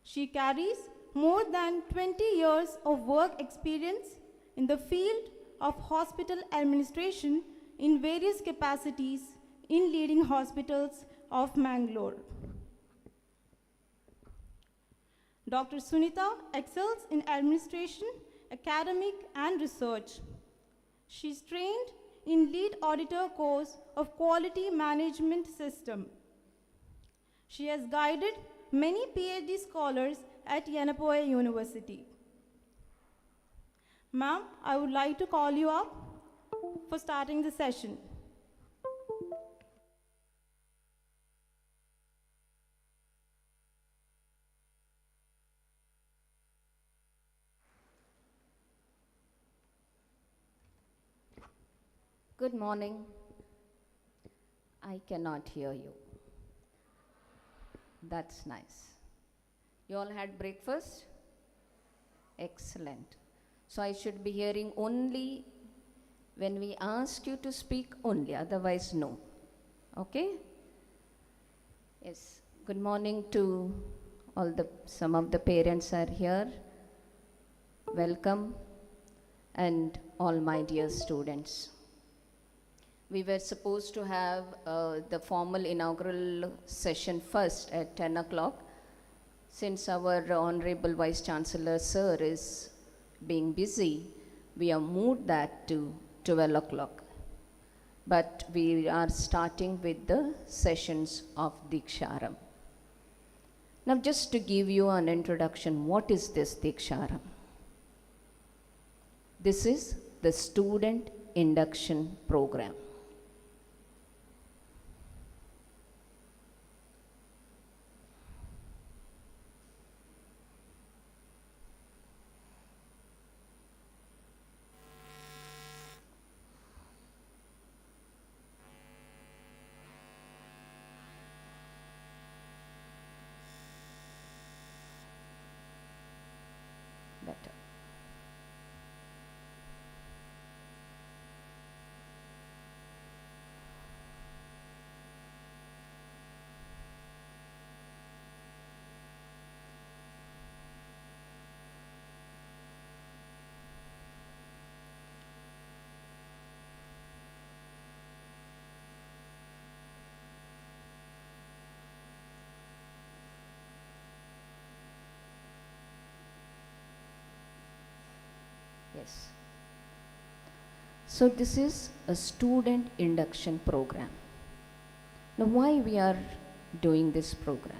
She carries more than 20 years of work experience in the field of hospital administration in various capacities in leading hospitals of Mangalore. Dr. Sunita excels in administration, academic, and research. She's trained in lead auditor course of quality management system. She has guided many PhD scholars at Yenepoya University. Ma'am, I would like to call you up for starting the session. Good morning. I cannot hear you. That's nice. You all had breakfast? Excellent. So I should be hearing only when we ask you to speak only, otherwise no. Okay? Yes. Good morning to some of the parents are here. Welcome. And all my dear students. We were supposed to have the formal inaugural session first at 10 o'clock. Since our Honorable Vice Chancellor Sir is being busy, we have moved that to 12 o'clock. But we are starting with the sessions of Deeksharambh. Now just to give you an introduction, what is this Deeksharambh? This is the student induction program. Better. Yes. So this is a student induction program. Now why we are doing this program?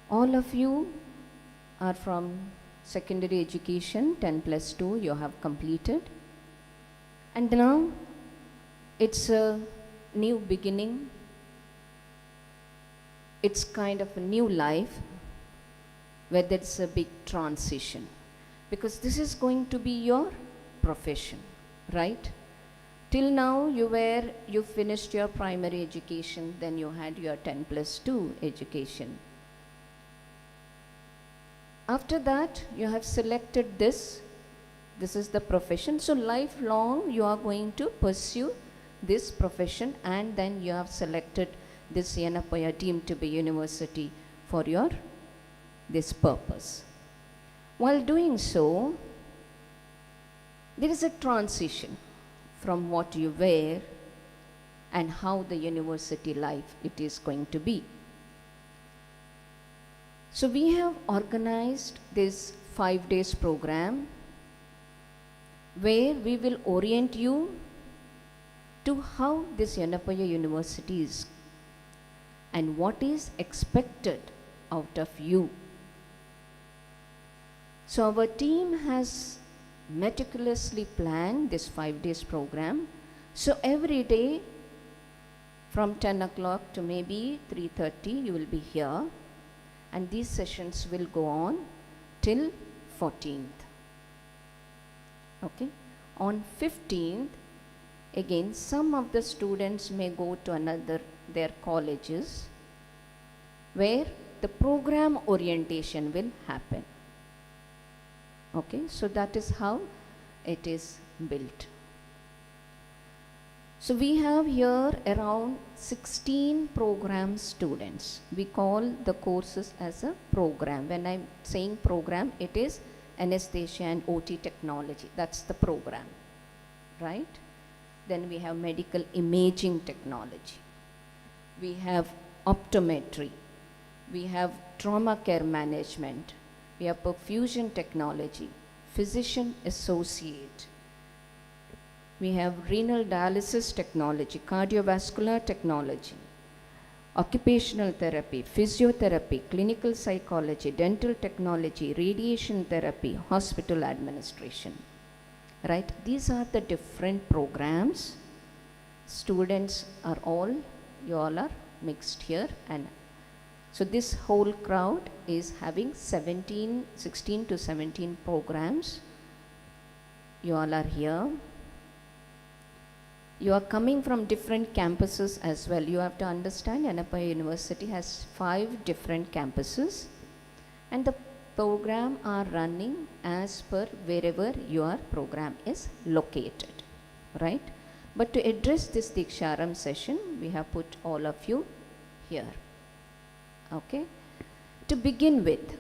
All of you are from secondary education, 10+2 you have completed. And now it's a new beginning. It's kind of a new life where there's a big transition. Because this is going to be your profession, right? Till now you finished your primary education, then you had your 10+2 education. After that, you have selected this is the profession. So lifelong you are going to pursue this profession, and then you have selected this Yenepoya deemed to be university for this purpose. While doing so, there is a transition from what you were and how the university life it is going to be. So we have organized this 5 days program where we will orient you to how this Yenepoya University is and what is expected out of you. So our team has meticulously planned this 5 days program. So every day from 10 o'clock to maybe 3:30 you will be here, and these sessions will go on till 14th. Okay. On 15th, again some of the students may go to their colleges where the program orientation will happen. Okay, so that is how it is built. So we have here around 16 program students. We call the courses as a program. When I'm saying program, it is anesthesia and OT technology. That's the program, right? Then we have medical imaging technology. We have optometry. We have trauma care management. We have perfusion technology, physician associate. We have renal dialysis technology, cardiovascular technology, occupational therapy, physiotherapy, clinical psychology, dental technology, radiation therapy, hospital administration. Right? These are the different programs. Students are all, you all are mixed here, and so this whole crowd is having 16 to 17 programs. You all are here. You are coming from different campuses as well. You have to understand Yenepoya University has 5 different campuses, and the program are running as per wherever your program is located, right? But to address this Deeksharambh session, we have put all of you here. Okay? To begin with,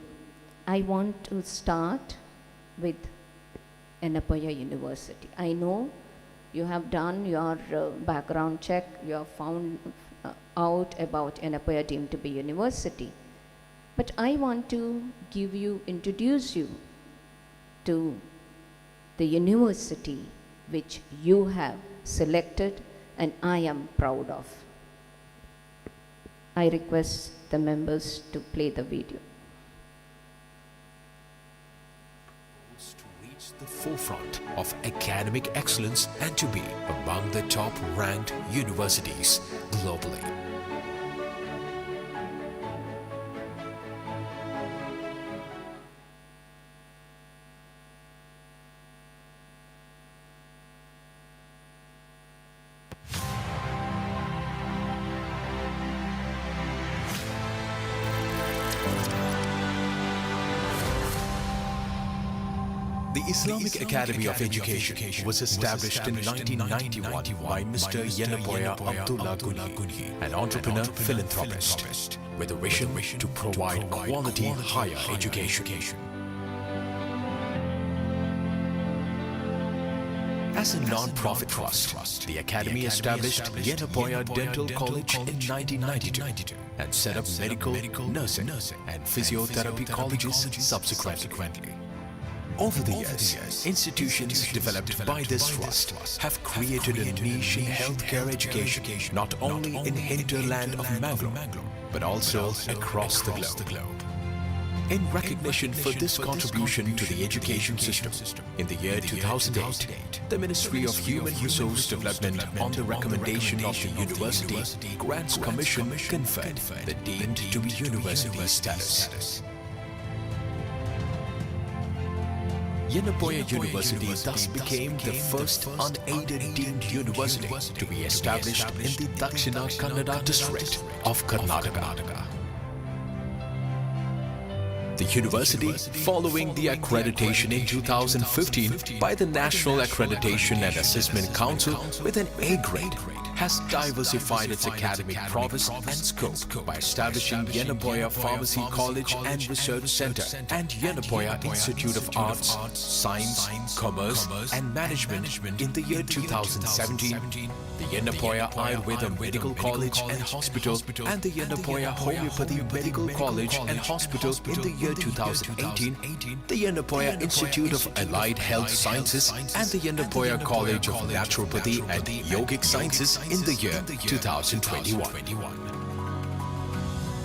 I want to start with Yenepoya University. I know you have done your background check, you have found out about Yenepoya deemed to be university. But I want to introduce you to the university which you have selected and I am proud of. I request the members to play the video. To reach the forefront of academic excellence and to be among the top-ranked universities globally. The Islamic Academy of Education was established in 1991 by Mr. Yenepoya Abdullah Gunhi, an entrepreneur philanthropist, with a vision to provide quality higher education. As a non-profit trust, the Academy established Yenepoya Dental College in 1992 and set up medical, nursing and physiotherapy colleges subsequently. Over the years, institutions developed by this trust have created a niche in healthcare education, not only in hinterland of Mangalore, but also across the globe. In recognition for this contribution to the education system, in the year 2008, the Ministry of Human Resource Development, on the recommendation of the University Grants Commission, conferred the deemed to be university status. Yenepoya University thus became the first unaided deemed university to be established in the Dakshina Kannada district of Karnataka. The university, following the accreditation in 2015 by the National Accreditation and Assessment Council with an A grade, has diversified its academic prowess and scope by establishing Yenepoya Pharmacy College and Research Center and Yenepoya Institute of Arts, Science, Commerce and Management in the year 2017, the Yenepoya Ayurveda Medical College and Hospital and the Yenepoya Homeopathy Medical College and Hospital in the year 2018, the Yenepoya Institute of Allied Health Sciences and the Yenepoya College of Naturopathy and Yogic Sciences in the year 2021.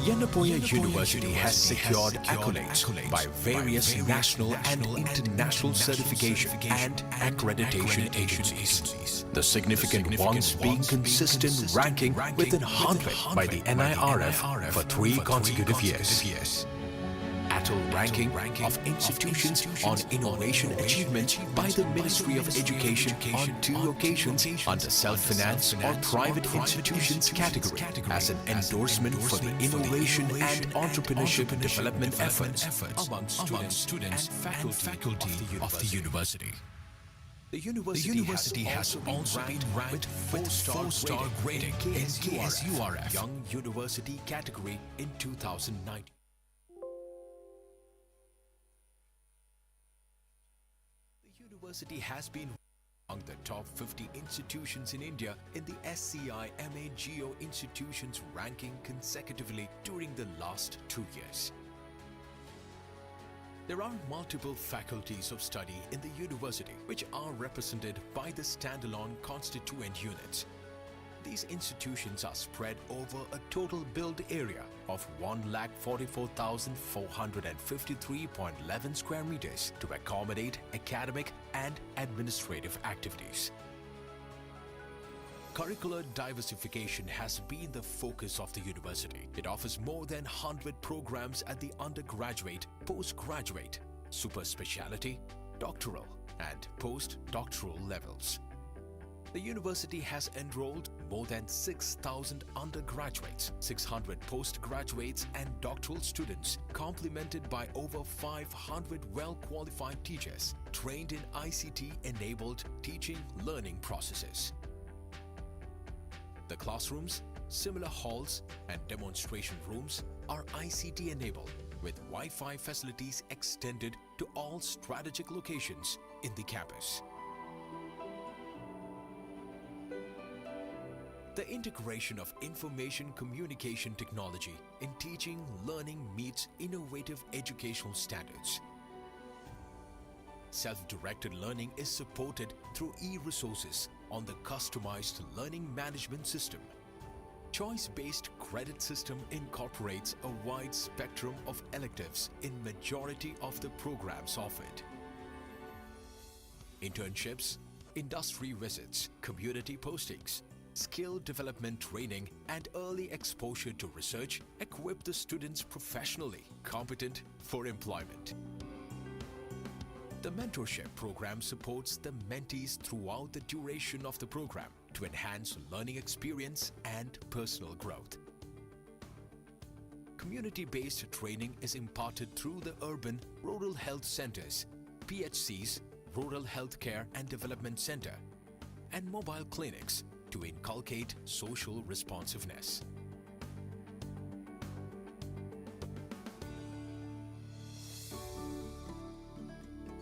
Yenepoya University has secured accolades by various national and international certification and accreditation agencies. The significant ones being consistent ranking within 100 by the NIRF for 3 consecutive years. ATL ranking of institutions on innovation achievement by the Ministry of Education on 2 occasions under self-finance or private institutions category as an endorsement for the innovation and entrepreneurship development efforts among students and faculty of the university. The university has also been ranked with 4-star grading in KSURF Young University category in 2019. The university has been among the top 50 institutions in India in the SCI MA Geo Institutions ranking consecutively during the last 2 years. There are multiple faculties of study in the university which are represented by the standalone constituent units. These institutions are spread over a total built area of 1,44,453.11 square meters to accommodate academic and administrative activities. Curricular diversification has been the focus of the university. It offers more than 100 programs at the undergraduate, postgraduate, super specialty, doctoral and postdoctoral levels. The university has enrolled more than 6,000 undergraduates, 600 postgraduates and doctoral students, complemented by over 500 well-qualified teachers trained in ICT-enabled teaching learning processes. The classrooms, similar halls and demonstration rooms are ICT-enabled with Wi-Fi facilities extended to all strategic locations in the campus. The integration of information communication technology in teaching learning meets innovative educational standards. Self-directed learning is supported through e-resources on the customized learning management system. Choice-based credit system incorporates a wide spectrum of electives in majority of the programs offered. Internships, industry visits, community postings, skill development training and early exposure to research equip the students professionally competent for employment. The mentorship program supports the mentees throughout the duration of the program to enhance learning experience and personal growth. Community-based training is imparted through the urban rural health centers, PHCs, Rural Healthcare and Development Center, and mobile clinics to inculcate social responsiveness.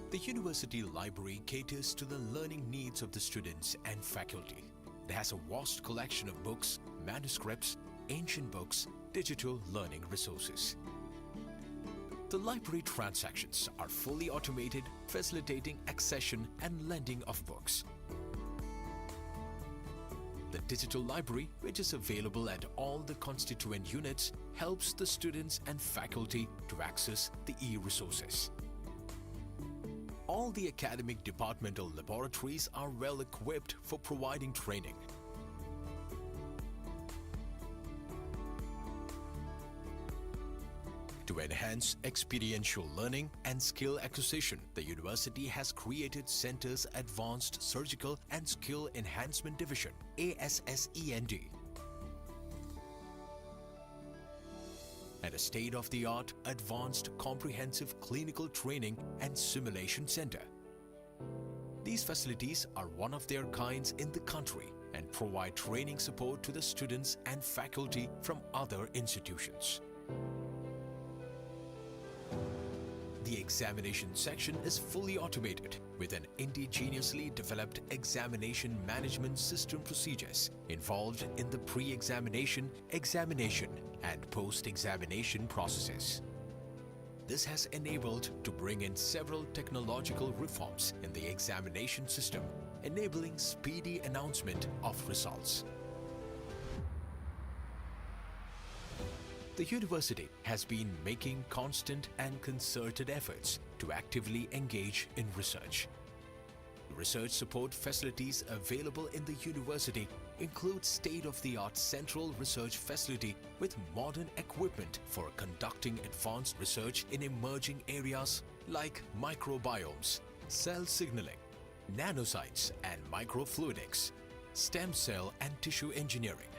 The university library caters to the learning needs of the students and faculty. It has a vast collection of books, manuscripts, ancient books, digital learning resources. The library transactions are fully automated, facilitating accession and lending of books. The digital library, which is available at all the constituent units, helps the students and faculty to access the e-resources. All the academic departmental laboratories are well equipped for providing training. To enhance experiential learning and skill acquisition, the university has created Centers Advanced Surgical and Skill Enhancement Division, ASSEND, and a state-of-the-art advanced comprehensive clinical training and simulation center. These facilities are one of their kinds in the country and provide training support to the students and faculty from other institutions. The examination section is fully automated with an indigenously developed examination management system procedures involved in the pre-examination, examination, and post-examination processes. This has enabled to bring in several technological reforms in the examination system, enabling speedy announcement of results. The university has been making constant and concerted efforts to actively engage in research. Research support facilities available in the university include state-of-the-art central research facility with modern equipment for conducting advanced research in emerging areas like microbiomes, cell signaling, nanoscience and microfluidics, stem cell and tissue engineering,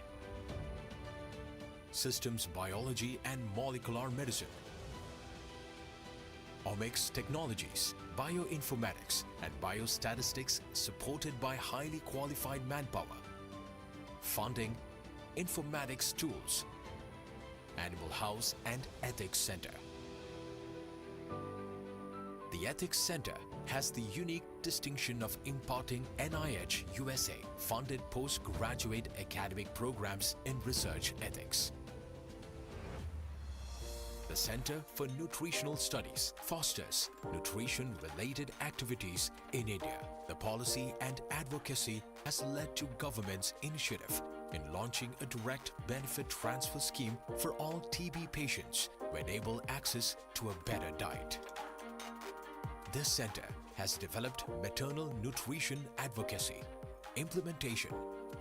systems biology and molecular medicine, Omics Technologies, Bioinformatics and Biostatistics supported by highly qualified manpower. Funding, Informatics Tools, Animal House and Ethics Center. The Ethics Center has the unique distinction of imparting NIH USA funded postgraduate academic programs in research ethics. The Center for Nutritional Studies fosters nutrition-related activities in India. The policy and advocacy has led to government's initiative in launching a direct benefit transfer scheme for all TB patients to enable access to a better diet. This center has developed maternal nutrition advocacy, implementation,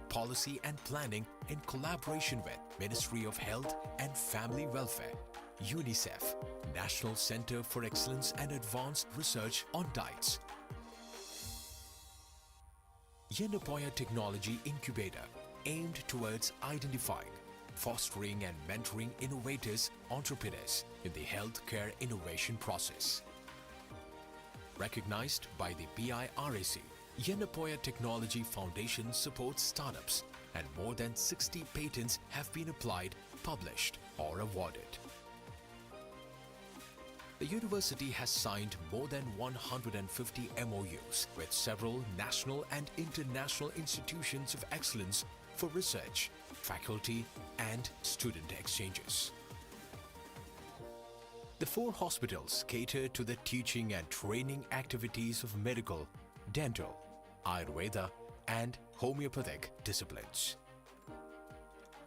policy and planning in collaboration with Ministry of Health and Family Welfare, UNICEF, National Center for Excellence and Advanced Research on Diets. Yenepoya Technology Incubator aimed towards identifying, fostering and mentoring innovators, entrepreneurs in the healthcare innovation process. Recognized by the BIRAC, Yenepoya Technology Foundation supports startups and more than 60 patents have been applied, published or awarded. The university has signed more than 150 MOUs with several national and international institutions of excellence for research, faculty and student exchanges. The 4 hospitals cater to the teaching and training activities of medical, dental, Ayurveda and homeopathic disciplines.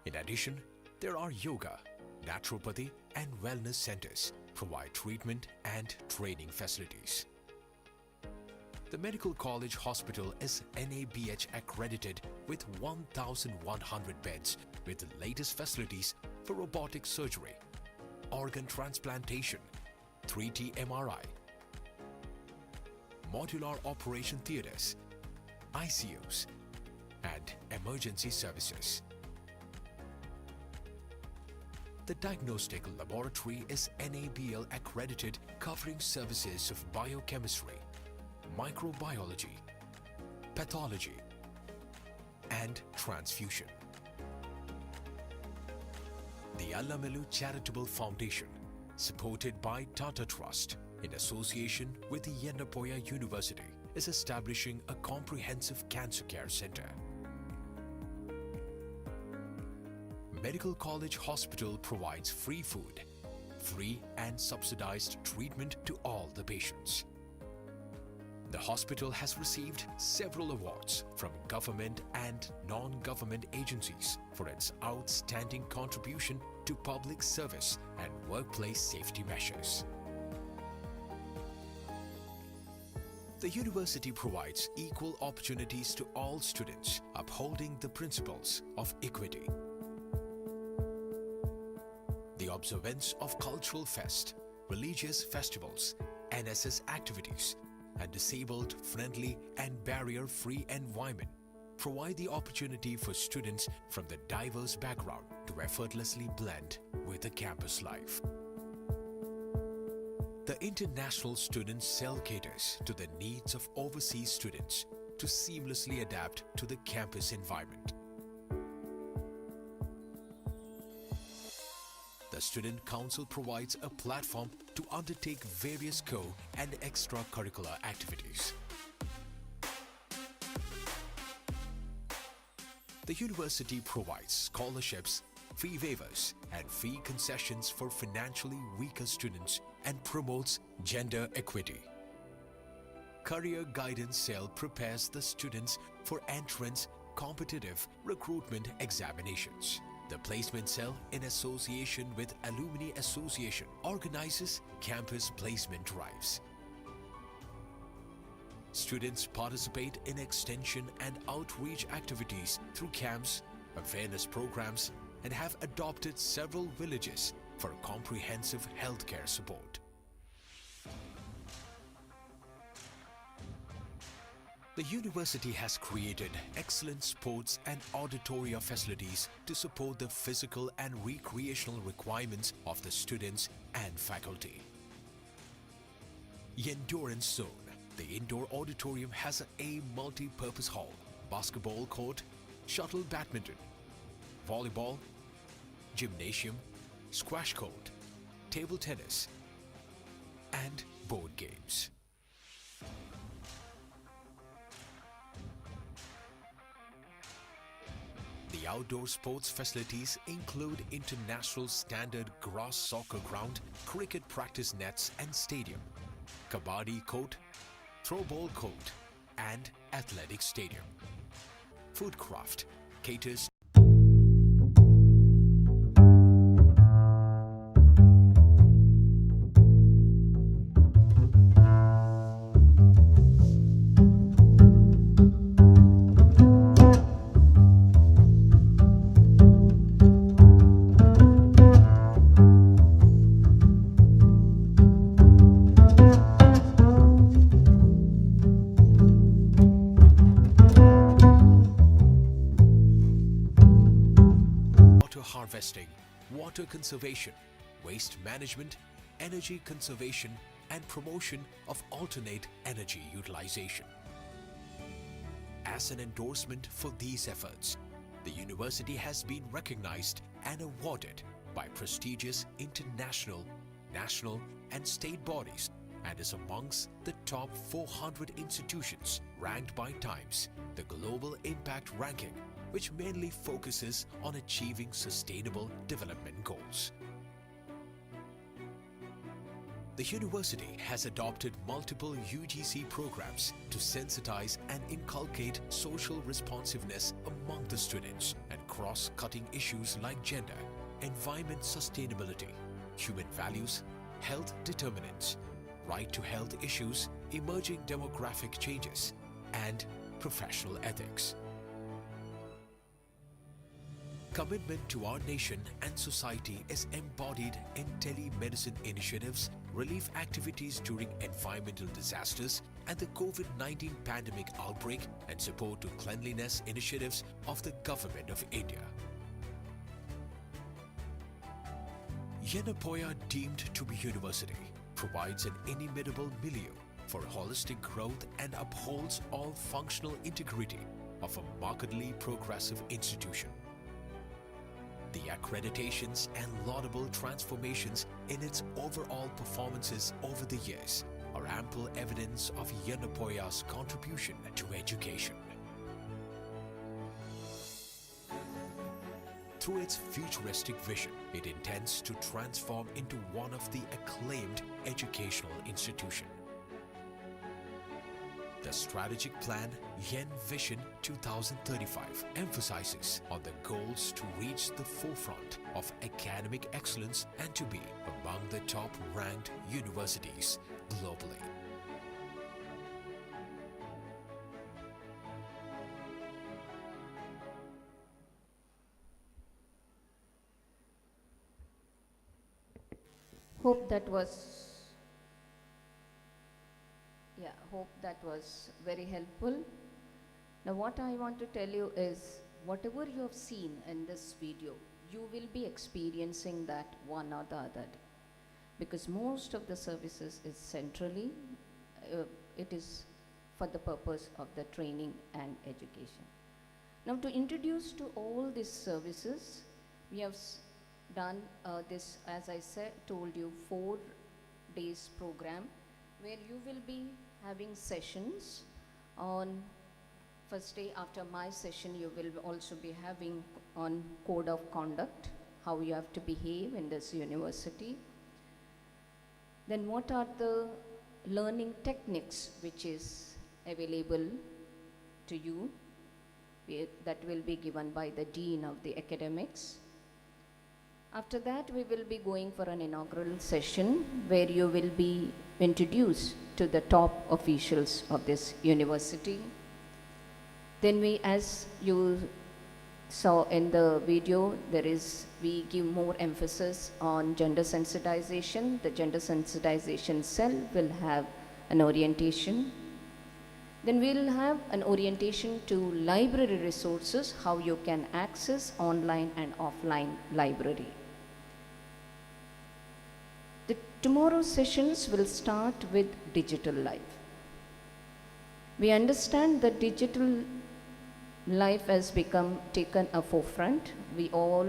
In addition, there are yoga, naturopathy and wellness centers provide treatment and training facilities. The Medical College Hospital is NABH accredited with 1,100 beds with the latest facilities for robotic surgery, organ transplantation, 3D MRI, modular operation theatres, ICUs, and emergency services. The diagnostic laboratory is NABL accredited, covering services of biochemistry, microbiology, pathology, and transfusion. The Allamilu Charitable Foundation, supported by Tata Trust in association with the Yenepoya University, is establishing a comprehensive cancer care center. Medical College Hospital provides free food, free and subsidized treatment to all the patients. The hospital has received several awards from government and non-government agencies for its outstanding contribution to public service and workplace safety measures. The university provides equal opportunities to all students, upholding the principles of equity. The observance of cultural fest, religious festivals, NSS activities, and disabled-friendly and barrier-free environment provide the opportunity for students from the diverse background to effortlessly blend with the campus life. The international student cell caters to the needs of overseas students to seamlessly adapt to the campus environment. The Student Council provides a platform to undertake various co- and extracurricular activities. The university provides scholarships, fee waivers, and fee concessions for financially weaker students and promotes gender equity. Career Guidance Cell prepares the students for entrance competitive recruitment examinations. The Placement Cell, in association with Alumni Association, organizes campus placement drives. Students participate in extension and outreach activities through camps, awareness programs, and have adopted several villages for comprehensive healthcare support. The university has created excellent sports and auditoria facilities to support the physical and recreational requirements of the students and faculty. Endurance Zone. The indoor auditorium has a multi-purpose hall, basketball court, shuttle badminton, volleyball, gymnasium, squash court, table tennis, and board games. The outdoor sports facilities include international standard grass soccer ground, cricket practice nets and stadium, kabaddi court, throwball court, and athletic stadium. Foodcraft caters water harvesting, water conservation, waste management, energy conservation, and promotion of alternate energy utilization. As an endorsement for these efforts, the university has been recognized and awarded by prestigious international, national, and state bodies and is amongst the top 400 institutions ranked by Times, the Global Impact Ranking, which mainly focuses on achieving sustainable development goals. The university has adopted multiple UGC programs to sensitize and inculcate social responsiveness among the students and cross-cutting issues like gender, environment sustainability, human values, health determinants, right to health issues, emerging demographic changes, and professional ethics. Commitment to our nation and society is embodied in telemedicine initiatives, relief activities during environmental disasters and the COVID-19 pandemic outbreak, and support to cleanliness initiatives of the Government of India. Yenepoya, deemed to be university, provides an inimitable milieu for holistic growth and upholds all functional integrity of a markedly progressive institution. The accreditations and laudable transformations in its overall performances over the years are ample evidence of Yenepoya's contribution to education. Through its futuristic vision, it intends to transform into one of the acclaimed educational institutions. The strategic plan Yen Vision 2035 emphasizes on the goals to reach the forefront of academic excellence and to be among the top-ranked universities globally. Hope that was very helpful. Now what I want to tell you is, whatever you have seen in this video, you will be experiencing that one or the other day, because most of the services is centrally, it is for the purpose of the training and education. Now to introduce to all these services, we have done this, as I told you, 4 days program where you will be having sessions. On first day after my session, you will also be having on code of conduct, how you have to behave in this university. Then what are the learning techniques which is available to you, that will be given by the Dean of the Academics. After that, we will be going for an inaugural session where you will be introduced to the top officials of this university. Then we, as you saw in the video, we give more emphasis on gender sensitization. The gender sensitization cell will have an orientation. Then we'll have an orientation to library resources, how you can access online and offline library. The tomorrow's sessions will start with digital life. We understand that digital life has become taken a forefront. We all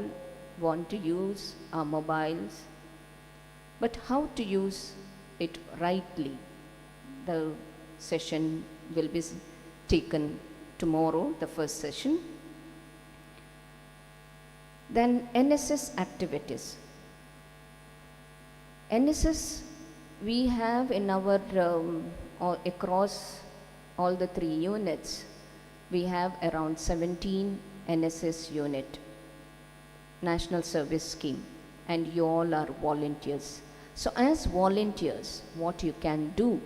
want to use our mobiles, but how to use it rightly? The session will be taken tomorrow, the first session. Then NSS activities. NSS we have in our across all the 3 units, we have around 17 NSS unit, National Service Scheme, and you all are volunteers. So as volunteers, what you can do,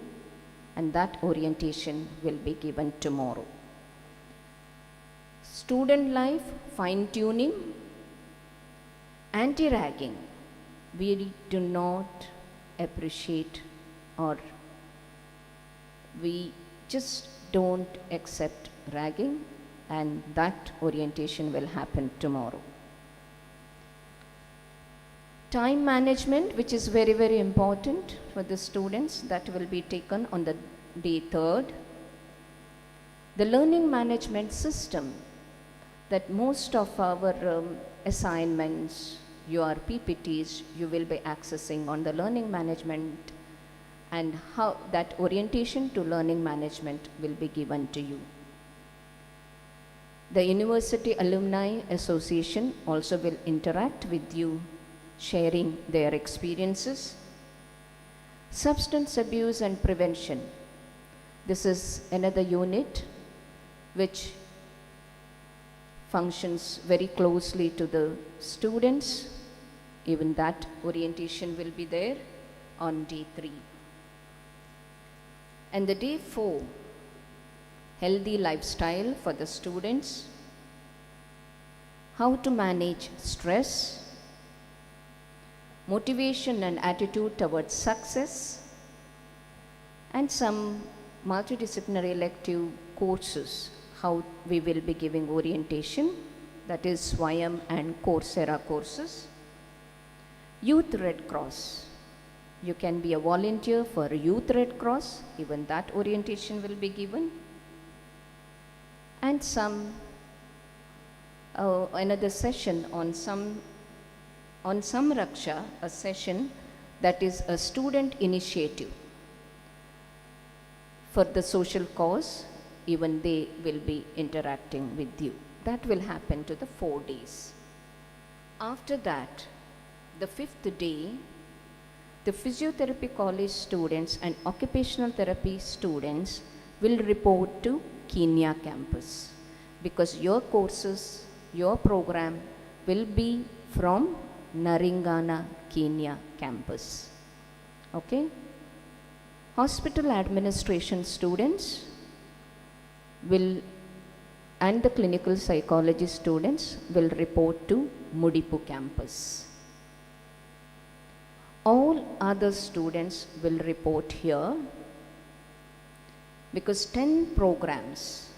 and that orientation will be given tomorrow. Student life, fine tuning, anti-ragging. We do not appreciate, or we just don't accept ragging, and that orientation will happen tomorrow. Time management, which is very, very important for the students, that will be taken on the day 3rd. The learning management system, that most of our assignments, your PPTs, you will be accessing on the learning management, and how that orientation to learning management will be given to you. The University Alumni Association also will interact with you, sharing their experiences. Substance abuse and prevention. This is another unit which functions very closely to the students. Even that orientation will be there on day 3. And the day 4, healthy lifestyle for the students, how to manage stress, motivation and attitude towards success, and some multidisciplinary elective courses, how we will be giving orientation, that is Swayam and Coursera courses. Youth Red Cross. You can be a volunteer for Youth Red Cross, even that orientation will be given. And some another session on Samraksha, a session that is a student initiative for the social cause. Even they will be interacting with you. That will happen to the 4 days. After that, the 5th day, the physiotherapy college students and occupational therapy students will report to Kenya campus, because your courses, your program will be from Naringana, Kenya campus. Okay? Hospital administration students will, and the clinical psychology students will report to Mudipu campus. All other students will report here, because 10 programs,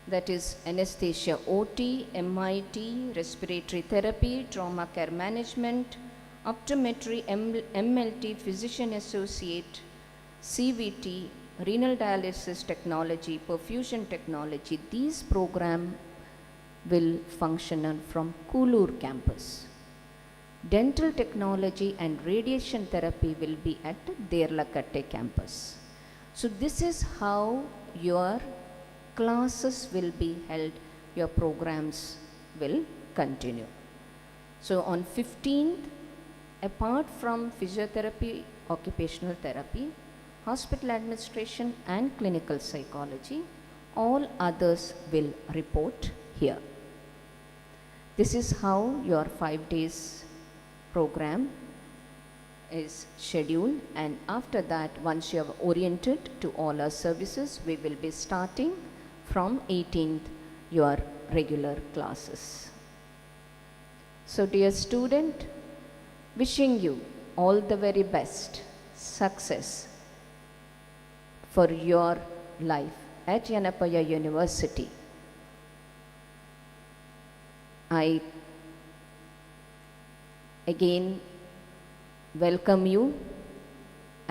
that is anesthesia OT, MIT, respiratory therapy, trauma care management, optometry, MLT, physician associate, CVT, renal dialysis technology, perfusion technology, these programs will function from Kulur campus. Dental technology and radiation therapy will be at Derlakatte campus. So this is how your classes will be held, your programs will continue. So on 15th, apart from physiotherapy, occupational therapy, hospital administration and clinical psychology, all others will report here. This is how your 5 days program is scheduled, and after that, once you have oriented to all our services, we will be starting from 18th your regular classes. So dear student, wishing you all the very best success for your life at Yenepoya University. I again welcome you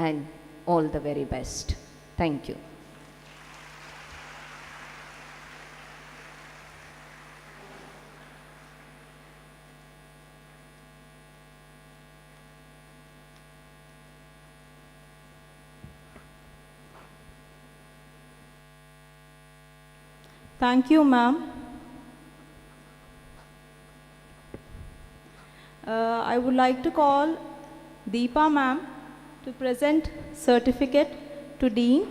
and all the very best. Thank you. Thank you, ma'am. I would like to call Deepa ma'am to present certificate to Dean.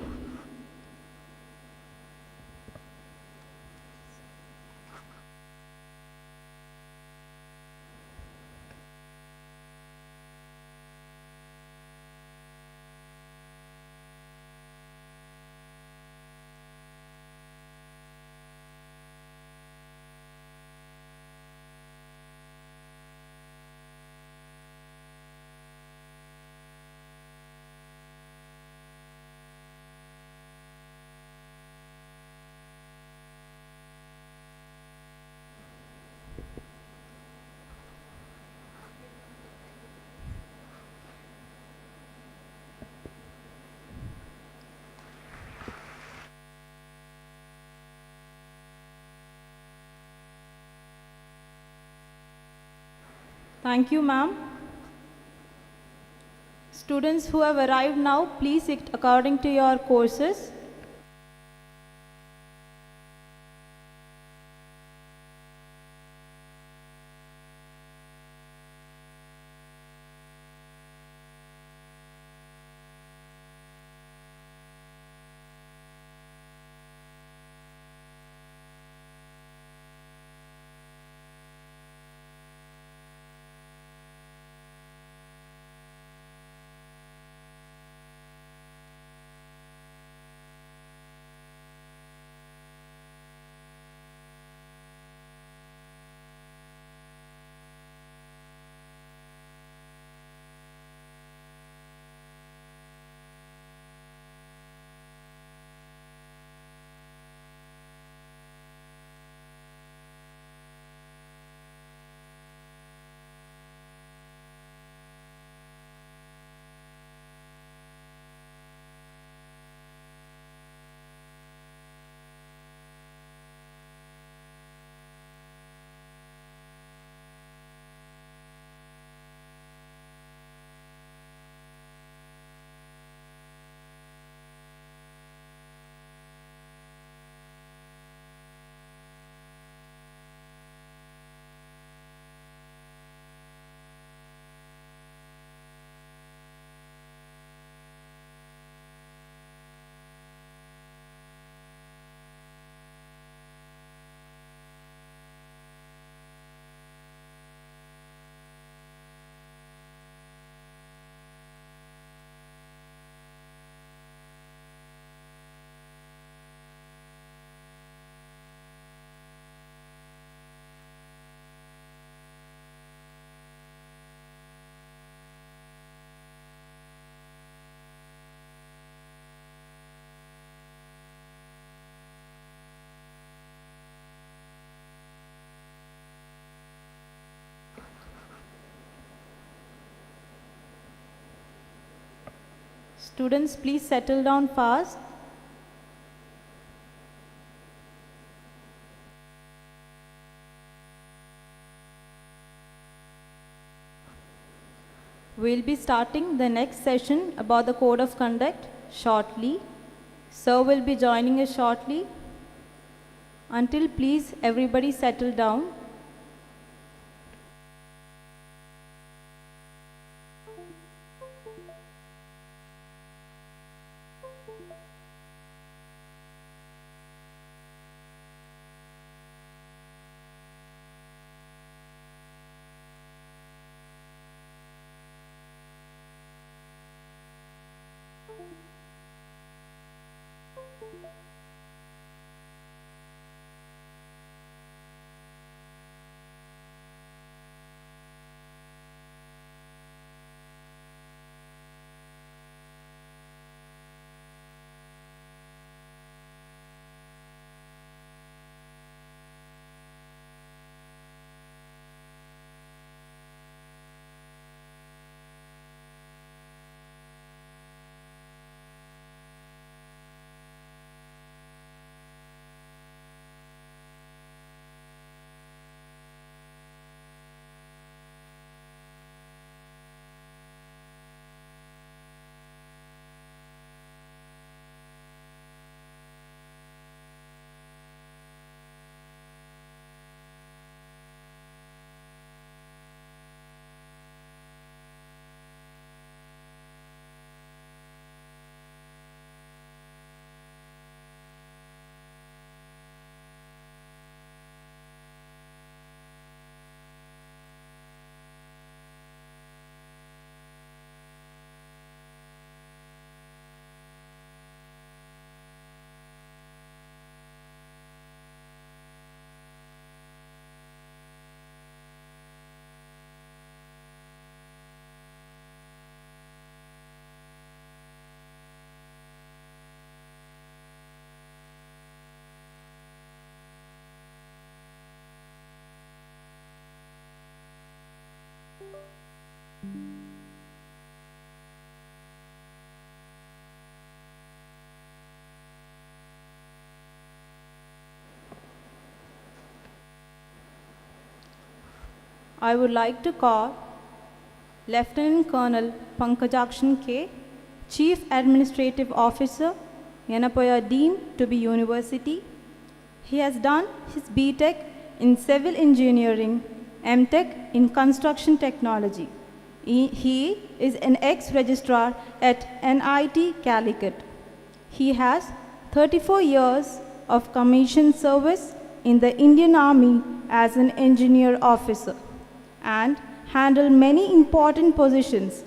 Thank you, ma'am. Students who have arrived now, please sit according to your courses. Students, please settle down fast. We'll be starting the next session about the code of conduct shortly. Sir will be joining us shortly. Until, please, everybody settle down. I would like to call Lieutenant Colonel Pankajakshan K, Chief Administrative Officer, Yenepoya Deemed to be University. He has done his B.Tech in Civil Engineering, M.Tech in Construction Technology. He is an ex-registrar at NIT Calicut. He has 34 years of commissioned service in the Indian Army as an engineer officer and handled many important positions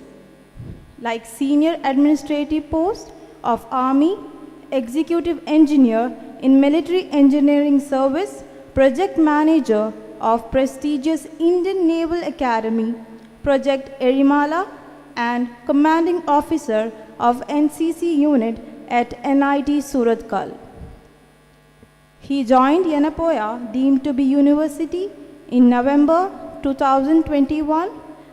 like Senior Administrative Post of Army, Executive Engineer in Military Engineering Service, Project Manager of prestigious Indian Naval Academy, Project Erimala, and Commanding Officer of NCC Unit at NIT Surathkal. He joined Yenepoya Deemed to be University in November 2021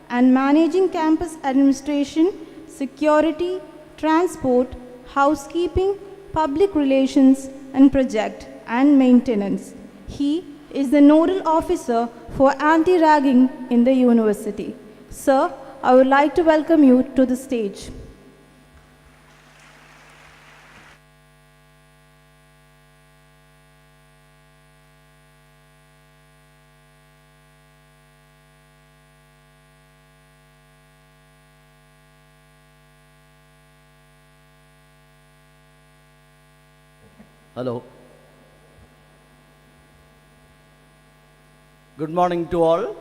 and managing campus administration, security, transport, housekeeping, public relations, and project and maintenance. He is the nodal officer for anti-ragging in the university. Sir, I would like to welcome you to the stage. Hello. Good morning to all.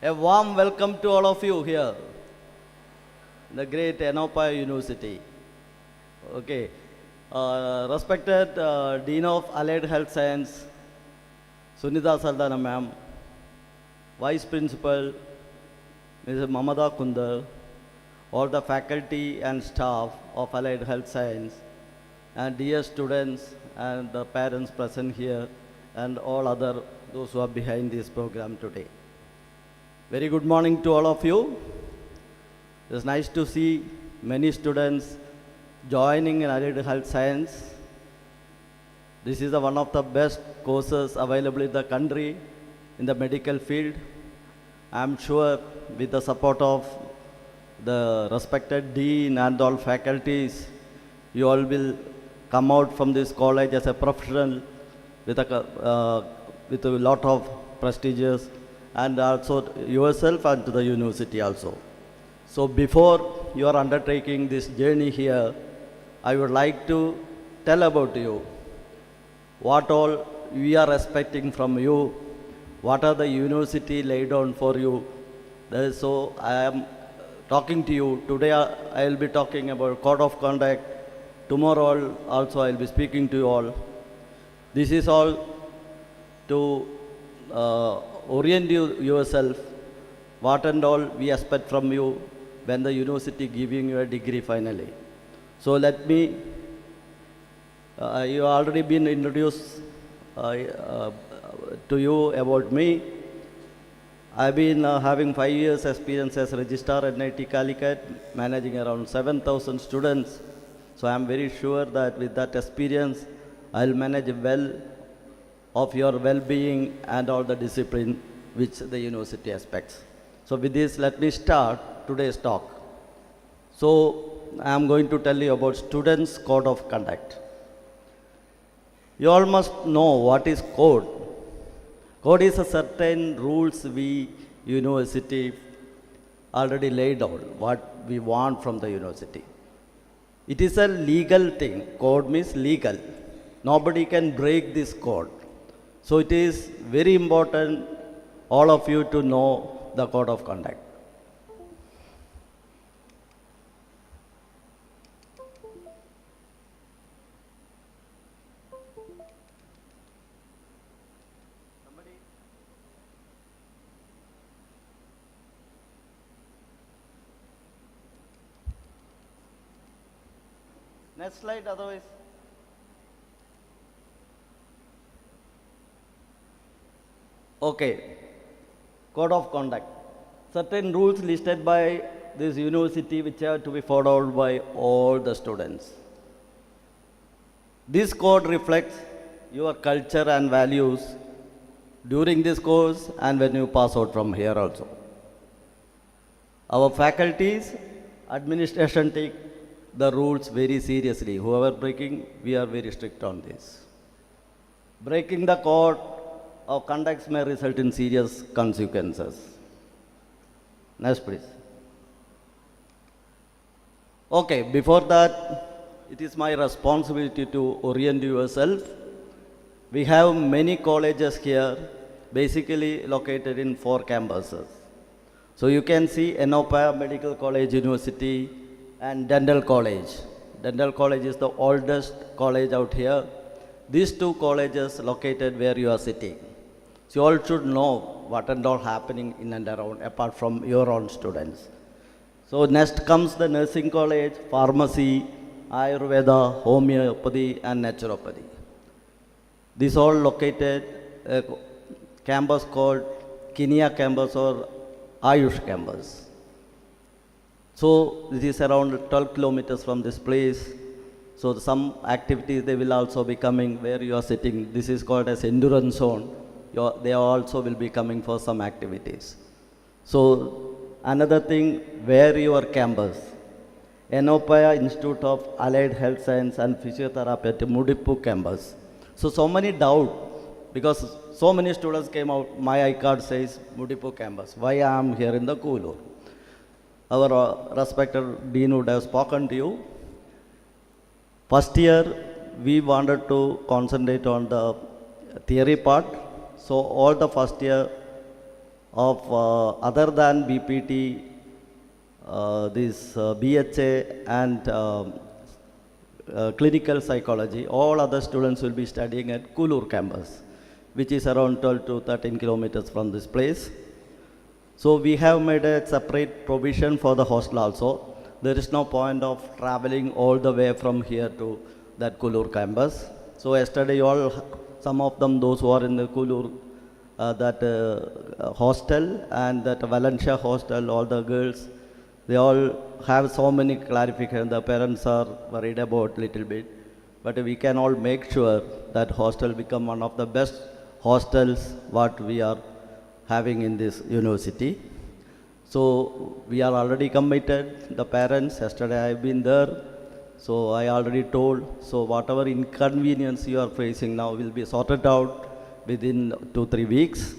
A warm welcome to all of you here in the great Yenepoya University. Okay. Respected Dean of Allied Health Science, Sunita Saldana ma'am, Vice Principal, Mrs. Mamada Kundar, all the faculty and staff of Allied Health Science, and dear students and the parents present here, and all other those who are behind this program today. Very good morning to all of you. It's nice to see many students joining in Allied Health Science. This is one of the best courses available in the country in the medical field. I'm sure with the support of the respected dean and all faculties, you all will come out from this college as a professional with a lot of prestigious, and also yourself and to the university also. So before you are undertaking this journey here, I would like to tell about you what all we are expecting from you, what are the university laid down for you. So I am talking to you. Today I will be talking about code of conduct. Tomorrow also I will be speaking to you all. This is all to orient yourself, what and all we expect from you when the university giving you a degree finally. So let me, you already been introduced to you about me. I've been having 5 years experience as registrar at NIT Calicut, managing around 7,000 students. So I'm very sure that with that experience, I'll manage well of your well-being and all the discipline which the university expects. So with this, let me start today's talk. So I'm going to tell you about students' code of conduct. You all must know what is code. Code is a certain rules we university already laid out, what we want from the university. It is a legal thing. Code means legal. Nobody can break this code. So it is very important all of you to know the code of conduct. Next slide, otherwise. Okay. Code of conduct. Certain rules listed by this university which have to be followed by all the students. This code reflects your culture and values during this course and when you pass out from here also. Our faculties, administration take the rules very seriously. Whoever breaking, we are very strict on this. Breaking the code of conduct may result in serious consequences. Next, please. Okay, before that, it is my responsibility to orient yourself. We have many colleges here, basically located in 4 campuses. So you can see Yenepoya Medical College University and Dental College. Dental College is the oldest college out here. These 2 colleges located where you are sitting. So you all should know what and all happening in and around apart from your own students. So next comes the nursing college, pharmacy, Ayurveda, homeopathy and naturopathy. These all located a campus called Kinia campus or Ayush campus. So this is around 12 kilometers from this place. So some activities they will also be coming where you are sitting. This is called as endurance zone. They also will be coming for some activities. So another thing, where your campus, Yenepoya Institute of Allied Health Science and Physiotherapy at Mudipu campus. So many doubt because so many students came out, my iCard says Mudipu campus. Why I am here in the Kulur? Our respected dean would have spoken to you. First year, we wanted to concentrate on the theory part. So all the first year of other than BPT, this BHA and clinical psychology, all other students will be studying at Kulur campus, which is around 12 to 13 kilometers from this place. So we have made a separate provision for the hostel also. There is no point of traveling all the way from here to that Kulur campus. So yesterday some of them, those who are in the Kulur, hostel and that Valencia hostel, all the girls, they all have so many clarifications. The parents are worried about little bit, but we can all make sure that hostel become one of the best hostels what we are having in this university. So we are already committed, the parents, yesterday I have been there, so I already told, so whatever inconvenience you are facing now will be sorted out within 2-3 weeks.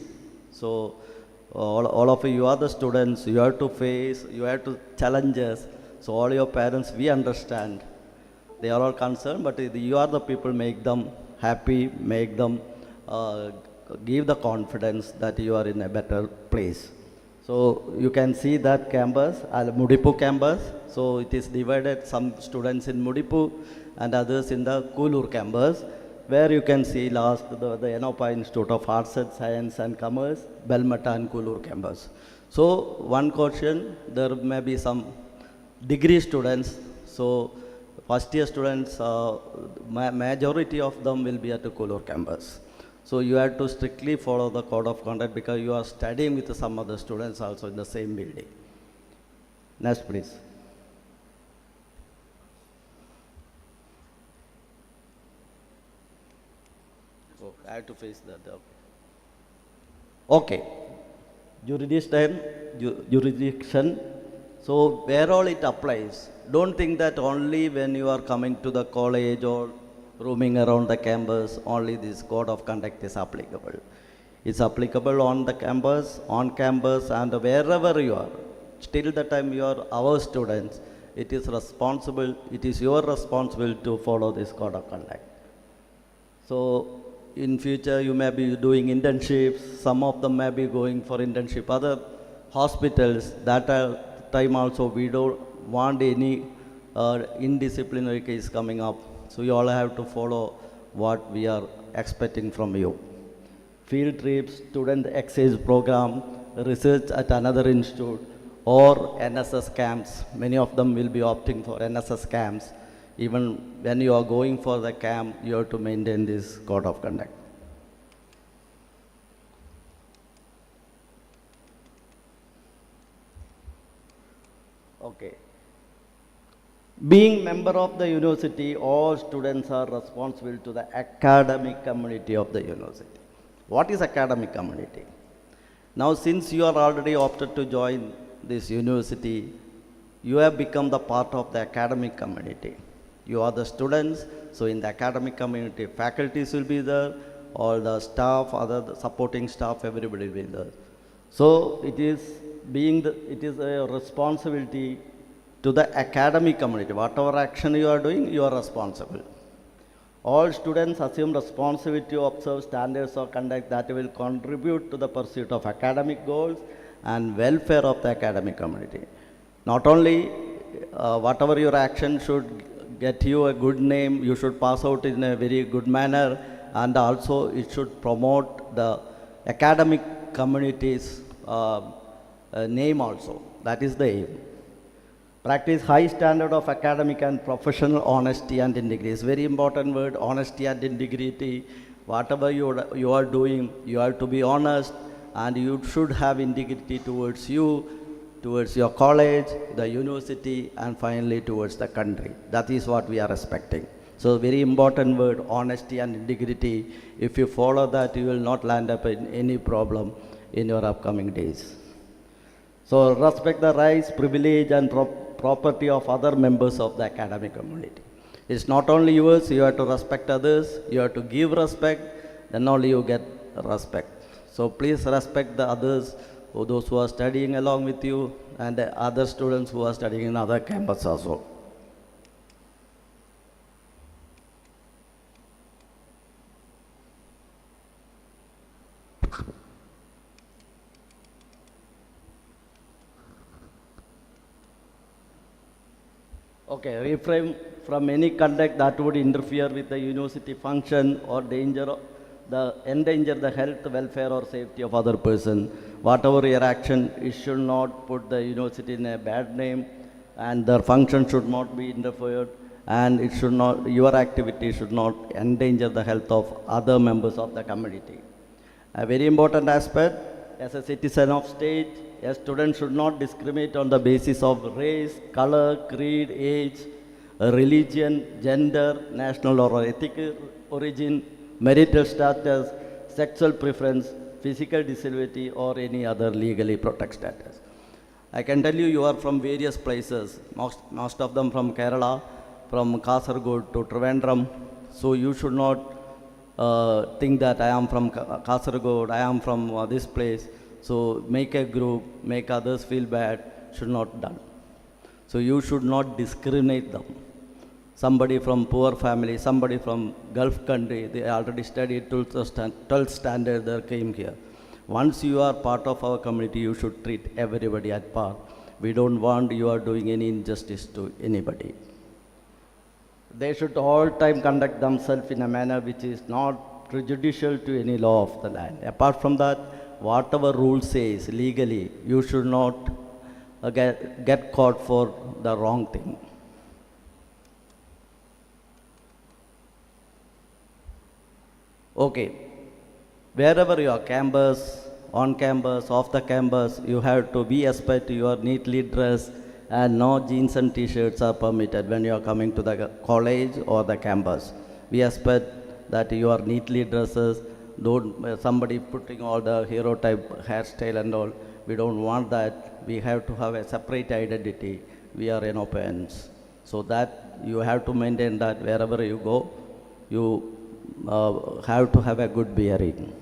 So all of you are the students, you have to face, you have to challenges, so all your parents, we understand, they are all concerned, but you are the people, make them happy, make them give the confidence that you are in a better place. So you can see that campus, Mudipu campus. So it is divided, some students in Mudipu and others in the Kulur campus, where you can see last the Yenepoya Institute of Arts and Science and Commerce, Belmata and Kulur campus. So one question, there may be some degree students. So first year students, majority of them will be at the Kulur campus. So you have to strictly follow the code of conduct because you are studying with some other students also in the same building. Next, please. Oh, I have to face that. Okay. Jurisdiction. So where all it applies. Don't think that only when you are coming to the college or roaming around the campus, only this code of conduct is applicable. It's applicable on the campus, and wherever you are. Till the time you are our students, it is your responsibility to follow this code of conduct. So in future you may be doing internships, some of them may be going for internship, other hospitals, that time also we don't want any indisciplinary case coming up. So you all have to follow what we are expecting from you. Field trips, student exchange program, research at another institute, or NSS camps. Many of them will be opting for NSS camps. Even when you are going for the camp, you have to maintain this code of conduct. Okay. Being member of the university, all students are responsible to the academic community of the university. What is academic community? Now, since you are already opted to join this university, you have become the part of the academic community. You are the students, so in the academic community, faculties will be there, all the staff, other supporting staff, everybody will be there. So it is it is a responsibility to the academic community. Whatever action you are doing, you are responsible. All students assume responsibility to observe standards of conduct that will contribute to the pursuit of academic goals and welfare of the academic community. Not only whatever your action should get you a good name, you should pass out in a very good manner, and also it should promote the academic community's name also. That is the aim. Practice high standard of academic and professional honesty and integrity. It's very important word, honesty and integrity. Whatever you are doing, you have to be honest, and you should have integrity towards you, towards your college, the university, and finally towards the country. That is what we are expecting. So very important word, honesty and integrity. If you follow that, you will not land up in any problem in your upcoming days. So respect the rights, privilege, and property of other members of the academic community. It's not only yours, you have to respect others, you have to give respect, then only you get respect. So please respect the others, those who are studying along with you, and the other students who are studying in other campuses also. Okay, refrain from any conduct that would interfere with the university function or endanger the health, welfare, or safety of other person. Whatever your action, it should not put the university in a bad name, and their function should not be interfered, and it should not, your activity should not endanger the health of other members of the community. A very important aspect, as a citizen of state, a student should not discriminate on the basis of race, color, creed, age, religion, gender, national or ethnic origin, marital status, sexual preference, physical disability, or any other legally protected status. I can tell you, you are from various places, most of them from Kerala, from Kasaragod to Trivandrum, so you should not think that I am from Kasaragod, I am from this place. So make a group, make others feel bad, should not done. So you should not discriminate them. Somebody from poor family, somebody from Gulf country, they already studied 12th standard, they came here. Once you are part of our community, you should treat everybody at par. We don't want you are doing any injustice to anybody. They should all time conduct themselves in a manner which is not prejudicial to any law of the land. Apart from that, whatever rule says legally, you should not get caught for the wrong thing. Okay, wherever you are, campus, on campus, off the campus, you have to be expect you are neatly dressed, and no jeans and t-shirts are permitted when you are coming to the college or the campus. We expect that you are neatly dressed. Don't somebody putting all the hero type hairstyle and all. We don't want that. We have to have a separate identity. We are Yenepayans. So that you have to maintain that wherever you go, you have to have a good bearing.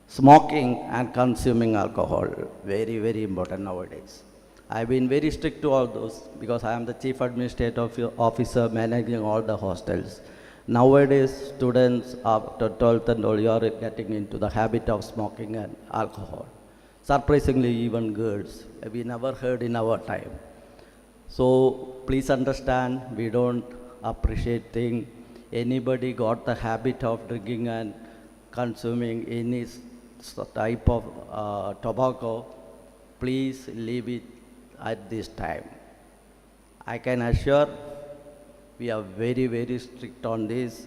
Smoking and consuming alcohol, very, very important nowadays. I've been very strict to all those because I am the chief administrative officer managing all the hostels. Nowadays, students after 12th and all, you are getting into the habit of smoking and alcohol. Surprisingly, even girls, we never heard in our time. So please understand, we don't appreciate things. Anybody got the habit of drinking and consuming any type of tobacco, please leave it at this time. I can assure we are very, very strict on this.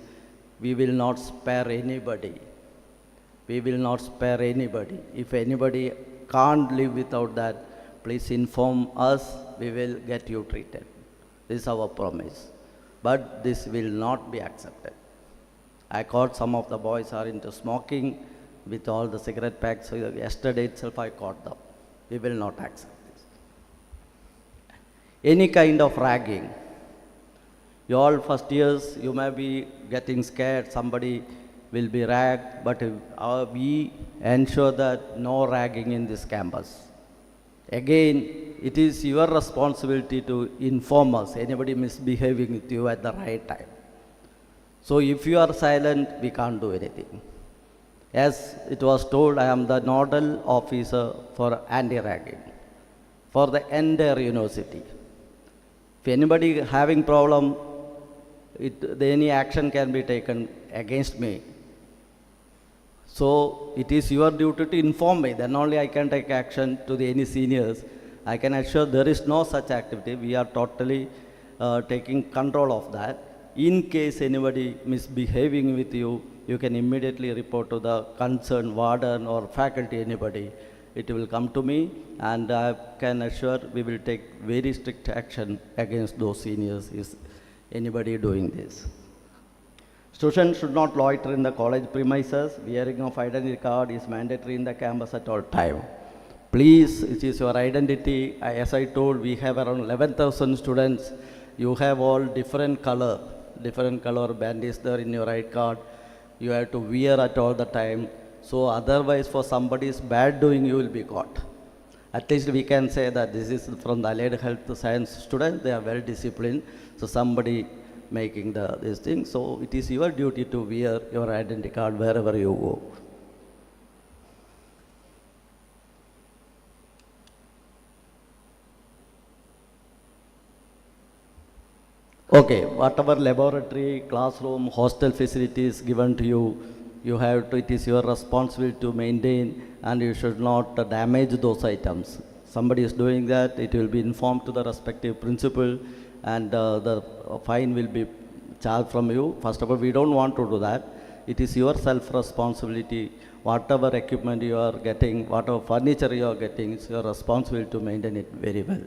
We will not spare anybody. We will not spare anybody. If anybody can't live without that, please inform us we will get you treated. This is our promise. But this will not be accepted. I caught some of the boys are into smoking with all the cigarette packs. So yesterday itself I caught them. We will not accept this. Any kind of ragging. You all first years, you may be getting scared, somebody will be ragged, but we ensure that no ragging in this campus. Again, it is your responsibility to inform us, anybody misbehaving with you at the right time. So if you are silent, we can't do anything. As it was told, I am the nodal officer for anti-ragging for the entire university. If anybody having problem, any action can be taken against me. So it is your duty to inform me, then only I can take action to any seniors. I can assure there is no such activity. We are totally taking control of that. In case anybody misbehaving with you, you can immediately report to the concerned warden or faculty, anybody. It will come to me, and I can assure we will take very strict action against those seniors if anybody doing this. Students should not loiter in the college premises. Wearing of identity card is mandatory in the campus at all time. Please, it is your identity. As I told, we have around 11,000 students. You have all different color band is there in your right card. You have to wear at all the time. So otherwise, for somebody's bad doing, you will be caught. At least we can say that this is from the allied health science students. They are well disciplined. So somebody making this thing. So it is your duty to wear your identity card wherever you go. Okay, whatever laboratory, classroom, hostel facilities given to you, you have to, it is your responsibility to maintain, and you should not damage those items. Somebody is doing that, it will be informed to the respective principal, and the fine will be charged from you. First of all, we don't want to do that. It is your self-responsibility. Whatever equipment you are getting, whatever furniture you are getting, it's your responsibility to maintain it very well.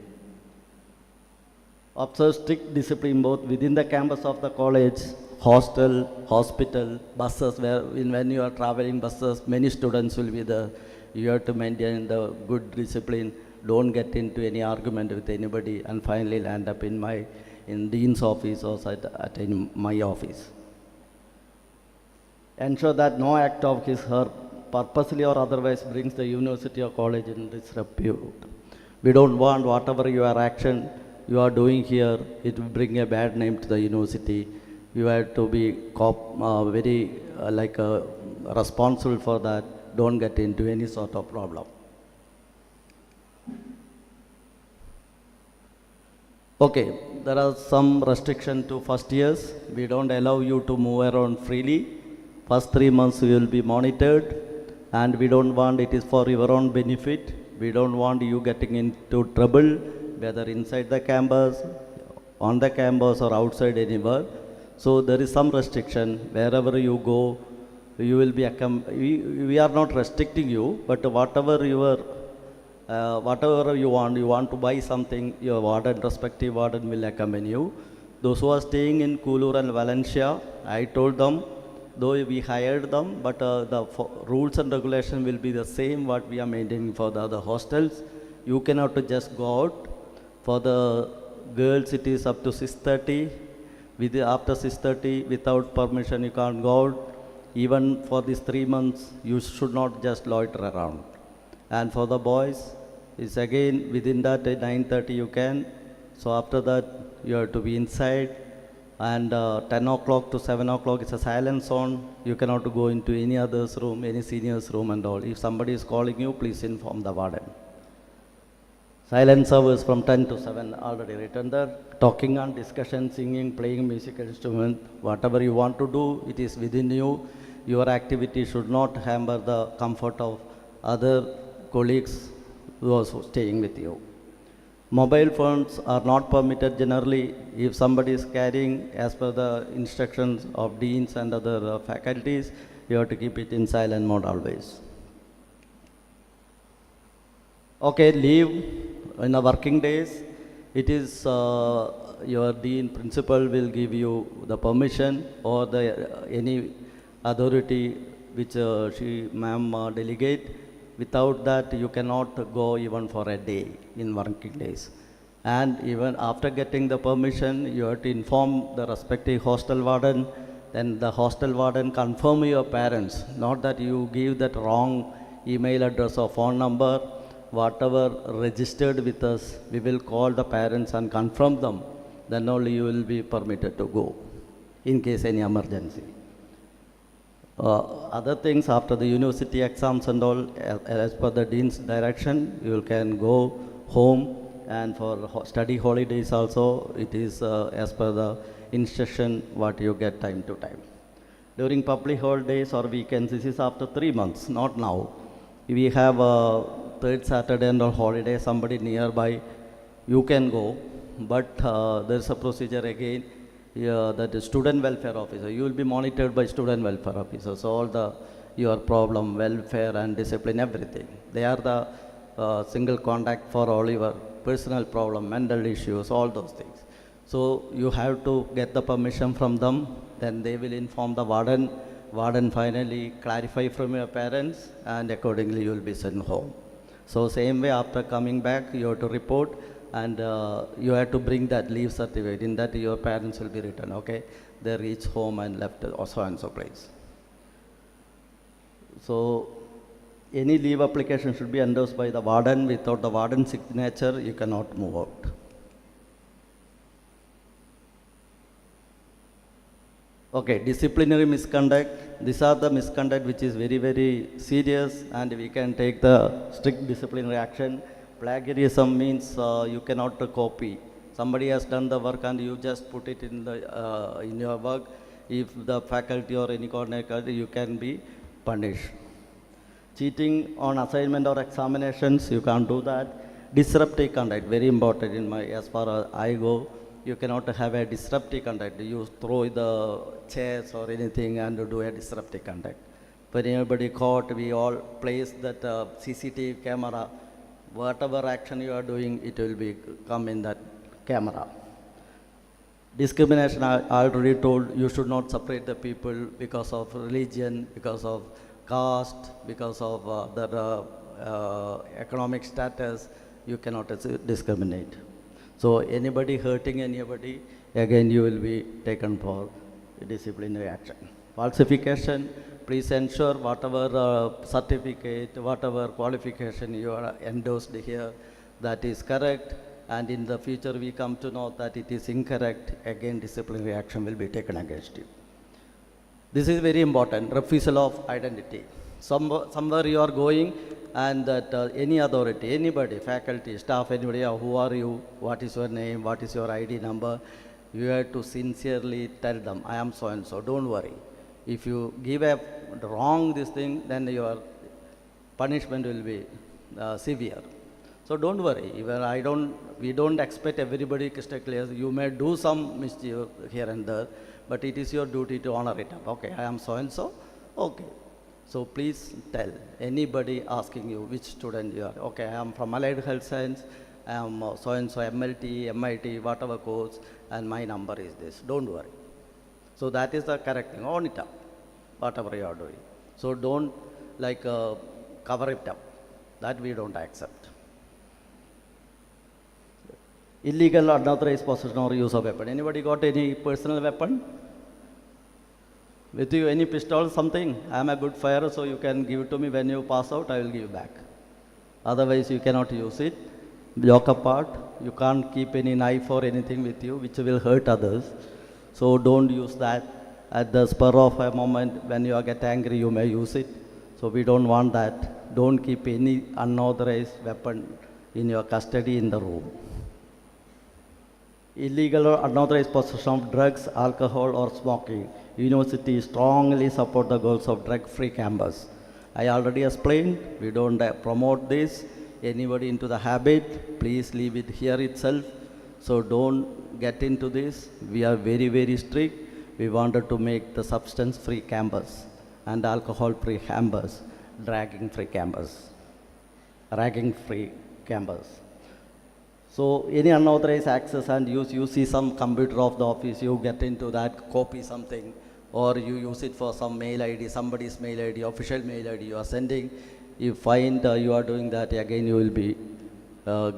Observe strict discipline both within the campus of the college, hostel, hospital, buses, when you are traveling buses, many students will be there. You have to maintain the good discipline. Don't get into any argument with anybody, and finally land up in dean's office or at my office. Ensure that no act of his or her purposely or otherwise brings the university or college in disrepute. We don't want whatever your action you are doing here, it will bring a bad name to the university. You have to be very responsible for that. Don't get into any sort of problem. Okay, there are some restriction to first years. We don't allow you to move around freely. First 3 months you will be monitored, and we don't want, it is for your own benefit. We don't want you getting into trouble, whether inside the campus, on the campus, or outside anywhere. So there is some restriction. Wherever you go, you will be, we are not restricting you, but whatever you want to buy something, your warden, respective warden will accompany you. Those who are staying in Kulur and Valencia, I told them, though we hired them, but the rules and regulation will be the same what we are maintaining for the other hostels. You cannot just go out. For the girls, it is up to 6:30. After 6:30, without permission, you can't go out. Even for these 3 months, you should not just loiter around. And for the boys, it's again within that 9:30 you can. So after that, you have to be inside. And 10 o'clock to 7 o'clock, it's a silent zone. You cannot go into any other's room, any senior's room and all. If somebody is calling you, please inform the warden. Silent service from 10 to 7 already written there. Talking and discussion, singing, playing musical instrument, whatever you want to do, it is within you. Your activity should not hamper the comfort of other colleagues who are staying with you. Mobile phones are not permitted generally. If somebody is carrying as per the instructions of deans and other faculties, you have to keep it in silent mode always. Okay, leave in the working days. it is your dean principal will give you the permission or the any authority which she ma'am delegate. Without that, you cannot go even for a day in working days. And even after getting the permission, you have to inform the respective hostel warden. Then the hostel warden confirm your parents, not that you give that wrong email address or phone number. Whatever registered with us, we will call the parents and confirm them. Then only you will be permitted to go in case any emergency. Other things after the university exams and all, as per the dean's direction, you can go home, and for study holidays also, it is as per the instruction what you get time to time. During public holidays or weekends, this is after 3 months, not now. We have a third Saturday and all holiday, somebody nearby, you can go, but there is a procedure again. That is student welfare officer. You will be monitored by student welfare officers. So all the your problem, welfare and discipline, everything. They are the single contact for all your personal problem, mental issues, all those things. So you have to get the permission from them. Then they will inform the warden. Warden finally clarify from your parents, and accordingly you will be sent home. So same way after coming back, you have to report. And you have to bring that leave certificate. In that, your parents will be written, okay? They reach home and left so and so place. So, any leave application should be endorsed by the warden. Without the warden's signature, you cannot move out. Okay, disciplinary misconduct. These are the misconduct which is very, very serious, and we can take the strict disciplinary action. Plagiarism means you cannot copy. Somebody has done the work and you just put it in your work. If the faculty or any coordinator, you can be punished. Cheating on assignment or examinations, you can't do that. Disruptive conduct, very important in my, as far as I go. You cannot have a disruptive conduct. You throw the chairs or anything and do a disruptive conduct. When anybody caught, we all place that CCTV camera. Whatever action you are doing, it will be come in that camera. Discrimination, I already told, you should not separate the people because of religion, because of caste, because of their economic status. You cannot discriminate. So anybody hurting anybody, again you will be taken for disciplinary action. Falsification, please ensure whatever certificate, whatever qualification you are endorsed here, that is correct. And in the future we come to know that it is incorrect, again disciplinary action will be taken against you. This is very important, refusal of identity. Somewhere you are going and that any authority, anybody, faculty, staff, anybody, who are you, what is your name, what is your ID number, you have to sincerely tell them, I am so and so, don't worry. If you give a wrong this thing, then your punishment will be severe. So don't worry. Even we don't expect everybody crystal clear. You may do some mischief here and there, but it is your duty to honor it up. Okay, I am so and so. Okay. So please tell anybody asking you which student you are. Okay, I am from Allied Health Science. I am so and so MLT, MIT, whatever course, and my number is this. Don't worry. So that is the correct thing. Own it up, whatever you are doing. So don't cover it up. That we don't accept. Illegal or unauthorized possession or use of weapon. Anybody got any personal weapon? With you, any pistol, something? I am a good firer, so you can give it to me. When you pass out, I will give back. Otherwise, you cannot use it. Block apart. You can't keep any knife or anything with you, which will hurt others. So don't use that. At the spur of a moment, when you get angry, you may use it. So we don't want that. Don't keep any unauthorized weapon in your custody in the room. Illegal or unauthorized possession of drugs, alcohol or smoking. University strongly support the goals of drug-free campus. I already explained, we don't promote this. Anybody into the habit, please leave it here itself. So don't get into this. We are very, very strict. We wanted to make the substance-free campus and alcohol-free campus, ragging-free campus. So any unauthorized access and you see some computer of the office, you get into that, copy something, or you use it for some mail ID, somebody's mail ID, official mail ID you are sending. You find you are doing that, again you will be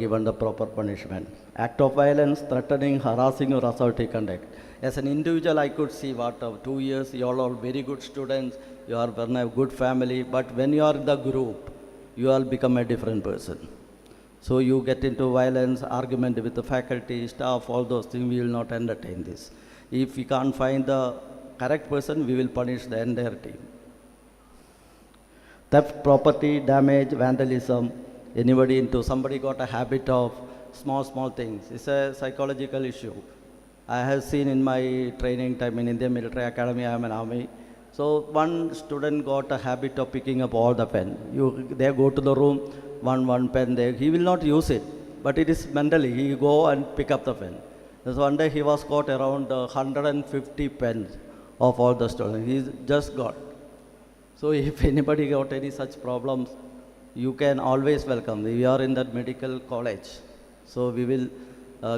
given the proper punishment. Act of violence, threatening, harassing or assaulting conduct. As an individual, I could see what 2 years, you all are very good students, you are from a good family, but when you are in the group, you all become a different person. So you get into violence, argument with the faculty, staff, all those things, we will not entertain this. If we can't find the correct person, we will punish the entire team. Theft, property, damage, vandalism, somebody got a habit of small things. It's a psychological issue. I have seen in my training time in Indian Military Academy, I am an army. So one student got a habit of picking up all the pen. They go to the room, one pen there. He will not use it, but it is mentally. He go and pick up the pen. So one day he was caught around 150 pens of all the students. He just got. So if anybody got any such problems, you can always welcome. We are in that medical college, so we will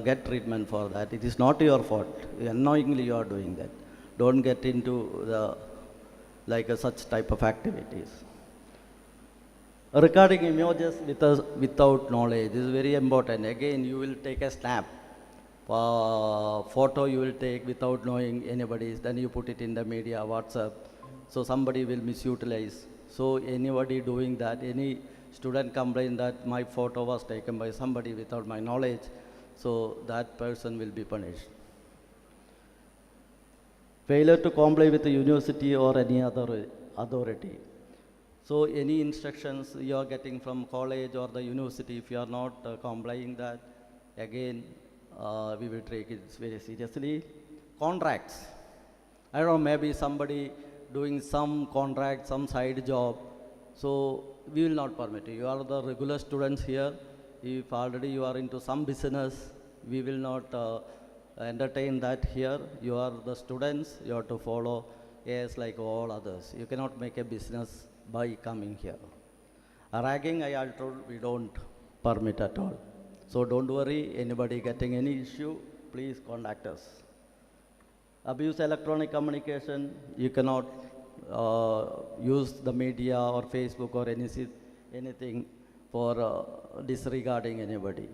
get treatment for that. It is not your fault. Unknowingly you are doing that. Don't get into the such type of activities. Recording images without knowledge is very important. Again, you will take a snap. Photo you will take without knowing anybody's, then you put it in the media, WhatsApp. So somebody will misutilize. So anybody doing that, any student complain that my photo was taken by somebody without my knowledge, so that person will be punished. Failure to comply with the university or any other authority. So any instructions you are getting from college or the university, if you are not complying that, again, we will take it very seriously. Contracts. I don't know, maybe somebody doing some contract, some side job. So we will not permit you. You are the regular students here. If already you are into some business, we will not entertain that here. You are the students, you have to follow as like all others. You cannot make a business by coming here. Ragging, I told, we don't permit at all. So don't worry, anybody getting any issue, please contact us. Abuse electronic communication, you cannot use the media or Facebook or anything for disregarding anybody.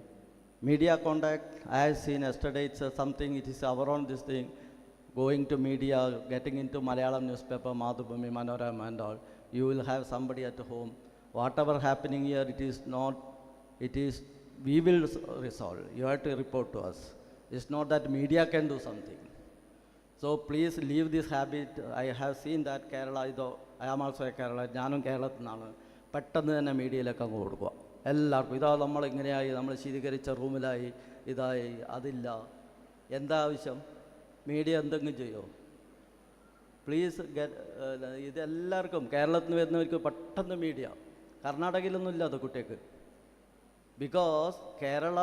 Media contact, I have seen yesterday, it's something, it is our own this thing, going to media, getting into Malayalam newspaper, Madhubhumi, Manorama and all. You will have somebody at home. Whatever happening here, we will resolve. You have to report to us. It's not that media can do something. So please leave this habit. I have seen that Kerala, though I am also a Kerala, Janum Kerala, പെട്ടെന്ന് തന്നെ മീഡിയയിലൊക്കെ അങ്ങ് കൊടുക്കുക എല്ലാവർക്കും. ഇതാ നമ്മളിങ്ങനെയായി, നമ്മൾ ശീതീകരിച്ച റൂമിലായി, ഇതായി, അതില്ല. എന്താ ആവശ്യം? മീഡിയ എന്തെങ്കിലും ചെയ്യോ? പ്ലീസ് ഇതെല്ലാവർക്കും കേരളത്തിൽ നിന്ന് വരുന്നവർക്ക് പെട്ടെന്ന് മീഡിയ. കർണാടകയിലൊന്നും ഇല്ല അത് കുട്ടികൾക്ക്. Because Kerala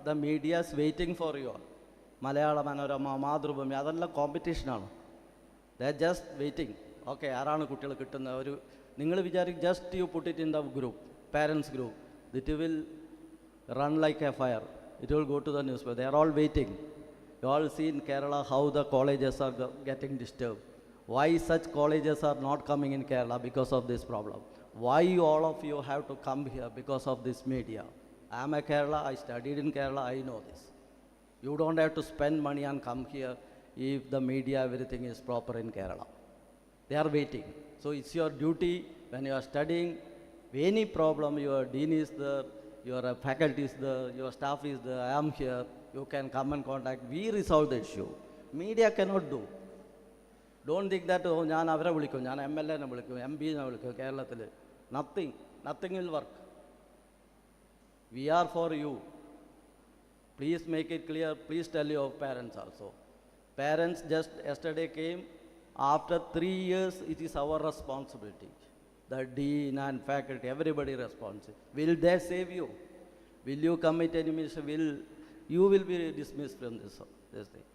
the media is waiting for you. Malayala Manorama, Mathrubhumi, അതെല്ലാം കോമ്പറ്റീഷനാണ്. They are just waiting. Okay, ആരാണ് കുട്ടികൾ കിട്ടുന്നത്? ഒരു നിങ്ങൾ വിചാരിക്കും just you put it in the group, parents group, it will run like a fire. It will go to the newspaper. They are all waiting. You all see in Kerala how the colleges are getting disturbed. Why such colleges are not coming in Kerala? Because of this problem. Why all of you have to come here? Because of this media. I am a Kerala, I studied in Kerala, I know this. You don't have to spend money and come here if the media, everything is proper in Kerala. They are waiting. So it's your duty when you are studying. Any problem, your dean is there, your faculty is there, your staff is there, I am here, you can come and contact. We resolve the issue. Media cannot do. Don't think that, oh, ഞാൻ അവരെ വിളിക്കും, ഞാൻ MLA-നെ വിളിക്കും, MP-നെ വിളിക്കും കേരളത്തിൽ. Nothing will work. We are for you. Please make it clear. Please tell your parents also. Parents just yesterday came. After 3 years, it is our responsibility. The dean and faculty, everybody responsible. Will they save you? Will you commit any mistake? You will be dismissed from this thing.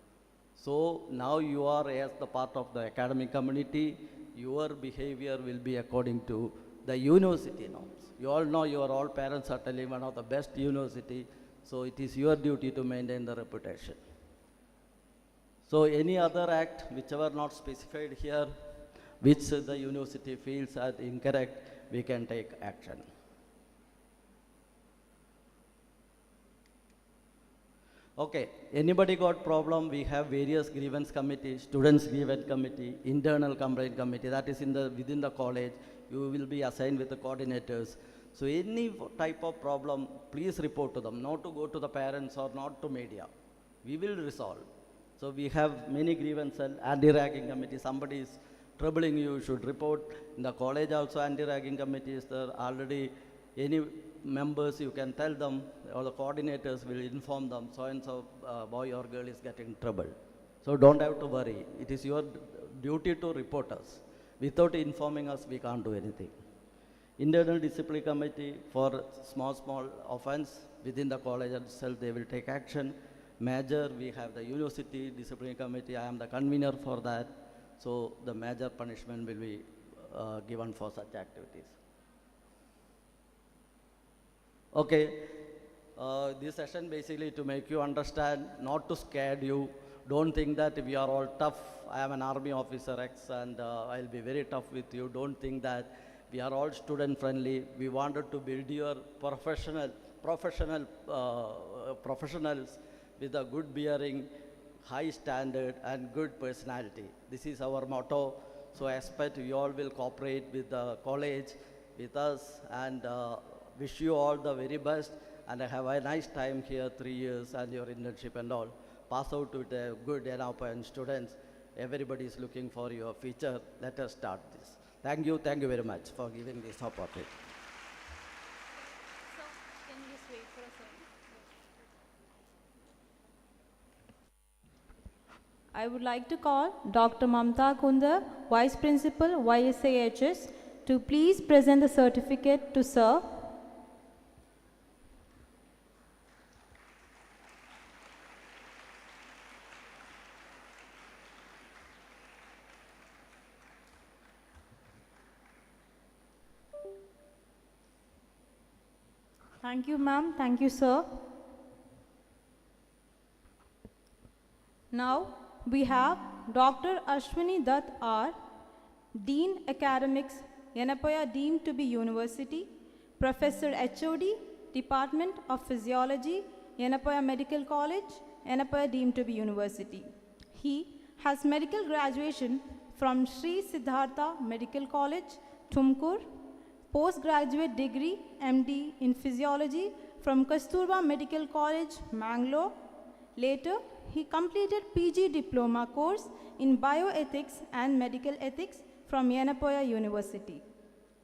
So now you are as the part of the academic community, your behavior will be according to the university norms. You all know, your all parents are telling one of the best university. So it is your duty to maintain the reputation. So any other act, whichever not specified here, which the university feels as incorrect, we can take action. Okay, anybody got problem? We have various grievance committees, students grievance committee, internal complaint committee, that is within the college. You will be assigned with the coordinators. So any type of problem, please report to them, not to go to the parents or not to media. We will resolve. So we have many grievance and anti-ragging committee. Somebody is troubling you, should report. In the college also anti-ragging committee is there already. Any members, you can tell them, or the coordinators will inform them, so and so boy or girl is getting trouble. So don't have to worry. It is your duty to report us. Without informing us, we can't do anything. Internal discipline committee for small offense within the college itself, they will take action. Major, we have the university discipline committee. I am the convener for that. So the major punishment will be given for such activities. Okay, this session basically to make you understand, not to scare you. Don't think that we are all tough. I am an army officer X and I'll be very tough with you. Don't think that. We are all student friendly. We wanted to build your professionals with a good bearing, high standard and good personality. This is our motto. So I expect you all will cooperate with the college, with us, and wish you all the very best, and have a nice time here, 3 years, and your internship and all. Pass out with a good Yenepoya students. Everybody is looking for your future. Let us start this. Thank you very much for giving this opportunity. So, can you just wait for a second? I would like to call Dr. Mamta Kundar, Vice Principal, YSAHS, to please present the certificate to Sir. Thank you, ma'am. Thank you, sir. Now we have Dr. Ashwini Dutt R., Dean Academics, Yenepoya deemed to be University, Professor HOD, Department of Physiology, Yenepoya Medical College, Yenepoya deemed to be University. He has medical graduation from Sri Siddhartha Medical College, Tumkur, postgraduate degree MD in Physiology from Kasturba Medical College, Mangalore. Later, he completed PG Diploma course in Bioethics and Medical Ethics from Yenepoya University.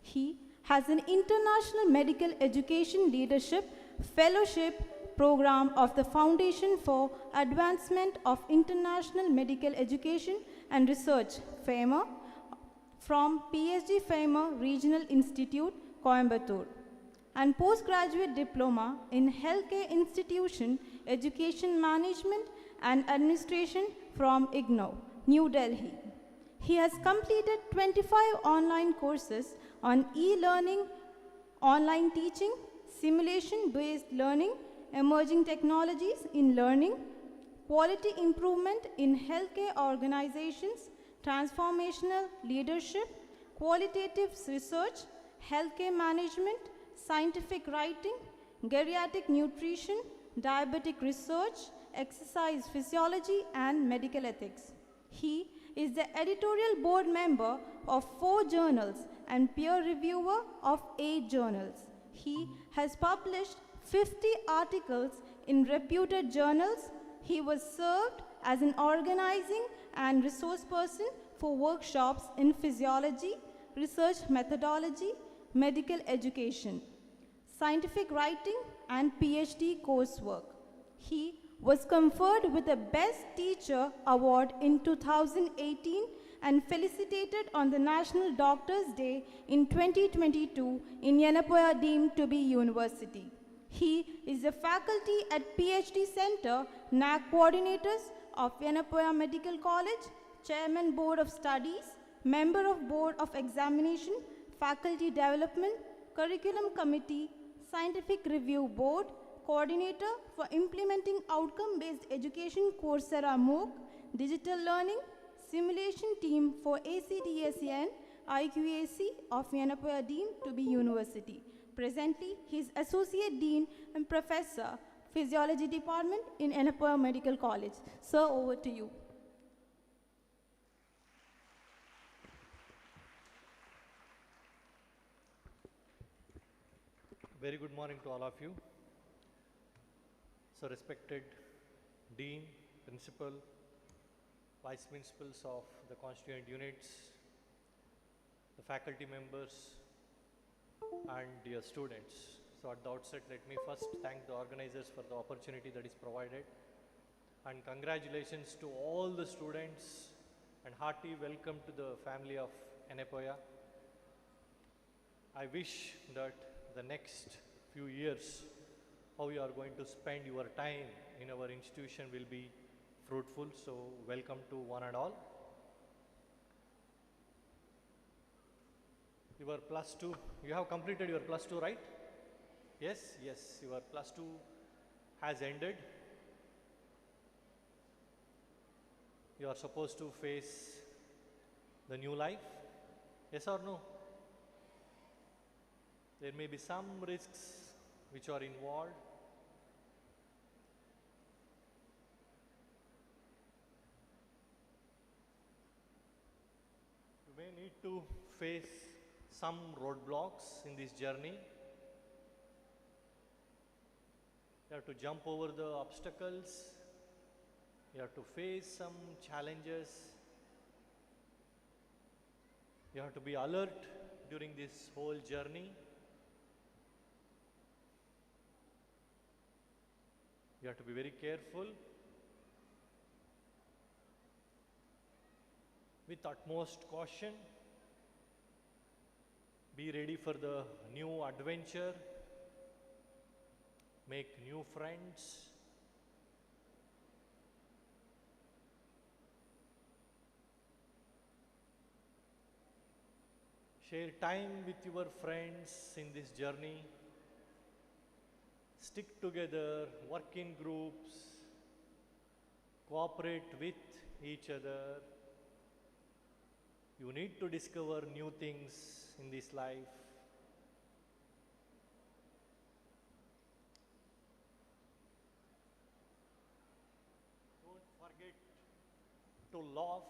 He has an International Medical Education Leadership Fellowship Program of the Foundation for Advancement of International Medical Education and Research, FAMER, from PhD FAMER Regional Institute, Coimbatore, and postgraduate diploma in Healthcare Institution, Education Management and Administration from IGNOU, New Delhi. He has completed 25 online courses on e-learning, online teaching, simulation-based learning, emerging technologies in learning, quality improvement in healthcare organizations, transformational leadership, qualitative research, healthcare management, scientific writing, geriatric nutrition, diabetic research, exercise physiology, and medical ethics. He is the editorial board member of 4 journals and peer reviewer of 8 journals. He has published 50 articles in reputed journals. He was served as an organizing and resource person for workshops in physiology, research methodology, medical education, scientific writing, and PhD coursework. He was conferred with the Best Teacher Award in 2018 and felicitated on the National Doctors' Day in 2022 in Yenepoya deemed to be University. He is a faculty at PhD Center, NAC coordinators of Yenepoya Medical College, Chairman Board of Studies, Member of Board of Examination, Faculty Development, Curriculum Committee, Scientific Review Board, Coordinator for Implementing Outcome-Based Education Coursera MOOC, Digital Learning, Simulation Team for ACDSN, IQAC of Yenepoya deemed to be University. Presently, he is Associate Dean and Professor, Physiology Department in Yenepoya Medical College. Sir, over to you. Very good morning to all of you. So respected Dean, Principal, Vice Principals of the constituent units, the faculty members and dear students. So at the outset, let me first thank the organizers for the opportunity that is provided, and congratulations to all the students and hearty welcome to the family of Yenepoya. I wish that the next few years, how you are going to spend your time in our institution will be fruitful. So welcome to one and all. Your plus two, you have completed your plus two, right? Yes, yes, your plus two has ended. You are supposed to face the new life, yes or no? There may be some risks which are involved. You may need to face some roadblocks in this journey. You have to jump over the obstacles. You have to face some challenges. You have to be alert during this whole journey. You have to be very careful. With utmost caution. Be ready for the new adventure. Make new friends. Share time with your friends in this journey. Stick together, work in groups, cooperate with each other. You need to discover new things in this life. Don't forget to laugh.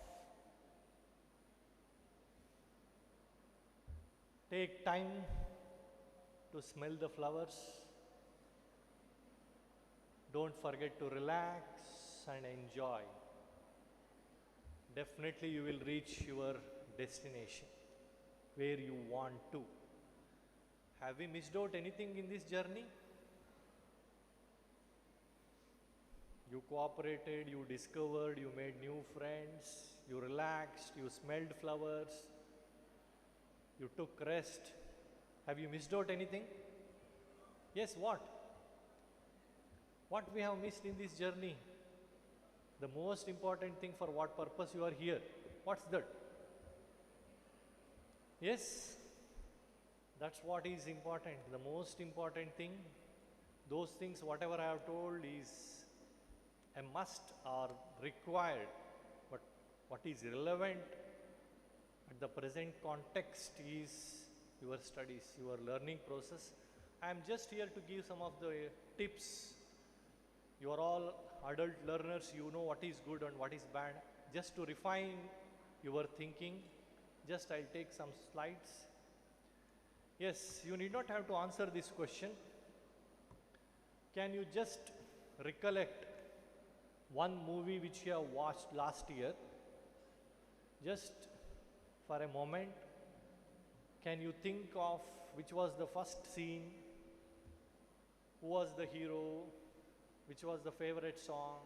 Take time to smell the flowers. Don't forget to relax and enjoy. Definitely you will reach your destination where you want to. Have we missed out anything in this journey? You cooperated, you discovered, you made new friends, you relaxed, you smelled flowers, you took rest. Have you missed out anything? Yes, what? What we have missed in this journey? The most important thing, for what purpose you are here? What's that? Yes, that's what is important. The most important thing, those things whatever I have told is a must or required, but what is relevant at the present context is your studies, your learning process. I am just here to give some of the tips. You are all adult learners, you know what is good and what is bad. Just to refine your thinking, just I'll take some slides. Yes, you need not have to answer this question. Can you just recollect one movie which you have watched last year? Just for a moment, can you think of which was the first scene? Who was the hero? Which was the favorite song?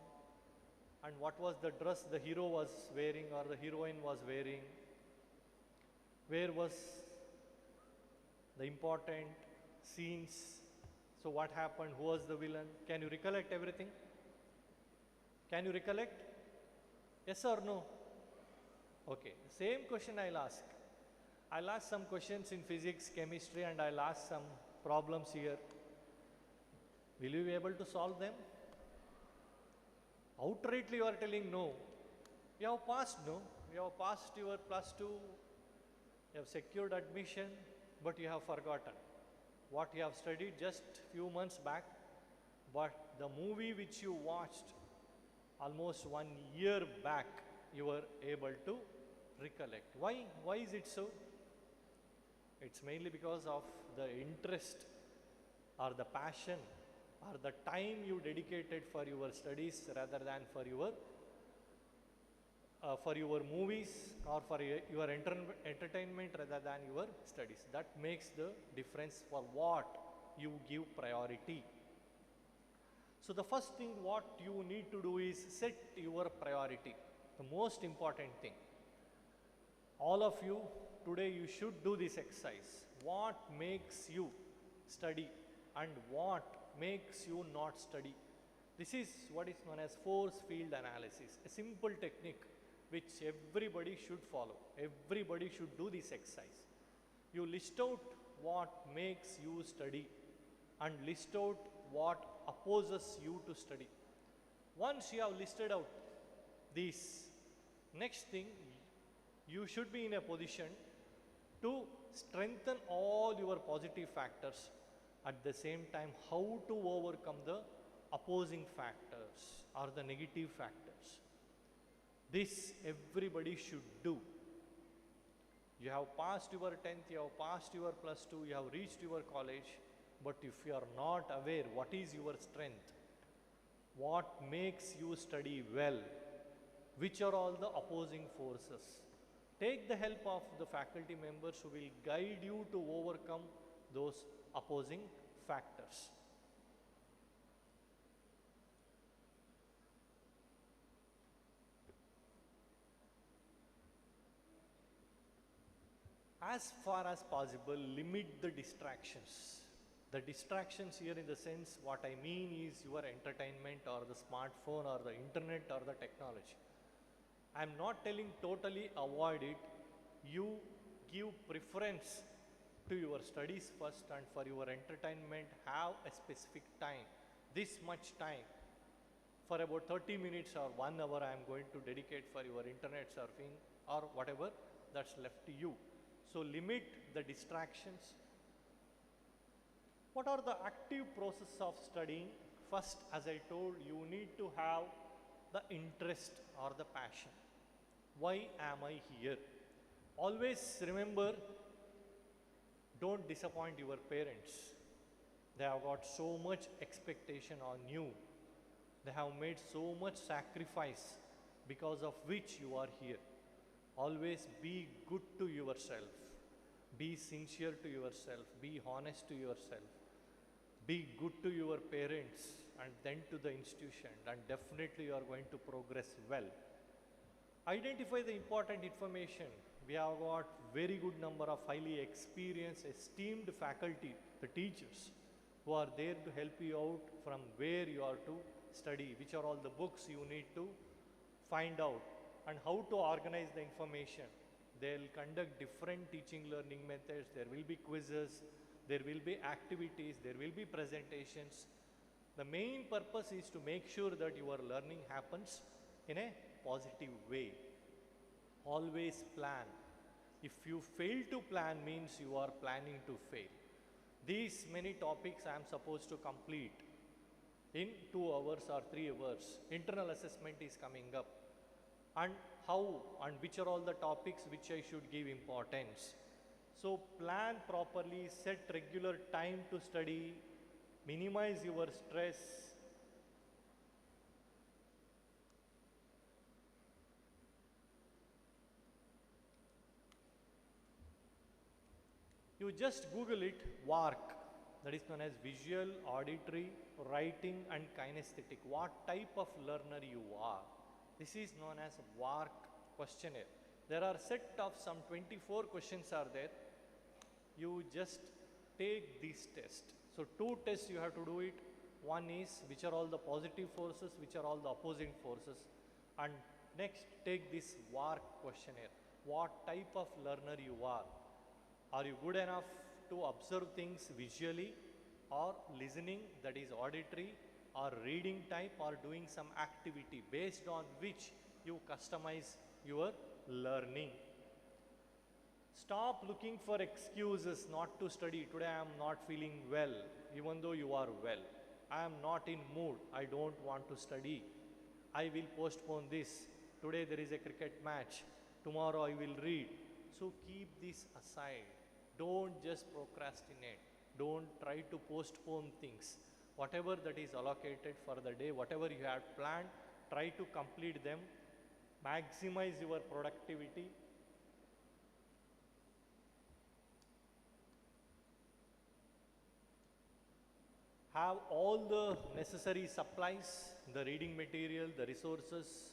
And what was the dress the hero was wearing or the heroine was wearing? Where was the important scenes? So what happened? Who was the villain? Can you recollect everything? Can you recollect? Yes or no? Okay, same question I'll ask. I'll ask some questions in physics, chemistry, and I'll ask some problems here. Will you be able to solve them? Outrightly you are telling no. You have passed, no? You have passed your plus 2, you have secured admission, but you have forgotten what you have studied just few months back. But the movie which you watched almost 1 year back, you were able to recollect. Why? Why is it so? It's mainly because of the interest or the passion or the time you dedicated for your studies rather than for your movies or for your entertainment rather than your studies. That makes the difference for what you give priority. So the first thing what you need to do is set your priority, the most important thing. All of you, today you should do this exercise. What makes you study and what makes you not study? This is what is known as force field analysis, a simple technique which everybody should follow. Everybody should do this exercise. You list out what makes you study and list out what opposes you to study. Once you have listed out these, next thing, you should be in a position to strengthen all your positive factors. At the same time, how to overcome the opposing factors or the negative factors. This everybody should do. You have passed your 10th, you have passed your plus 2, you have reached your college, but if you are not aware what is your strength, what makes you study well, which are all the opposing forces, take the help of the faculty members who will guide you to overcome those opposing factors. As far as possible, limit the distractions. The distractions here in the sense, what I mean is your entertainment or the smartphone or the internet or the technology. I am not telling totally avoid it. You give preference to your studies first, and for your entertainment have a specific time. This much time, for about 30 minutes or 1 hour I am going to dedicate for your internet surfing or whatever that's left to you. So limit the distractions. What are the active process of studying? First, as I told, you need to have the interest or the passion. Why am I here? Always remember, don't disappoint your parents. They have got so much expectation on you. They have made so much sacrifice because of which you are here. Always be good to yourself. Be sincere to yourself. Be honest to yourself. Be good to your parents and then to the institution, and definitely you are going to progress well. Identify the important information. We have got very good number of highly experienced, esteemed faculty, the teachers, who are there to help you out from where you are to study, which are all the books you need to find out, and how to organize the information. They'll conduct different teaching learning methods. There will be quizzes, there will be activities, there will be presentations. The main purpose is to make sure that your learning happens in a positive way. Always plan. If you fail to plan, means you are planning to fail. These many topics I am supposed to complete in 2 hours or 3 hours. Internal assessment is coming up. And how and which are all the topics which I should give importance. So plan properly, set regular time to study, minimize your stress. You just Google it, WARC, that is known as visual, auditory, writing and kinesthetic. What type of learner you are. This is known as WARC questionnaire. There are set of some 24 questions are there. You just take this test. So 2 tests you have to do it. One is which are all the positive forces, which are all the opposing forces. And next take this WARC questionnaire. What type of learner you are. Are you good enough to observe things visually? or listening, that is auditory, or reading type, or doing some activity based on which you customize your learning. Stop looking for excuses not to study. Today I am not feeling well, even though you are well. I am not in mood. I don't want to study. I will postpone this. Today there is a cricket match. Tomorrow I will read. So keep this aside. Don't just procrastinate. Don't try to postpone things. Whatever that is allocated for the day, whatever you have planned, try to complete them. Maximize your productivity. Have all the necessary supplies, the reading material, the resources.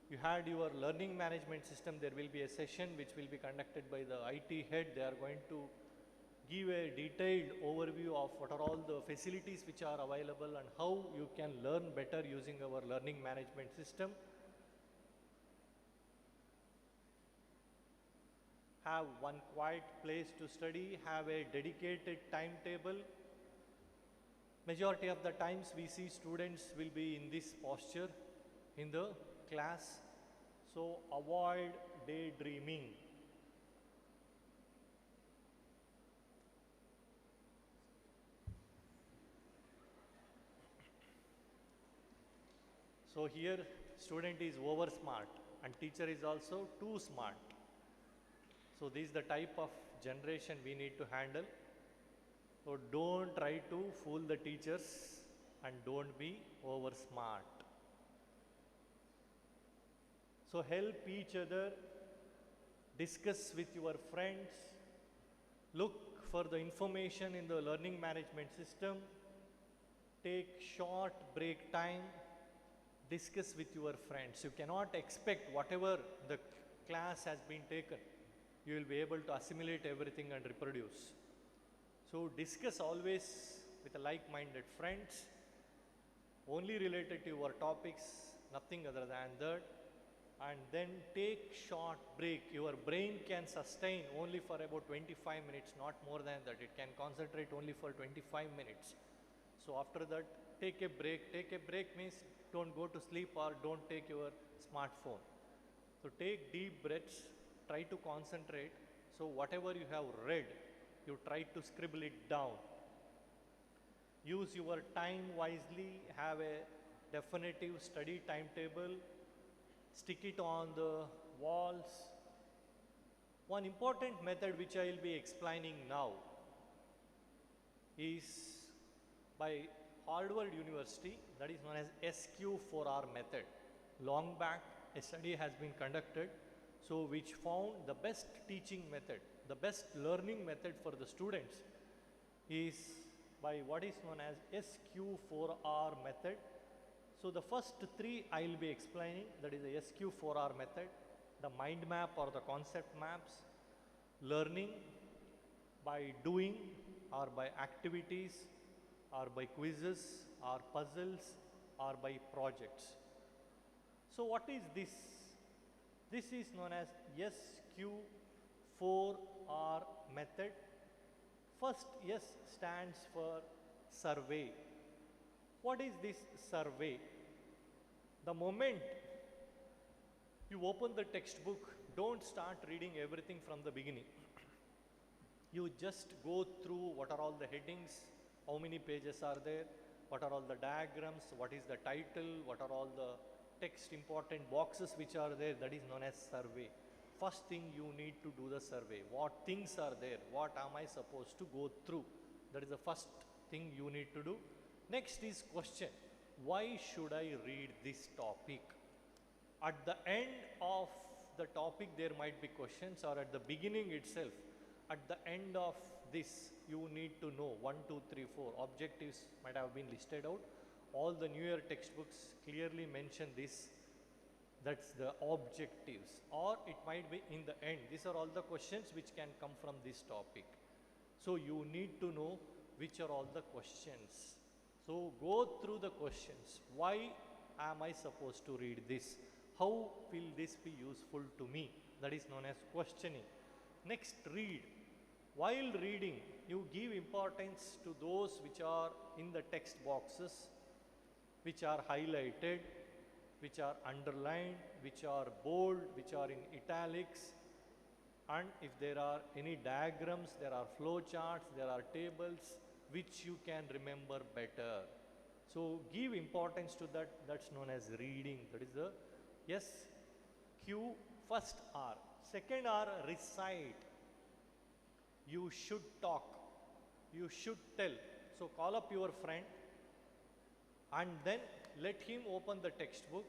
You had your learning management system. There will be a session which will be conducted by the IT head. They are going to give a detailed overview of what are all the facilities which are available and how you can learn better using our learning management system. Have one quiet place to study, have a dedicated timetable. Majority of the times we see students will be in this posture in the class. So avoid daydreaming. So here student is over smart and teacher is also too smart. So this is the type of generation we need to handle. So don't try to fool the teachers and don't be over smart. So help each other, discuss with your friends, look for the information in the learning management system, take short break time, discuss with your friends. You cannot expect whatever the class has been taken, you will be able to assimilate everything and reproduce. So discuss always with like-minded friends, only related to your topics, nothing other than that. And then take short break. Your brain can sustain only for about 25 minutes, not more than that. It can concentrate only for 25 minutes. So after that, take a break. Take a break means don't go to sleep or don't take your smartphone. So take deep breaths, try to concentrate. So whatever you have read, you try to scribble it down. Use your time wisely, have a definitive study timetable, stick it on the walls. One important method which I will be explaining now is by Harvard University, that is known as SQ4R method. Long back, a study has been conducted, so which found the best teaching method, the best learning method for the students is by what is known as SQ4R method. So the first three I will be explaining, that is the SQ4R method, the mind map or the concept maps, learning by doing or by activities or by quizzes or puzzles or by projects. So what is this? This is known as SQ4R method. First S stands for survey. What is this survey? The moment you open the textbook, don't start reading everything from the beginning. You just go through what are all the headings, how many pages are there, what are all the diagrams, what is the title, what are all the text important boxes which are there, that is known as survey. First thing you need to do the survey. What things are there? What am I supposed to go through? That is the first thing you need to do. Next is question. Why should I read this topic? At the end of the topic there might be questions, or at the beginning itself, at the end of this you need to know 1, 2, 3, 4 objectives might have been listed out. All the New Year textbooks clearly mention this. That's the objectives, or it might be in the end. These are all the questions which can come from this topic. So you need to know which are all the questions. So go through the questions. Why am I supposed to read this? How will this be useful to me? That is known as questioning. Next, read. while reading, you give importance to those which are in the text boxes, which are highlighted, which are underlined, which are bold, which are in italics, and if there are any diagrams, there are flow charts, there are tables which you can remember better. So give importance to that. That's known as reading. That is the SQ, first R. Second R, recite. You should talk. You should tell. So call up your friend and then let him open the textbook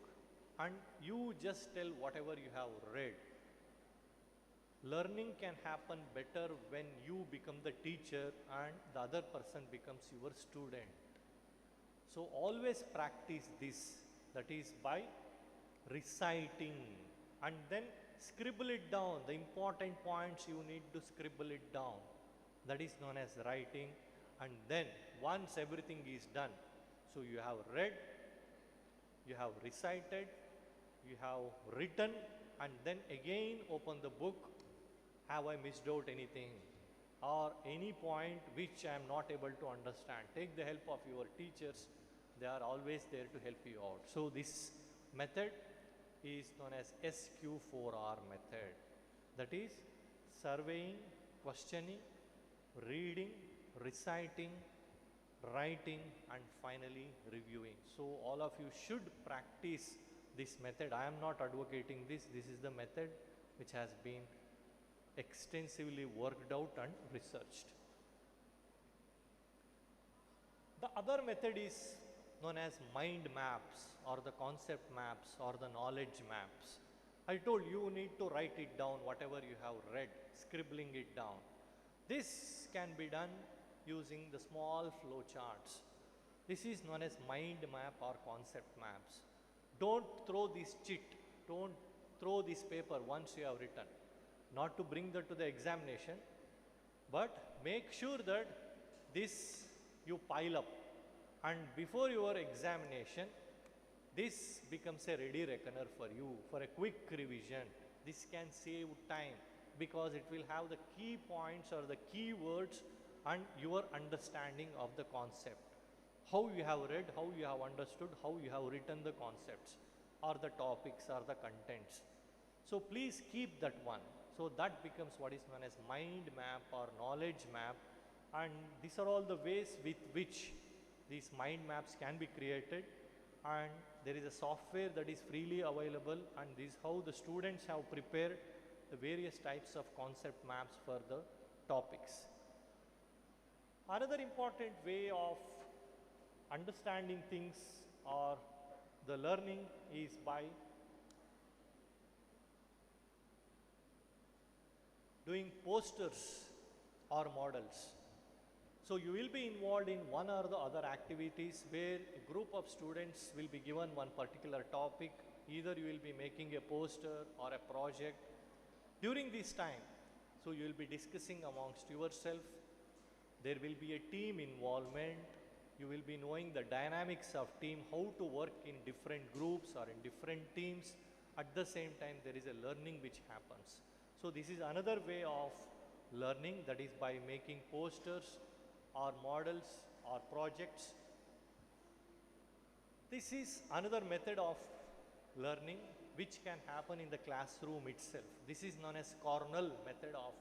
and you just tell whatever you have read. Learning can happen better when you become the teacher and the other person becomes your student. So always practice this, that is by reciting, and then scribble it down. The important points you need to scribble it down. That is known as writing. And then once everything is done, so you have read, you have recited, you have written, and then again open the book. Have I missed out anything or any point which I am not able to understand? Take the help of your teachers. They are always there to help you out. So this method is known as SQ4R method. That is surveying, questioning, reading, reciting, writing, and finally reviewing. So all of you should practice this method. I am not advocating this. This is the method which has been extensively worked out and researched. The other method is known as mind maps or the concept maps or the knowledge maps. I told you need to write it down, whatever you have read, scribbling it down. This can be done using the small flow charts. This is known as mind map or concept maps. Don't throw this chit, don't throw this paper once you have written. Not to bring that to the examination, but make sure that this you pile up, and before your examination this becomes a ready reckoner for you for a quick revision. This can save time because it will have the key points or the key words and your understanding of the concept. How you have read, how you have understood, how you have written the concepts or the topics or the contents. So please keep that one. So that becomes what is known as mind map or knowledge map, and these are all the ways with which these mind maps can be created, and there is a software that is freely available, and this is how the students have prepared the various types of concept maps for the topics. Another important way of understanding things or the learning is by doing posters or models. So you will be involved in one or the other activities where a group of students will be given one particular topic. Either you will be making a poster or a project. During this time, so you will be discussing amongst yourself. There will be a team involvement. You will be knowing the dynamics of team, how to work in different groups or in different teams. At the same time, there is a learning which happens. So this is another way of learning, that is by making posters or models or projects. This is another method of learning which can happen in the classroom itself. This is known as Cornell method of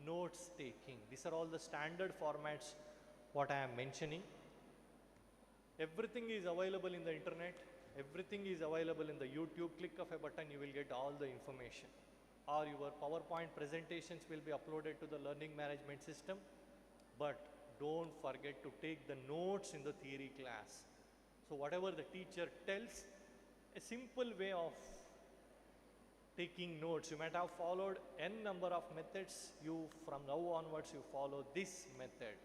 notes taking. These are all the standard formats what I am mentioning. Everything is available in the internet. Everything is available in the YouTube. Click of a button, you will get all the information. Or your PowerPoint presentations will be uploaded to the learning management system. But don't forget to take the notes in the theory class. So whatever the teacher tells, a simple way of taking notes. You might have followed n number of methods. You from now onwards you follow this method.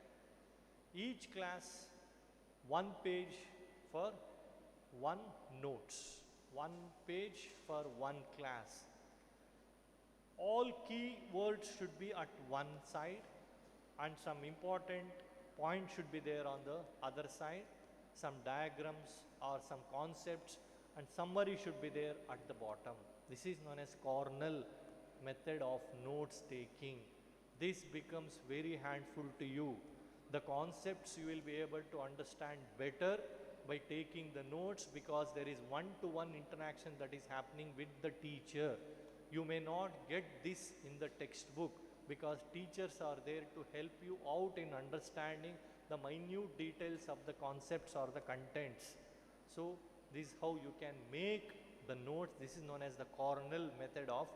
Each class, one page for one notes. One page for one class. All key words should be at one side and some important points should be there on the other side. Some diagrams or some concepts and summary should be there at the bottom. This is known as Cornell method of notes taking. this becomes very handful to you. The concepts you will be able to understand better by taking the notes, because there is one-to-one interaction that is happening with the teacher. You may not get this in the textbook because teachers are there to help you out in understanding the minute details of the concepts or the contents. So this is how you can make the notes. This is known as the Cornell method of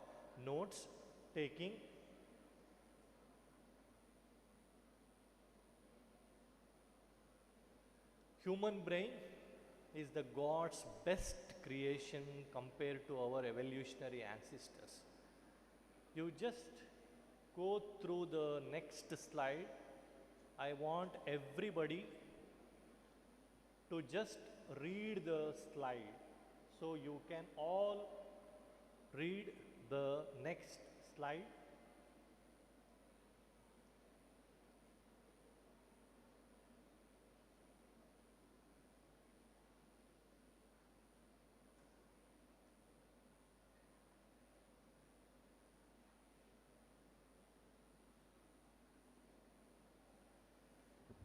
notes taking. Human brain is the God's best creation compared to our evolutionary ancestors. You just go through the next slide. I want everybody to just read the slide. So you can all read the next slide.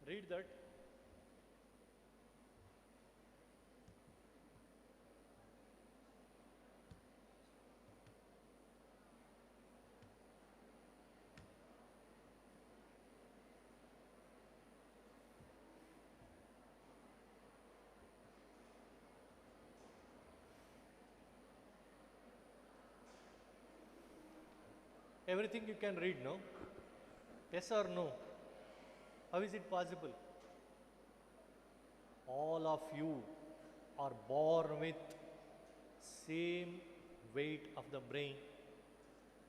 Read that. Everything you can read, no? Yes or no? How is it possible? All of you are born with same weight of the brain.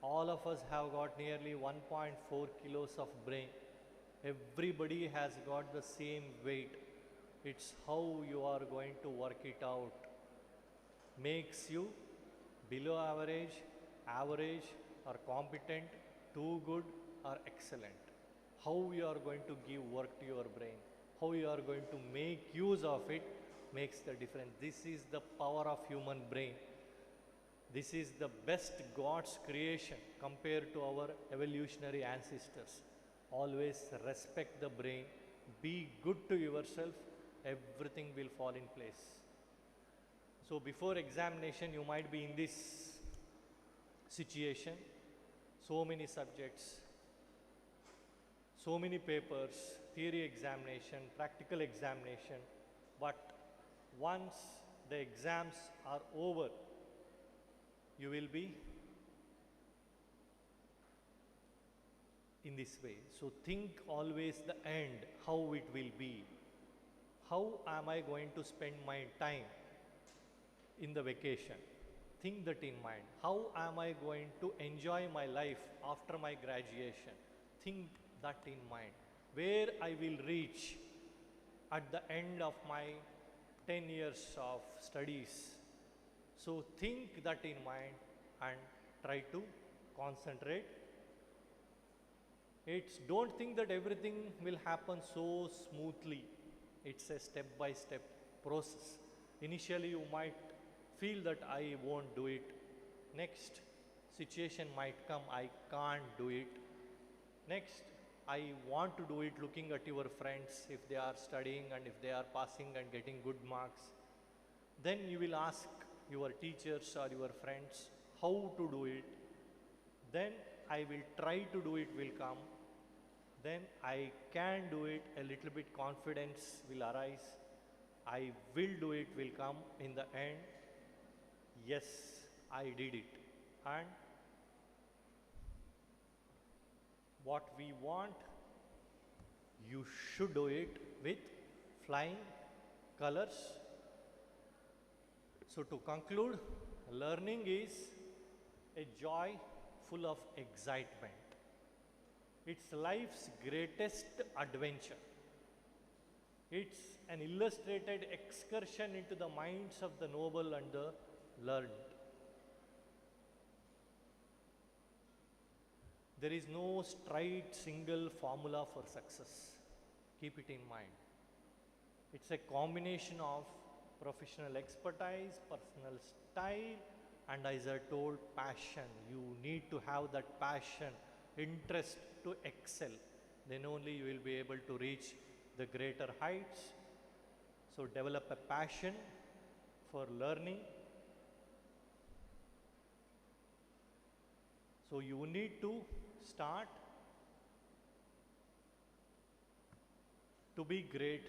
All of us have got nearly 1.4 kilos of brain. Everybody has got the same weight. It's how you are going to work it out. Makes you below average, average, or competent, too good, or excellent. How you are going to give work to your brain, how you are going to make use of it makes the difference. This is the power of human brain. This is the best God's creation compared to our evolutionary ancestors. Always respect the brain, be good to yourself, everything will fall in place. So before examination, you might be in this situation, so many subjects, so many papers, theory examination, practical examination, but once the exams are over, you will be in this way. So think always the end, how it will be. How am I going to spend my time in the vacation? Think that in mind. How am I going to enjoy my life after my graduation? Think that in mind. Where I will reach at the end of my 10 years of studies. So think that in mind and try to concentrate. Don't think that everything will happen so smoothly. It's a step-by-step process. Initially you might feel that I won't do it. Next situation might come, I can't do it. Next, I want to do it, looking at your friends if they are studying and if they are passing and getting good marks. Then you will ask your teachers or your friends how to do it. Then I will try to do it will come. Then I can do it, a little bit confidence will arise. I will do it will come in the end. Yes, I did it. And what we want, you should do it with flying colors. So to conclude, learning is a joy full of excitement. It's life's greatest adventure. It's an illustrated excursion into the minds of the noble and the learned. There is no straight single formula for success. Keep it in mind. It's a combination of professional expertise, personal style, and as I told, passion. You need to have that passion interest to excel, then only you will be able to reach the greater heights. So develop a passion for learning. So you need to start to be great.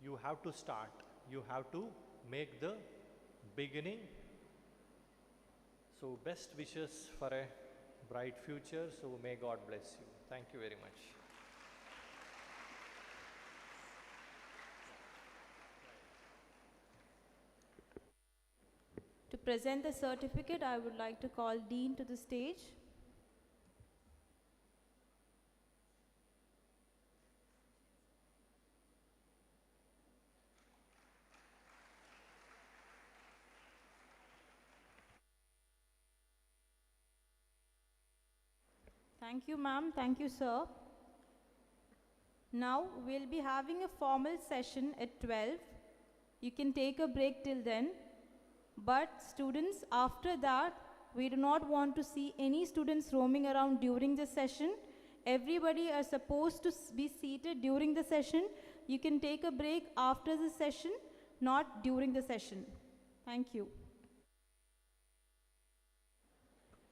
You have to start. You have to make the beginning. So best wishes for a bright future. So may God bless you. Thank you very much. To present the certificate, I would like to call Dean to the stage. Thank you, ma'am. Thank you, sir. Now, we'll be having a formal session at 12. You can take a break till then. But students, after that, we do not want to see any students roaming around during the session. Everybody are supposed to be seated during the session. You can take a break after the session, not during the session. Thank you.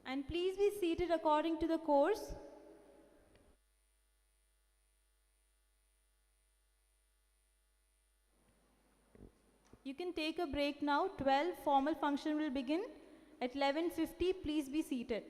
And please be seated according to the course. You can take a break now. 12 formal function will begin. At 11:50, please be seated.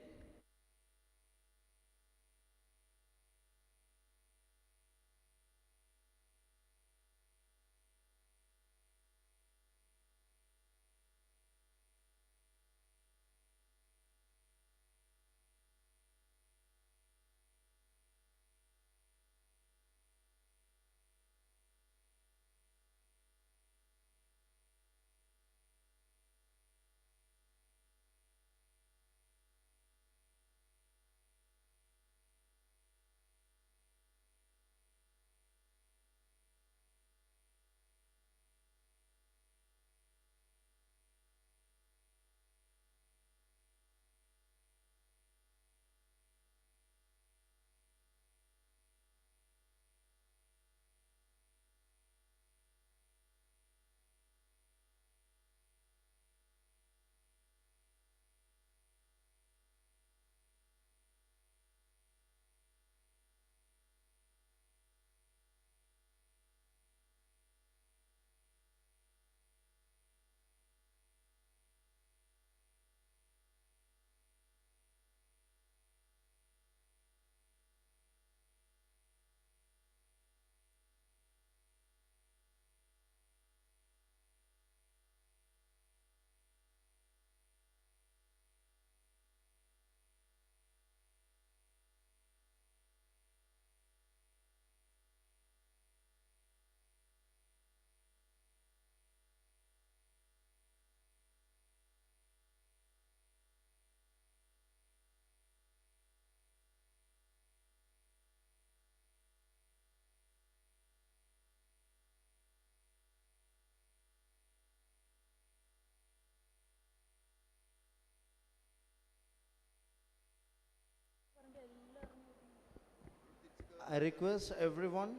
I request everyone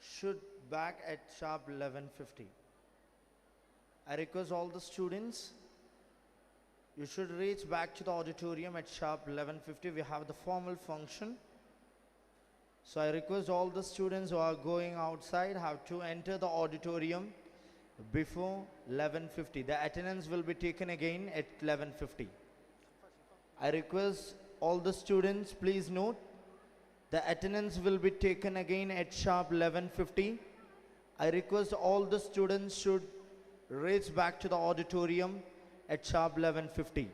should back at sharp 11:50. I request all the students, you should reach back to the auditorium at sharp 11:50. We have the formal function. So I request all the students who are going outside have to enter the auditorium before 11:50. The attendance will be taken again at 11:50. I request all the students, please note, the attendance will be taken again at sharp 11:50. I request all the students should reach back to the auditorium at sharp 11:50.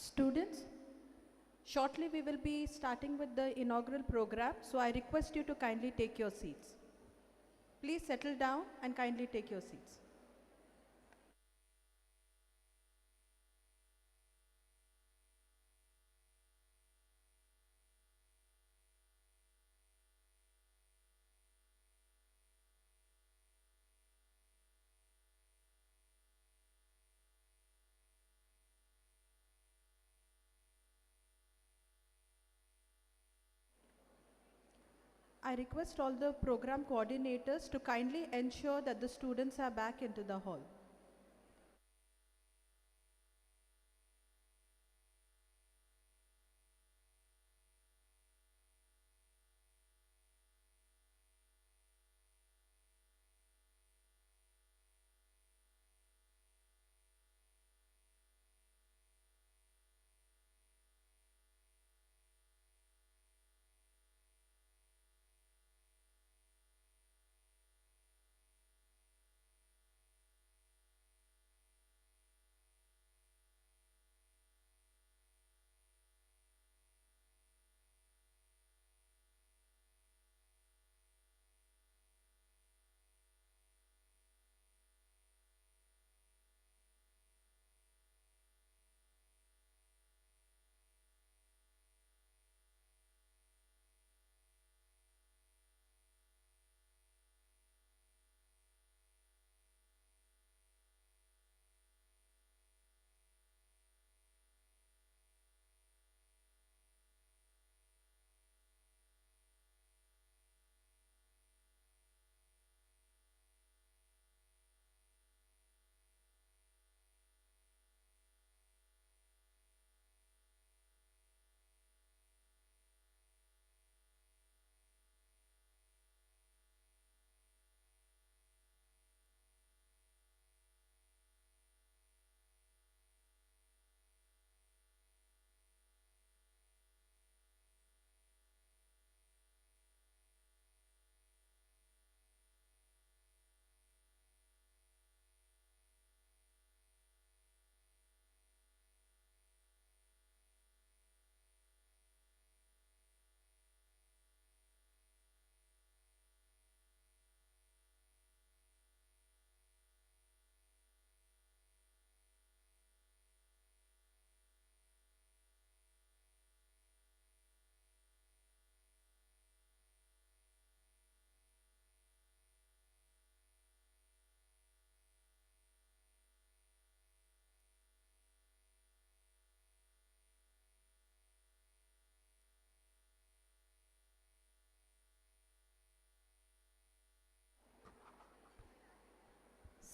Students, shortly we will be starting with the inaugural program, so I request you to kindly take your seats. Please settle down and kindly take your seats. I request all the program coordinators to kindly ensure that the students are back into the hall.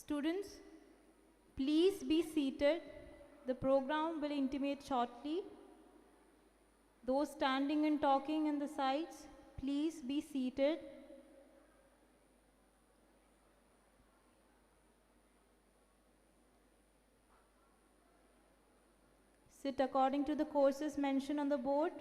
Students, please be seated. The program will intimate shortly. Those standing and talking in the sides, please be seated. Sit according to the courses mentioned on the board.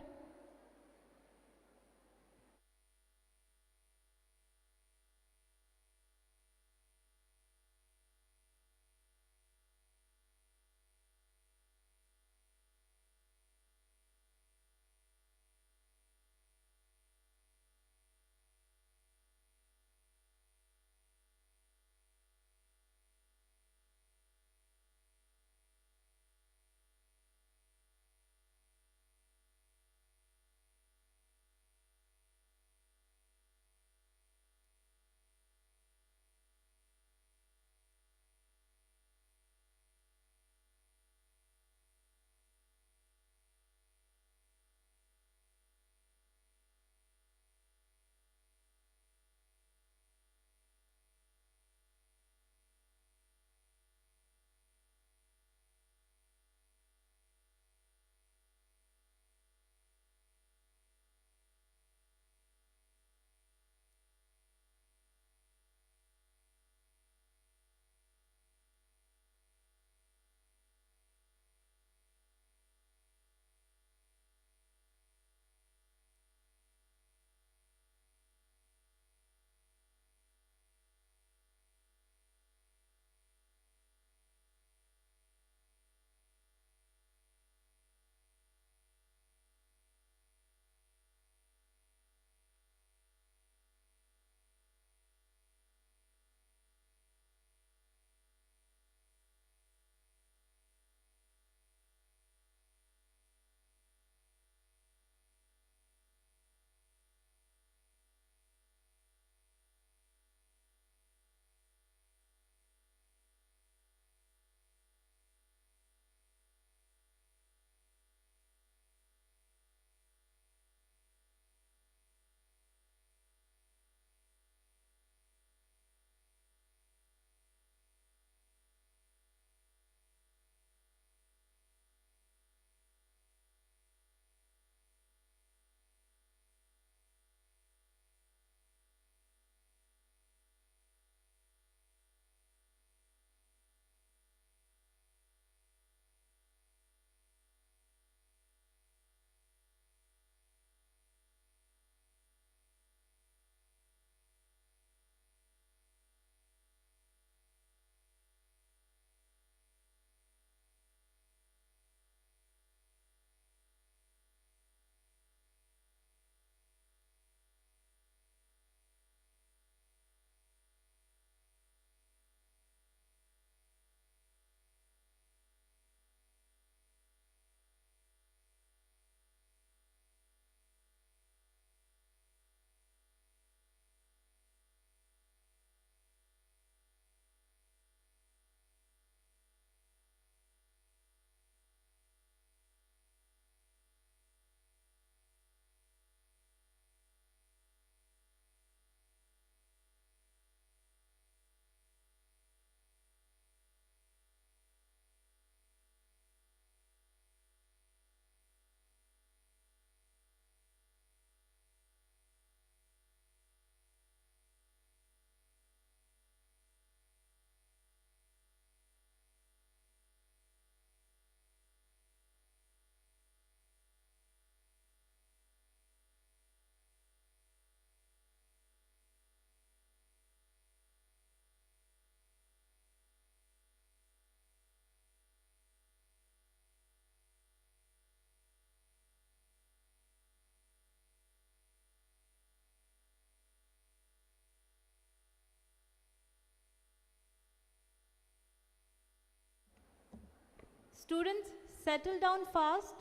Students, settle down fast.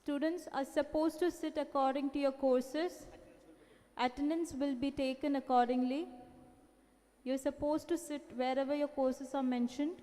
Students are supposed to sit according to your courses. Attendance will be taken accordingly. You're supposed to sit wherever your courses are mentioned.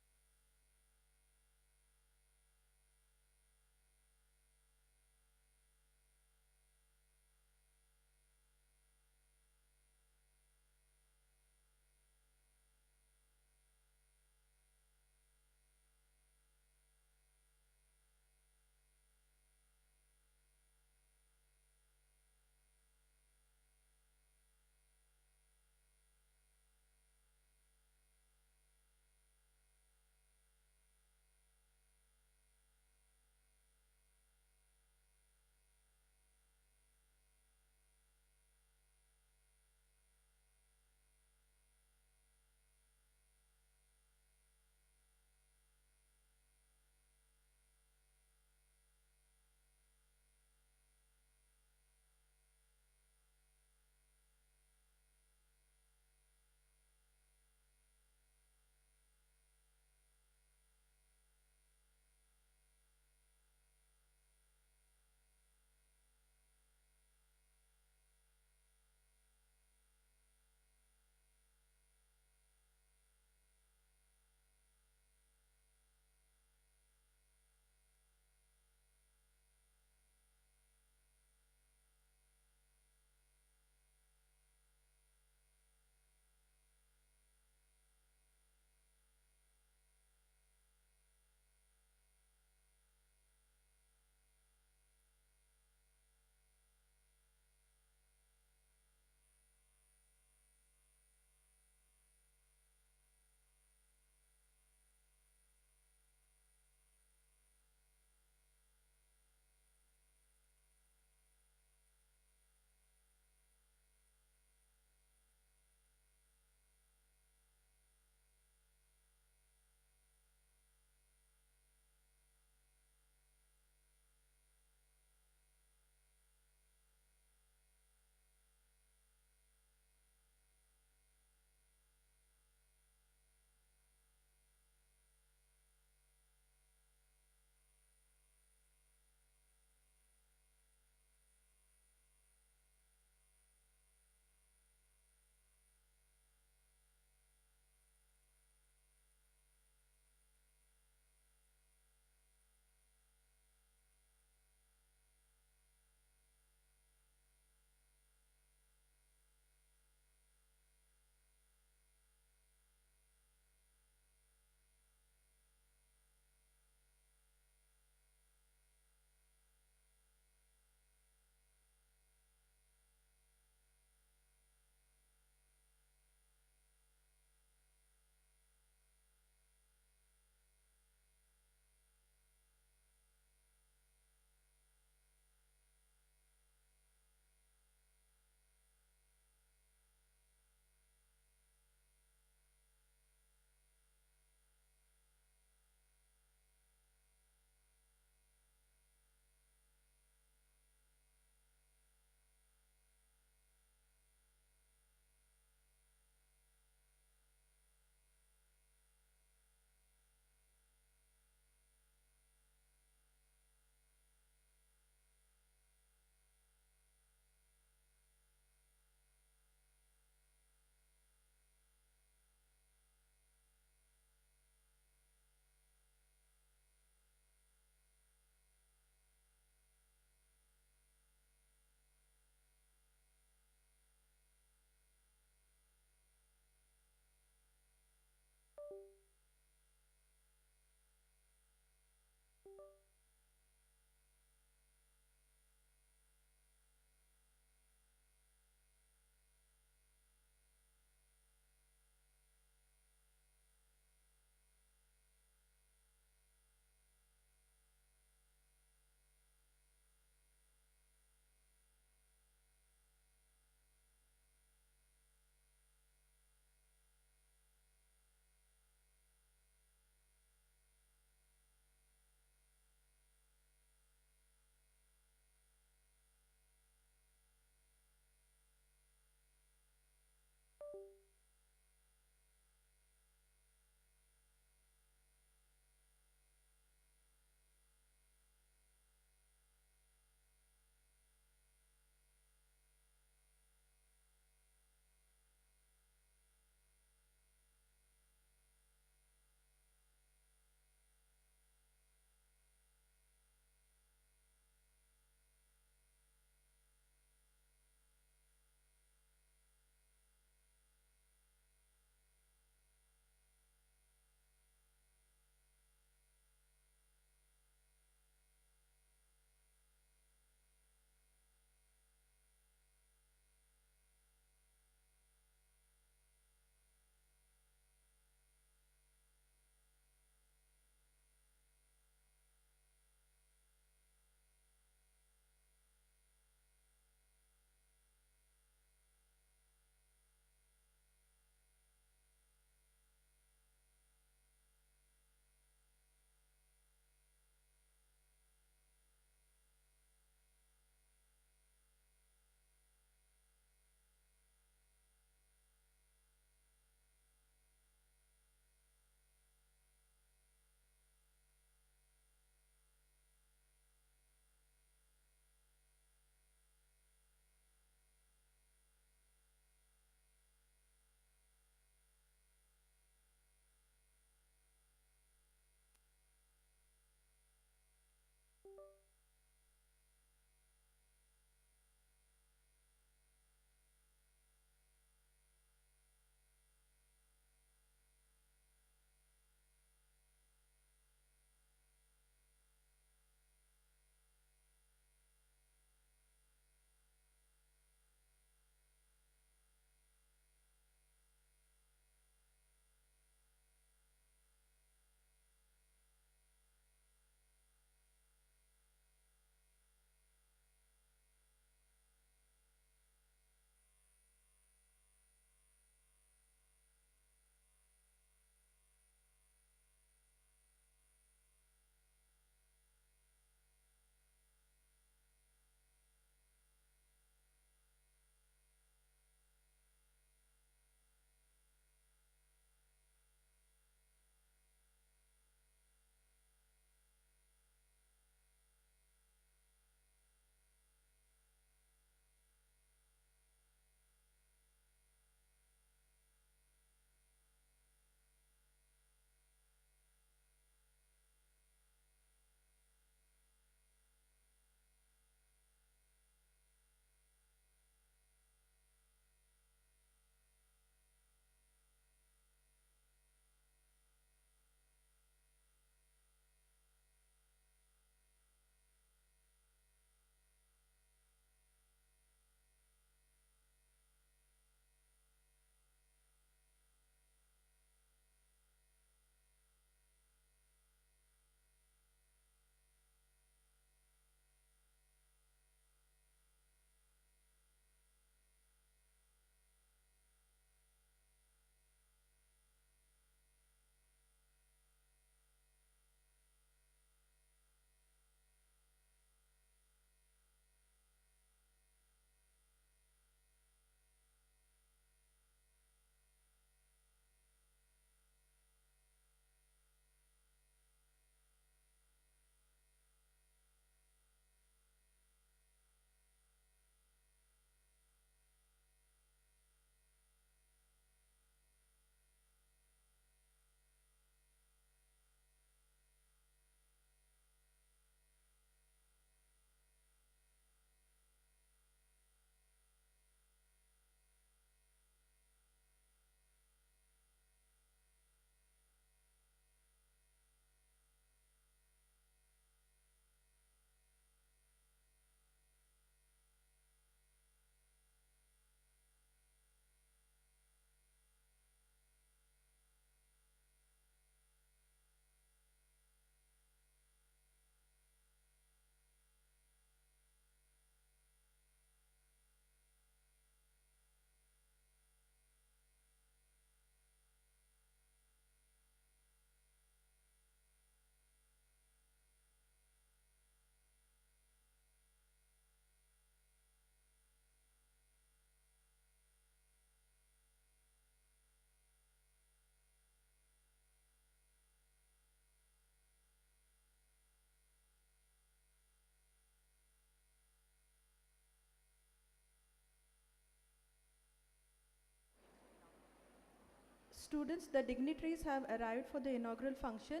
Students, the dignitaries have arrived for the inaugural function.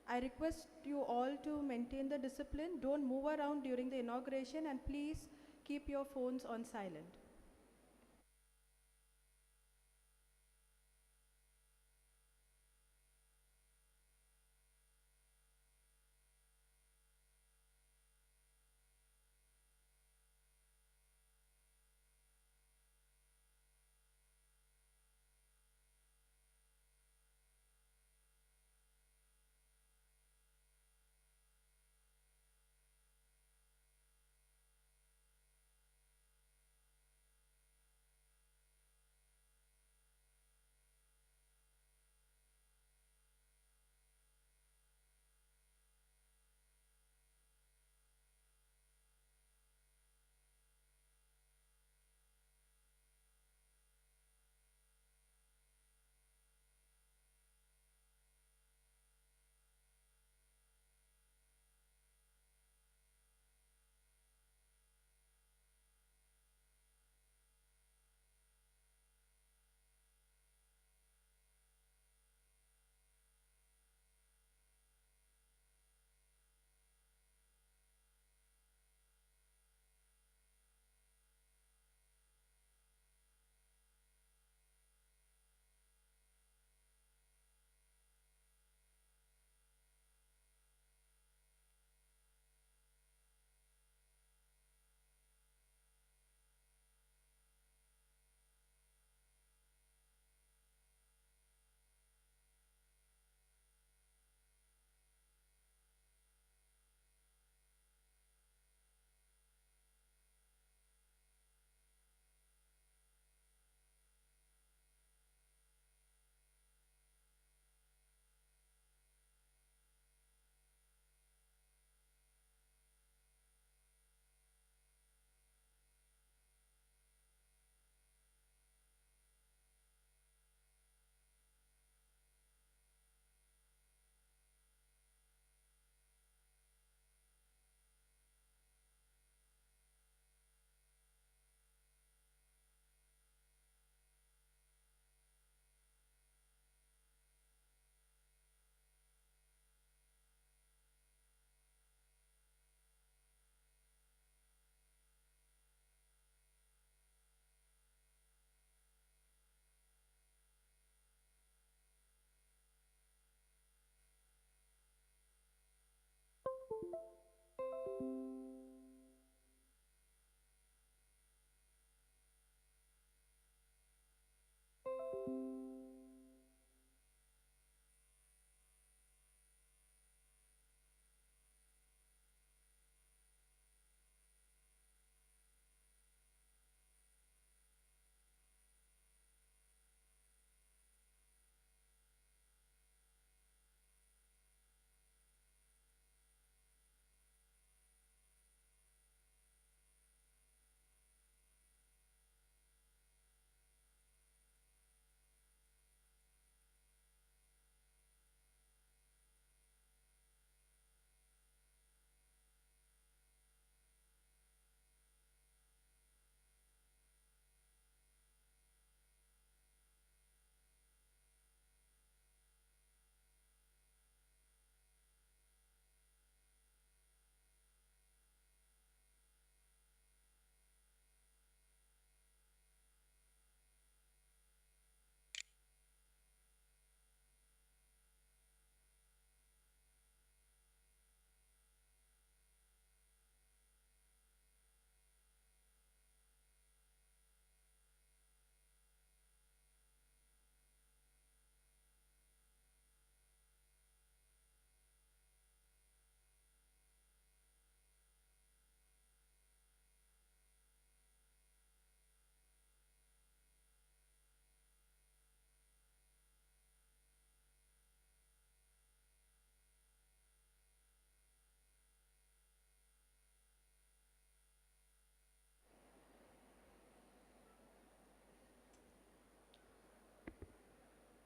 I request you all to maintain the discipline. Don't move around during the inauguration, and please keep your phones on silent.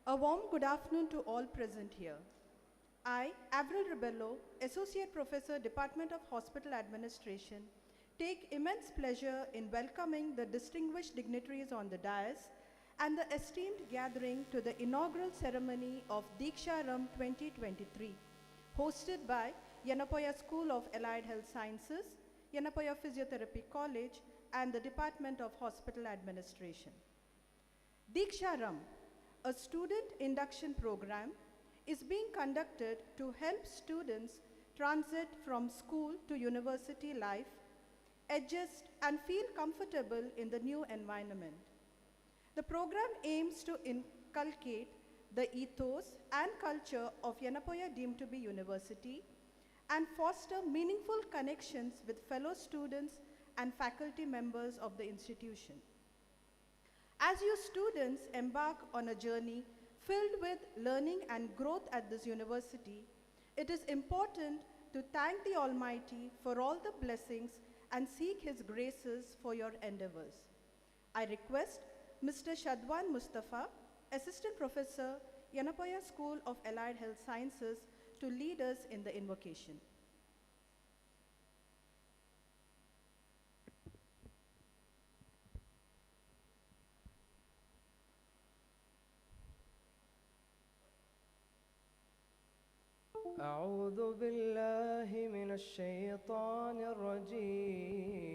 A warm good afternoon to all present here. I, Avril Rebello, Associate Professor, Department of Hospital Administration, take immense pleasure in welcoming the distinguished dignitaries on the dais and the esteemed gathering to the inaugural ceremony of Deeksharambh 2023, hosted by Yenepoya School of Allied Health Sciences, Yenepoya Physiotherapy College, and the Department of Hospital Administration. Deeksharambh, a student induction program, is being conducted to help students transit from school to university life, adjust and feel comfortable in the new environment. The program aims to inculcate the ethos and culture of Yenepoya deemed to be university and foster meaningful connections with fellow students and faculty members of the institution. As you students embark on a journey filled with learning and growth at this university, it is important to thank the Almighty for all the blessings and seek His graces for your endeavors. I request Mr. Shadwan Mustafa, Assistant Professor, Yenepoya School of Allied Health Sciences, to lead us in the invocation. أعوذ بالله من الشيطان الرجيم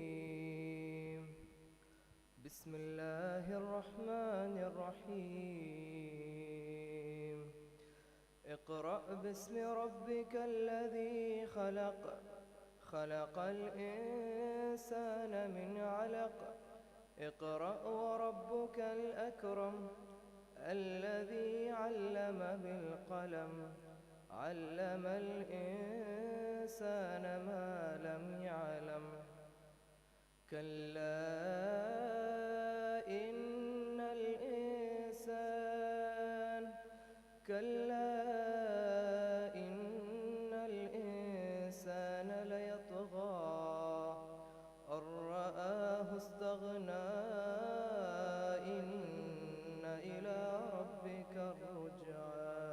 بسم الله الرحمن الرحيم اقرأ باسم ربك الذي خلق خلق الإنسان من علق اقرأ وربك الأكرم الذي علم بالقلم علم الإنسان ما لم يعلم كلا إن الإنسان ليطغى أن رآه استغنى إن إلى ربك الرجعى.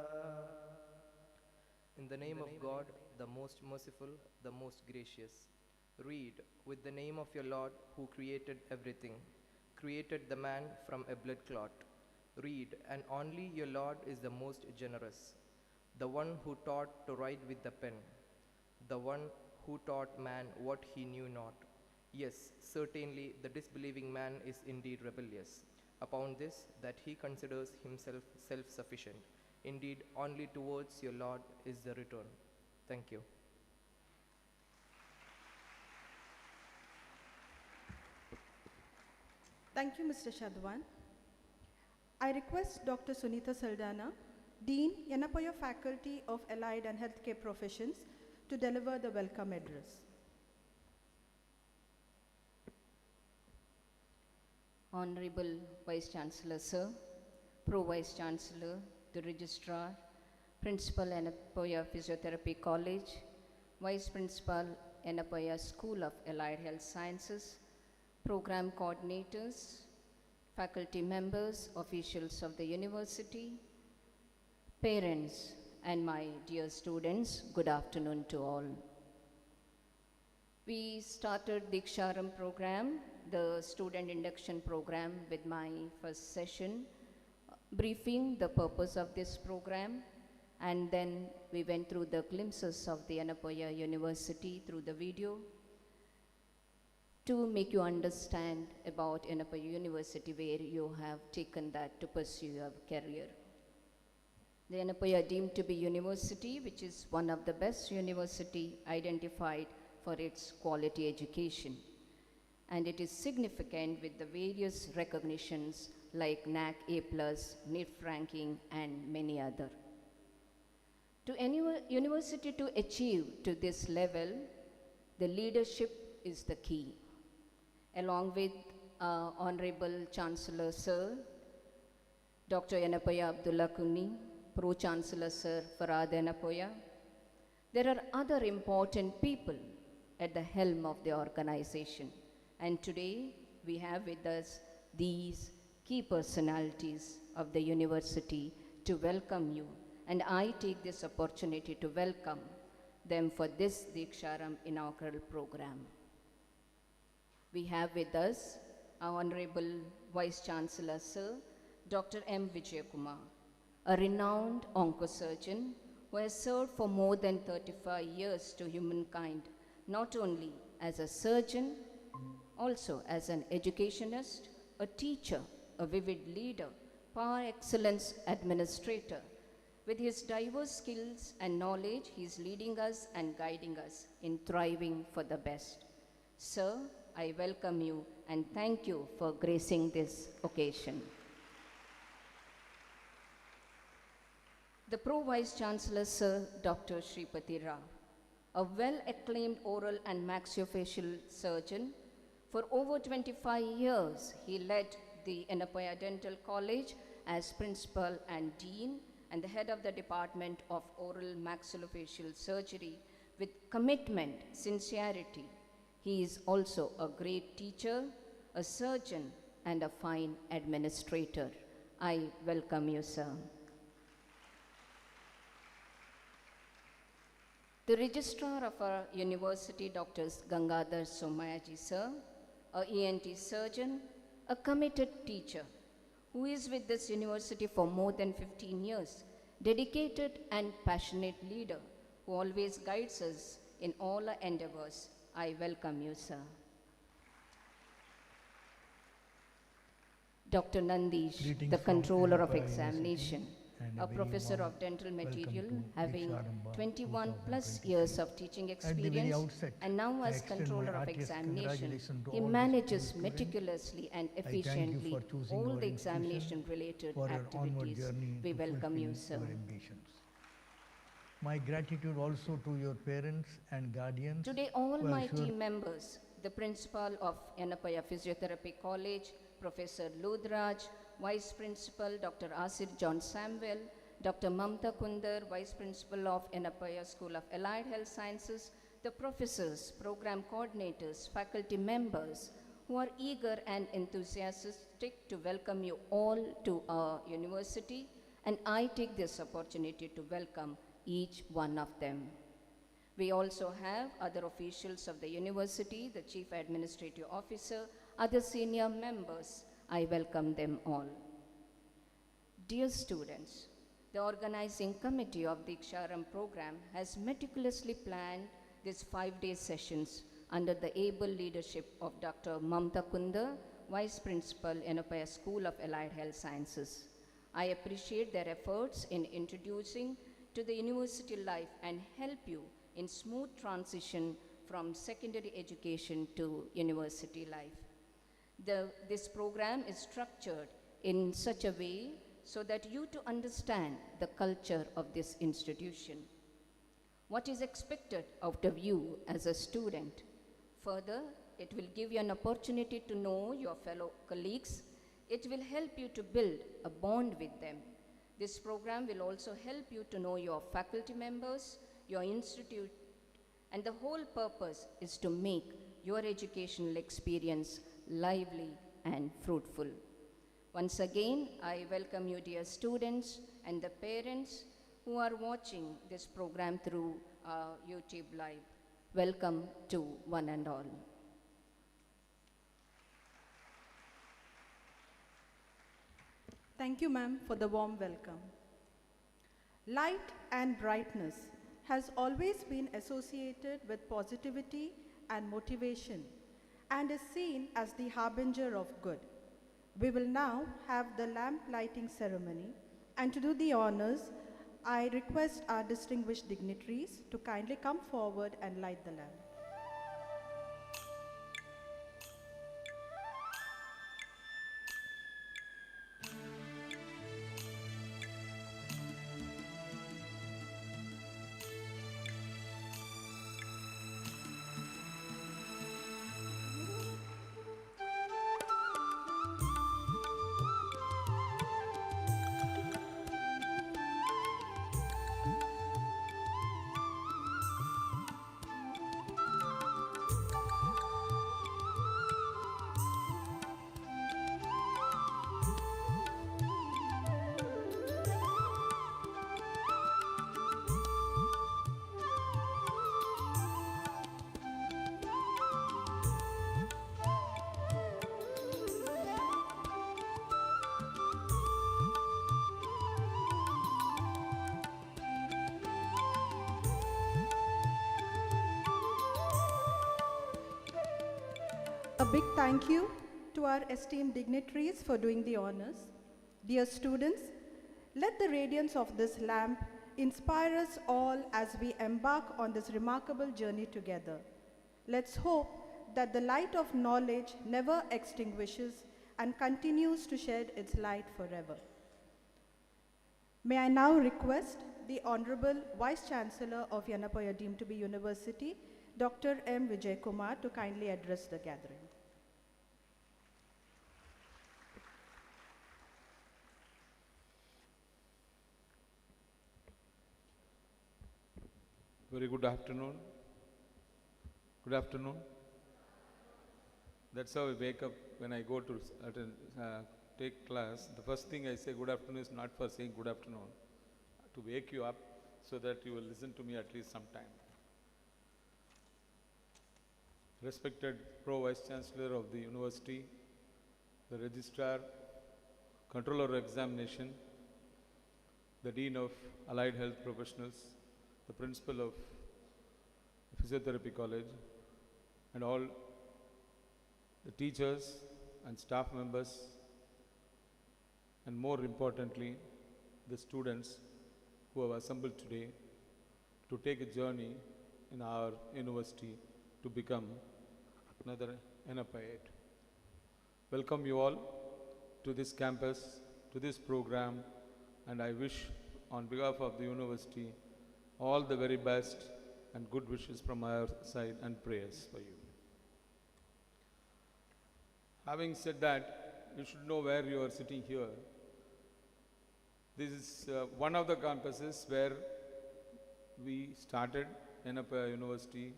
In the name of God, the most merciful, the most gracious. Read, with the name of your Lord who created everything, created the man from a blood clot. Read, and only your Lord is the most generous, the one who taught to write with the pen, the one who taught man what he knew not. Yes, certainly the disbelieving man is indeed rebellious. Upon this, that he considers himself self-sufficient. Indeed, only towards your Lord is the return. Thank you. Thank you, Mr. Shadwan. I request Dr. Sunita Saldana, Dean, Yenepoya Faculty of Allied and Healthcare Professions, to deliver the welcome address. Honorable Vice Chancellor Sir, Pro Vice Chancellor, the Registrar, Principal Yenepoya Physiotherapy College, Vice Principal Yenepoya School of Allied Health Sciences, Program Coordinators, faculty members, officials of the university, parents, and my dear students, good afternoon to all. We started Deeksharambh program, the student induction program, with my first session, briefing the purpose of this program, and then we went through the glimpses of the Yenepoya University through the video to make you understand about Yenepoya University, where you have taken that to pursue your career. The Yenepoya deemed to be university, which is one of the best university identified for its quality education. And it is significant with the various recognitions like NAC A+, NIT ranking, and many other. To any university to achieve to this level, the leadership is the key. Along with Honorable Chancellor Sir, Dr. Yenepoya Abdullah Kuni, Pro-Chancellor Sir Farad Yenepoya, there are other important people at the helm of the organization. And today we have with us these key personalities of the university to welcome you. And I take this opportunity to welcome them for this Deeksharambh inaugural program. We have with us our Honorable Vice Chancellor Sir, Dr. M. Vijayakumar, a renowned oncosurgeon who has served for more than 35 years to humankind, not only as a surgeon, also as an educationist, a teacher, a vivid leader, par excellence administrator. With his diverse skills and knowledge, he is leading us and guiding us in thriving for the best. Sir, I welcome you and thank you for gracing this occasion. The Pro Vice Chancellor, Sir Dr. Shripati Rao, a well-acclaimed oral and maxillofacial surgeon. For over 25 years, he led the Yenepoya Dental College as principal and dean and the head of the Department of Oral Maxillofacial Surgery with commitment, sincerity. He is also a great teacher, a surgeon, and a fine administrator. I welcome you, sir. The Registrar of our University, Dr. Gangadhar Somayaji, sir, a ENT surgeon, a committed teacher, who is with this university for more than 15 years, dedicated and passionate leader, who always guides us in all our endeavors. I welcome you, sir. Dr. Nandish, Greetings the from controller of Yenepoya examination, and a very professor warm of dental material, welcome to having Deeksharambh 21 plus 2023. years of teaching At the very experience, outset, and now I as extend controller my of heartiest examination, congratulations to he all the manages students. meticulously and I thank you efficiently for choosing all our the institution examination-related for your onward activities. journey We to welcome you, fulfill sir. your ambitions. My gratitude also to your parents and guardians. Today, all who my have sure- team members, the principal of Yenepoya Physiotherapy College, Professor Ludraj, Vice Principal Dr. Asir John Samuel, Dr. Mamta Kundar, Vice Principal of Yenepoya School of Allied Health Sciences, the professors, program coordinators, faculty members who are eager and enthusiastic to welcome you all to our university, and I take this opportunity to welcome each one of them. We also have other officials of the university, the Chief Administrative Officer, other senior members. I welcome them all. Dear students, the organizing committee of the Deeksharambh program has meticulously planned these 5-day sessions under the able leadership of Dr. Mamta Kundar, Vice Principal, Yenepoya School of Allied Health Sciences. I appreciate their efforts in introducing to the university life and help you in smooth transition from secondary education to university life. This program is structured in such a way so that you to understand the culture of this institution, what is expected out of you as a student. Further, it will give you an opportunity to know your fellow colleagues. It will help you to build a bond with them. This program will also help you to know your faculty members, your institute, and the whole purpose is to make your educational experience lively and fruitful. Once again, I welcome you, dear students, and the parents who are watching this program through YouTube Live. Welcome to one and all. Thank you, ma'am, for the warm welcome. Light and brightness has always been associated with positivity and motivation and is seen as the harbinger of good. We will now have the lamp lighting ceremony, and to do the honors, I request our distinguished dignitaries to kindly come forward and light the lamp. A big thank you to our esteemed dignitaries for doing the honors. Dear students, let the radiance of this lamp inspire us all as we embark on this remarkable journey together. Let's hope that the light of knowledge never extinguishes and continues to shed its light forever. May I now request the Honorable Vice Chancellor of Yenepoya deemed to be University, Dr. M. Vijay Kumar, to kindly address the gathering. Very good afternoon. Good afternoon. That's how I wake up when I go to take class. The first thing I say good afternoon is not for saying good afternoon, to wake you up so that you will listen to me at least sometime. Respected Pro Vice Chancellor of the University, the Registrar, Controller of Examination, the Dean of Allied Health Professionals, the Principal of Physiotherapy College, and all the teachers and staff members, and more importantly, the students who have assembled today to take a journey in our university to become another Yenepoya. Welcome you all to this campus, to this program, and I wish on behalf of the university all the very best and good wishes from our side and prayers for you. Having said that, you should know where you are sitting here. This is one of the campuses where we started Yenepoya University.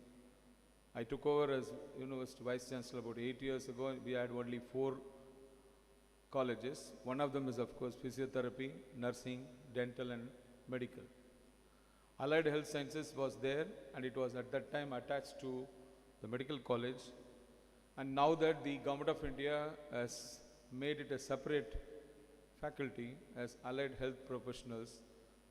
I took over as University Vice Chancellor about 8 years ago. We had only 4 colleges. One of them is, of course, physiotherapy, nursing, dental, and medical. Allied Health Sciences was there, and it was at that time attached to the medical college. And now that the Government of India has made it a separate faculty as Allied Health Professionals,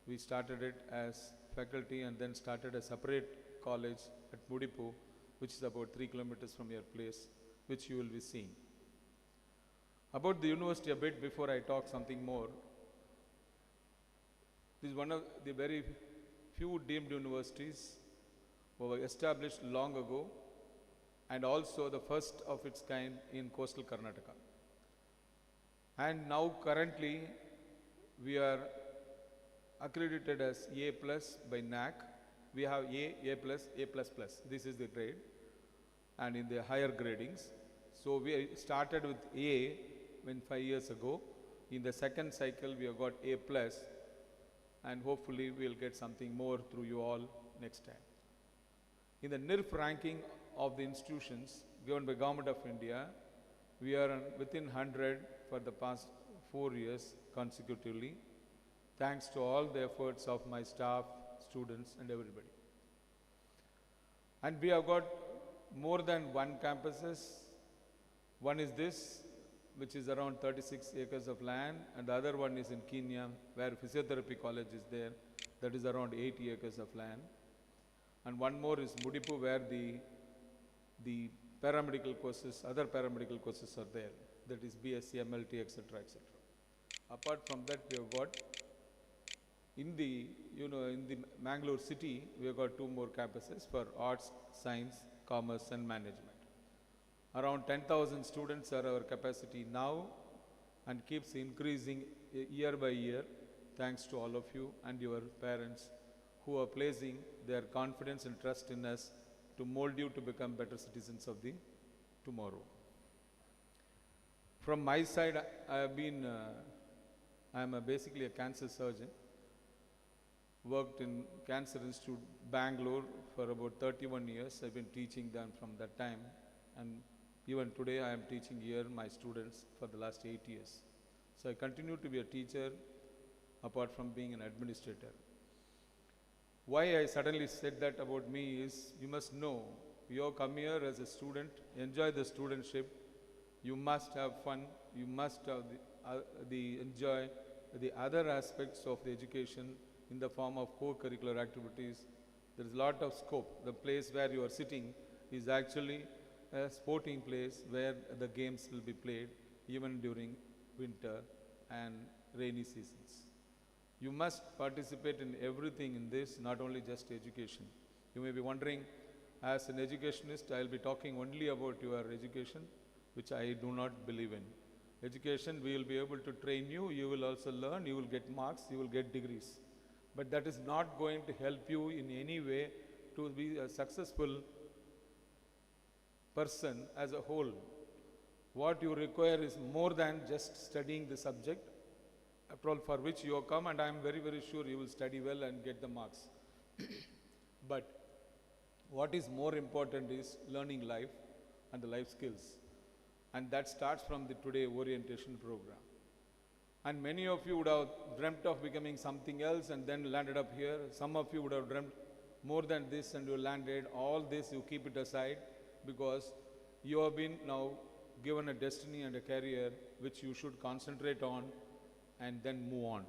we started it as faculty and then started a separate college at Mudipu, which is about 3 kilometers from your place, which you will be seeing. About the university a bit before I talk something more. This is one of the very few deemed universities who were established long ago, and also the first of its kind in coastal Karnataka. And now currently we are accredited as A+ by NAC. We have A+, A++. This is the grade, and in the higher gradings. So we started with A when 5 years ago. In the second cycle we have got A+, and hopefully we'll get something more through you all next time. In the NIRF ranking of the institutions given by Government of India, we are within 100 for the past 4 years consecutively, thanks to all the efforts of my staff, students, and everybody. And we have got more than 1 campuses. One is this, which is around 36 acres of land, and the other one is in Kenya, where physiotherapy college is there, that is around 80 acres of land. And one more is Mudipu, where the paramedical courses, other paramedical courses are there, that is BSc, MLT, etc., etc. Apart from that, we have got in the Mangalore city, we have got 2 more campuses for arts, science, commerce, and management. Around 10,000 students are our capacity now, and keeps increasing year by year, thanks to all of you and your parents who are placing their confidence and trust in us to mold you to become better citizens of the tomorrow. From my side, I am basically a cancer surgeon. Worked in Cancer Institute, Bangalore for about 31 years. I've been teaching them from that time, and even today I am teaching here my students for the last 8 years. So I continue to be a teacher apart from being an administrator. Why I suddenly said that about me is, you must know, you have come here as a student, enjoy the studentship, you must have fun, you must have enjoy the other aspects of the education in the form of co-curricular activities. There is a lot of scope. The place where you are sitting is actually a sporting place where the games will be played even during winter and rainy seasons. You must participate in everything in this, not only just education. You may be wondering, as an educationist, I'll be talking only about your education, which I do not believe in. Education, we will be able to train you, you will also learn, you will get marks, you will get degrees. But that is not going to help you in any way to be a successful person as a whole. What you require is more than just studying the subject, after all, for which you have come, and I am very, very sure you will study well and get the marks. But what is more important is learning life and the life skills. And that starts from the today orientation program. And many of you would have dreamt of becoming something else and then landed up here. Some of you would have dreamt more than this and you landed. All this you keep it aside because you have been now given a destiny and a career which you should concentrate on and then move on.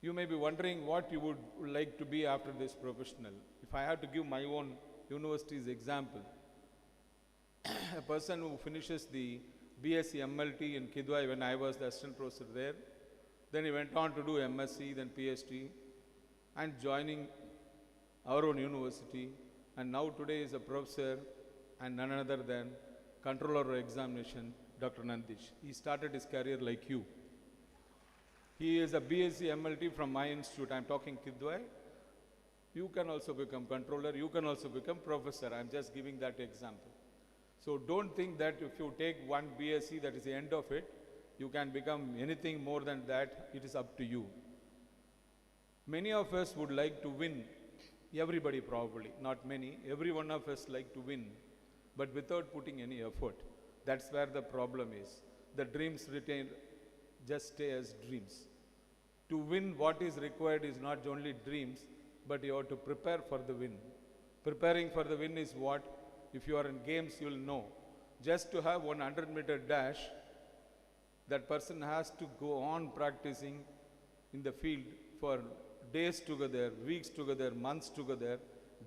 You may be wondering what you would like to be after this professional. If I have to give my own university's example, a person who finishes the BSc MLT in Kidwai when I was the assistant professor there, then he went on to do MSc, then PhD, and joining our own university, and now today is a professor and none other than controller of examination, Dr. Nandish. He started his career like you. He is a BSc MLT from my institute. I'm talking Kidwai. You can also become controller. You can also become professor. I'm just giving that example. So don't think that if you take one BSc, that is the end of it. You can become anything more than that. It is up to you. Many of us would like to win. Everybody probably, not many. Every one of us like to win, but without putting any effort. That's where the problem is. The dreams retained just stay as dreams. To win, what is required is not only dreams, but you have to prepare for the win. Preparing for the win is what? If you are in games, you will know. Just to have 100-meter dash, that person has to go on practicing in the field for days together, weeks together, months together,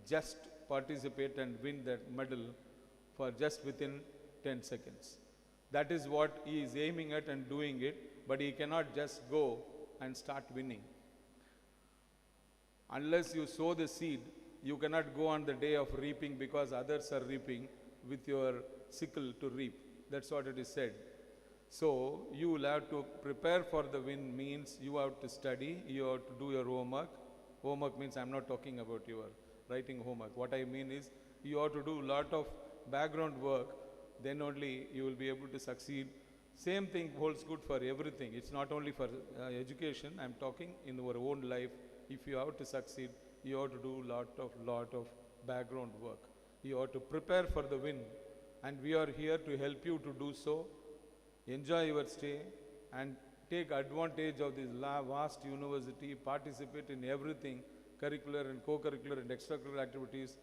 just participate and win that medal for just within 10 seconds. That is what he is aiming at and doing it, but he cannot just go and start winning. Unless you sow the seed, you cannot go on the day of reaping because others are reaping with your sickle to reap. That's what it is said. So you will have to prepare for the win means you have to study, you have to do your homework. Homework means I'm not talking about your writing homework. What I mean is you have to do a lot of background work, then only you will be able to succeed. Same thing holds good for everything. It's not only for education. I'm talking in your own life. If you have to succeed, you have to do lot of background work. You have to prepare for the win, and we are here to help you to do so. Enjoy your stay and take advantage of this vast university. Participate in everything, curricular and co-curricular and extracurricular activities,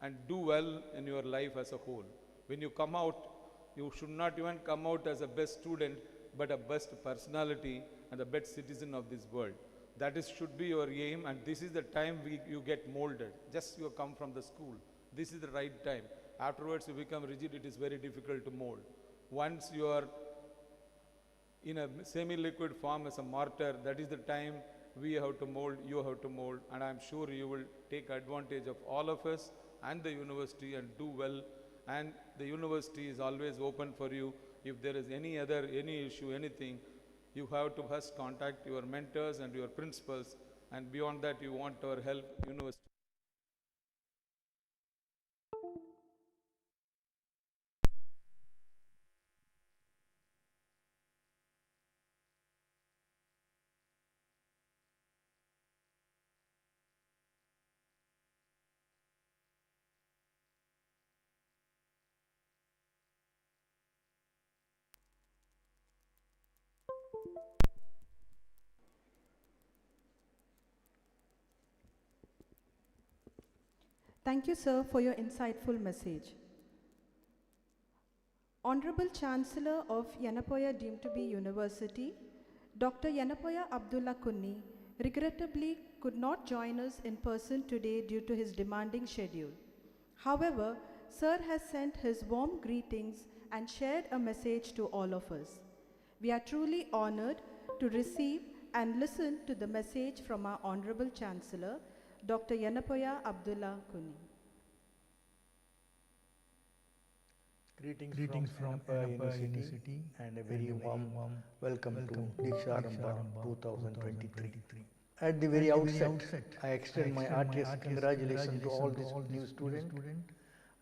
and do well in your life as a whole. When you come out, you should not even come out as a best student, but a best personality and the best citizen of this world. That should be your aim, and this is the time you get molded. Just you come from the school. This is the right time. Afterwards, you become rigid. It is very difficult to mold. Once you are in a semi-liquid form as a mortar, that is the time we have to mold, you have to mold, and I am sure you will take advantage of all of us and the university and do well. And the university is always open for you. If there is any issue, anything, you have to first contact your mentors and your principals, and beyond that you want our help, university. Thank you, sir, for your insightful message. Honorable Chancellor of Yenepoya deemed to be University, Dr. Yenepoya Abdullah Kunni, regrettably could not join us in person today due to his demanding schedule. However, Sir has sent his warm greetings and shared a message to all of us. We are truly honored to receive and listen to the message from our Honorable Chancellor, Dr. Yenepoya Abdullah Kuni. Greetings from Yenepoya University and a very warm welcome to Deeksharambh 2023. At the very outset, I extend my heartiest congratulations to all these new students.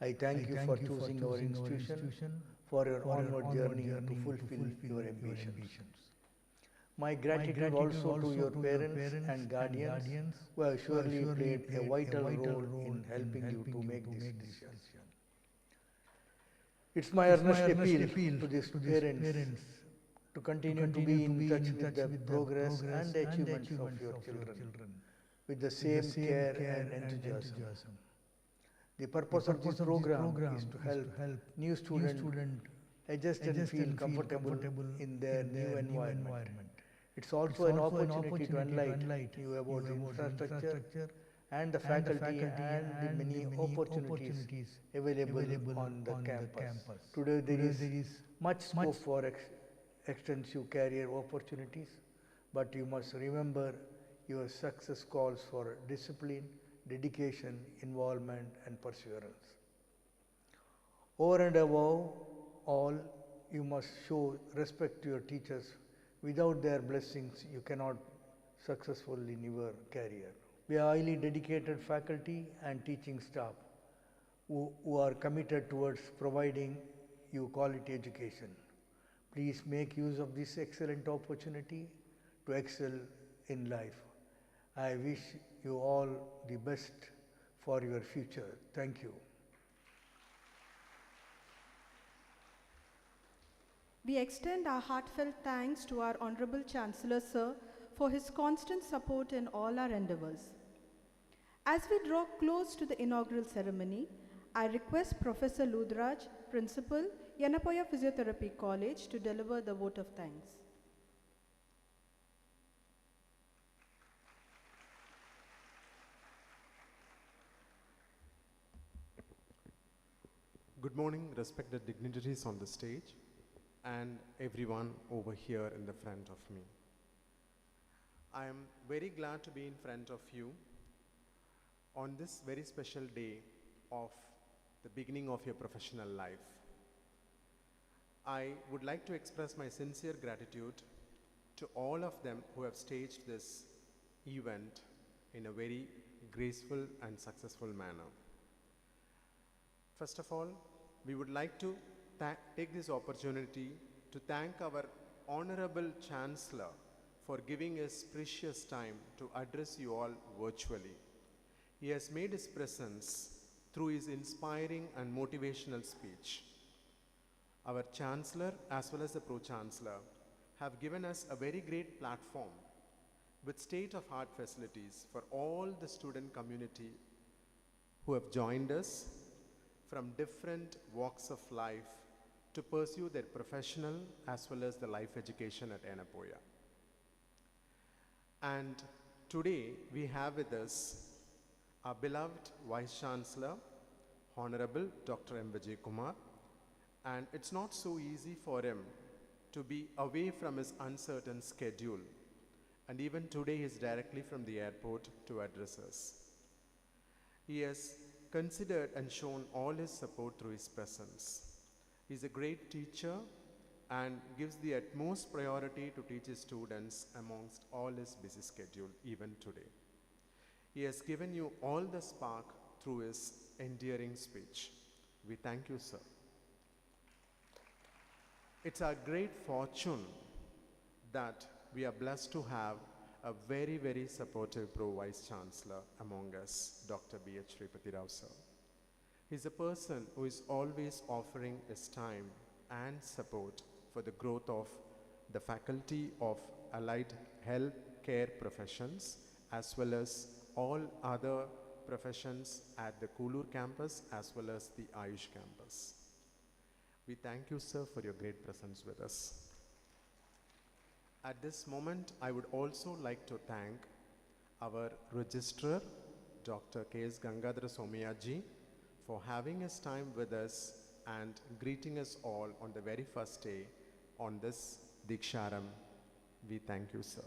I thank you for choosing our institution for your onward journey to fulfill your ambitions. My gratitude also to your parents and guardians who have surely played a vital role in helping you to make this decision. It's my earnest appeal to these parents to continue to be in touch with the progress and achievements of your children with the same care and enthusiasm. The purpose of this program is to help new students adjust and feel comfortable in their new environment. It's also an opportunity to enlighten you about the infrastructure and the faculty and the many opportunities available on the campus. Today there is much scope for extensive career opportunities, but you must remember your success calls for discipline, dedication, involvement and perseverance. Over and above all, you must show respect to your teachers. Without their blessings, you cannot successful in your career. We are highly dedicated faculty and teaching staff who are committed towards providing you quality education. Please make use of this excellent opportunity to excel in life. I wish you all the best for your future. Thank you. We extend our heartfelt thanks to our Honorable Chancellor, Sir, for his constant support in all our endeavors. As we draw close to the inaugural ceremony, I request Professor Ludraj, Principal, Yenepoya Physiotherapy College, to deliver the vote of thanks. Good morning, respected dignitaries on the stage and everyone over here in the front of me. I am very glad to be in front of you on this very special day of the beginning of your professional life. I would like to express my sincere gratitude to all of them who have staged this event in a very graceful and successful manner. First of all, we would like to take this opportunity to thank our Honorable Chancellor for giving us precious time to address you all virtually. He has made his presence through his inspiring and motivational speech. Our Chancellor as well as the Pro-Chancellor have given us a very great platform with state-of-art facilities for all the student community who have joined us from different walks of life to pursue their professional as well as the life education at Yenepoya. And today we have with us our beloved Vice Chancellor, Honorable Dr. M. Vijay Kumar, and it's not so easy for him to be away from his uncertain schedule, and even today he is directly from the airport to address us. He has considered and shown all his support through his presence. He is a great teacher and gives the utmost priority to teach his students amongst all his busy schedule even today. He has given you all the spark through his endearing speech. We thank you, sir. It's our great fortune that we are blessed to have a very, very supportive Pro-Vice Chancellor among us, Dr. B.H. Sripati Rao, sir. He's a person who is always offering his time and support for the growth of the faculty of allied health care professions as well as all other professions at the Kulur campus as well as the Ayush campus. We thank you, sir, for your great presence with us. At this moment, I would also like to thank our registrar, Dr. K.S. Gangadhara Somayaji, for having his time with us and greeting us all on the very first day on this Deeksharambh. We thank you, sir.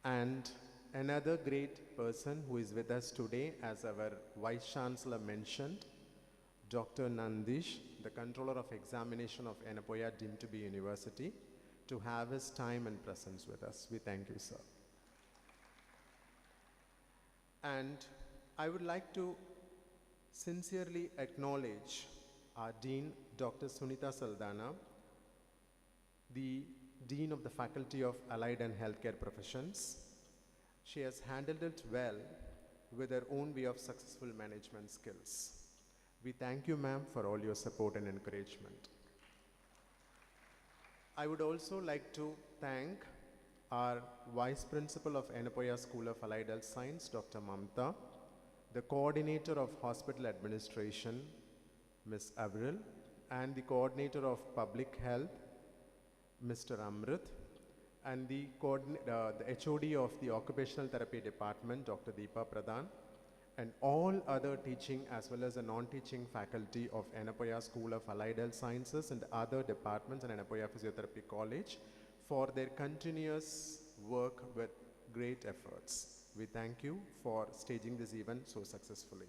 And another great person who is with us today, as our Vice Chancellor mentioned, Dr. Nandish, the Controller of Examination of Yenepoya deemed to be University, to have his time and presence with us. We thank you, sir. And I would like to sincerely acknowledge our Dean, Dr. Sunita Saldana, the Dean of the Faculty of Allied and Healthcare Professions. She has handled it well with her own way of successful management skills. We thank you, ma'am, for all your support and encouragement. I would also like to thank our Vice Principal of Yenepoya School of Allied Health Science, Dr. Mamta, the Coordinator of Hospital Administration, Ms. Avril, and the Coordinator of Public Health, Mr. Amrit, and the HOD of the Occupational Therapy Department, Dr. Deepa Pradhan, and all other teaching as well as the non-teaching faculty of Yenepoya School of Allied Health Sciences and other departments and Yenepoya Physiotherapy College for their continuous work with great efforts. We thank you for staging this event so successfully.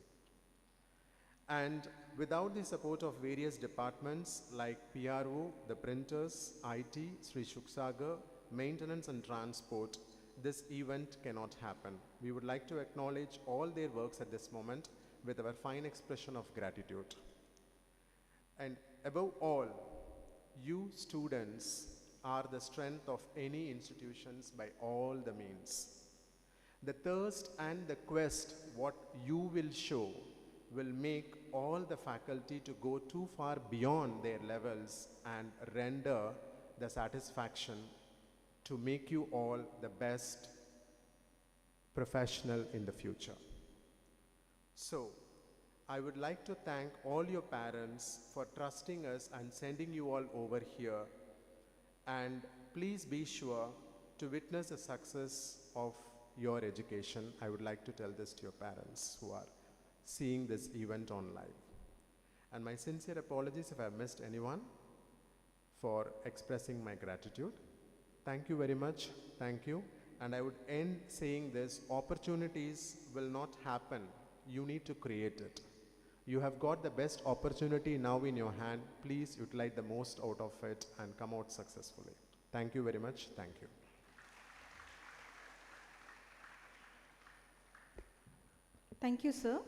And without the support of various departments like PRO, the printers, IT, Sri Shuksagar, maintenance and transport, this event cannot happen. We would like to acknowledge all their works at this moment with our fine expression of gratitude. And above all, you students are the strength of any institutions by all the means. The thirst and the quest, what you will show, will make all the faculty to go too far beyond their levels and render the satisfaction to make you all the best professional in the future. So, I would like to thank all your parents for trusting us and sending you all over here. And please be sure to witness the success of your education. I would like to tell this to your parents who are seeing this event on live. And my sincere apologies if I have missed anyone for expressing my gratitude. Thank you very much. Thank you. And I would end saying this: opportunities will not happen. You need to create it. You have got the best opportunity now in your hand. Please utilize the most out of it and come out successfully. Thank you very much. Thank you. Thank you, sir.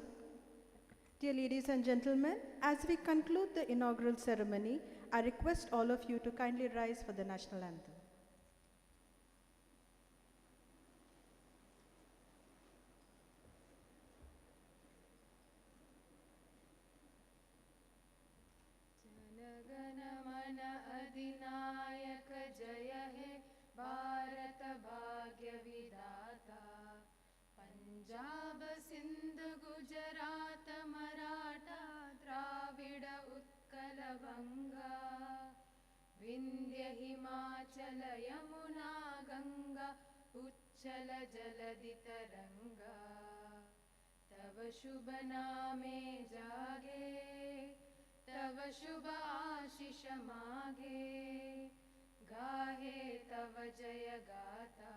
Dear ladies and gentlemen, as we conclude the inaugural ceremony, I request all of you to kindly rise for the national anthem. अधिनायक जय हे भारत भाग्य विधाता पंजाब सिंध गुजरात मराठा द्राविड उत्कल बंगा विंध्य हिमाचल यमुना गंगा उच्चल जलधि तरंगा तव शुभ नामे जागे तव शुभ आशीष मागे गाहे तव जय गाथा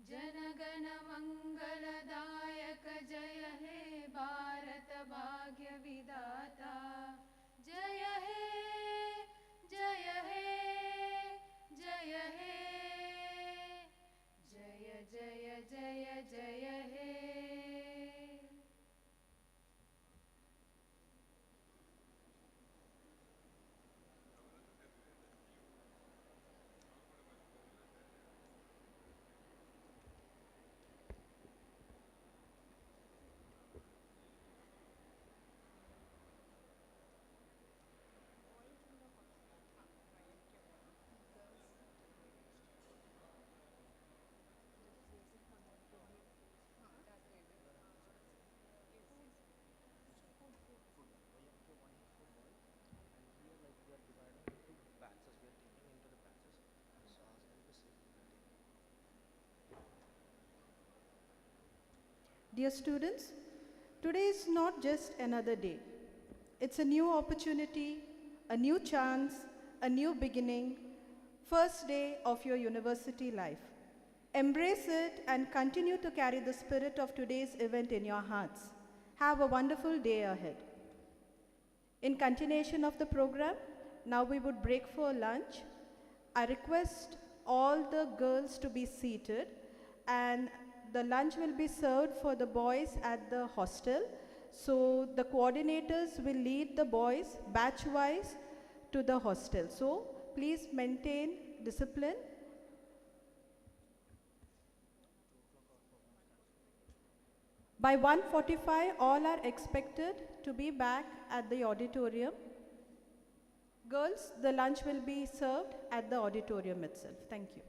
जनगण मंगलदायक जय हे भारत भाग्य विधाता जय हे जय हे जय हे जय जय जय जय हे। Dear students, Today is not just another day. It's a new opportunity, a new chance, a new beginning, first day of your university life. Embrace it and continue to carry the spirit of today's event in your hearts. Have a wonderful day ahead. In continuation of the program, now we would break for lunch. I request all the girls to be seated, and the lunch will be served for the boys at the hostel. So the coordinators will lead the boys batch-wise to the hostel. So please maintain discipline. By 1:45, all are expected to be back at the auditorium. Girls, the lunch will be served at the auditorium itself. Thank you.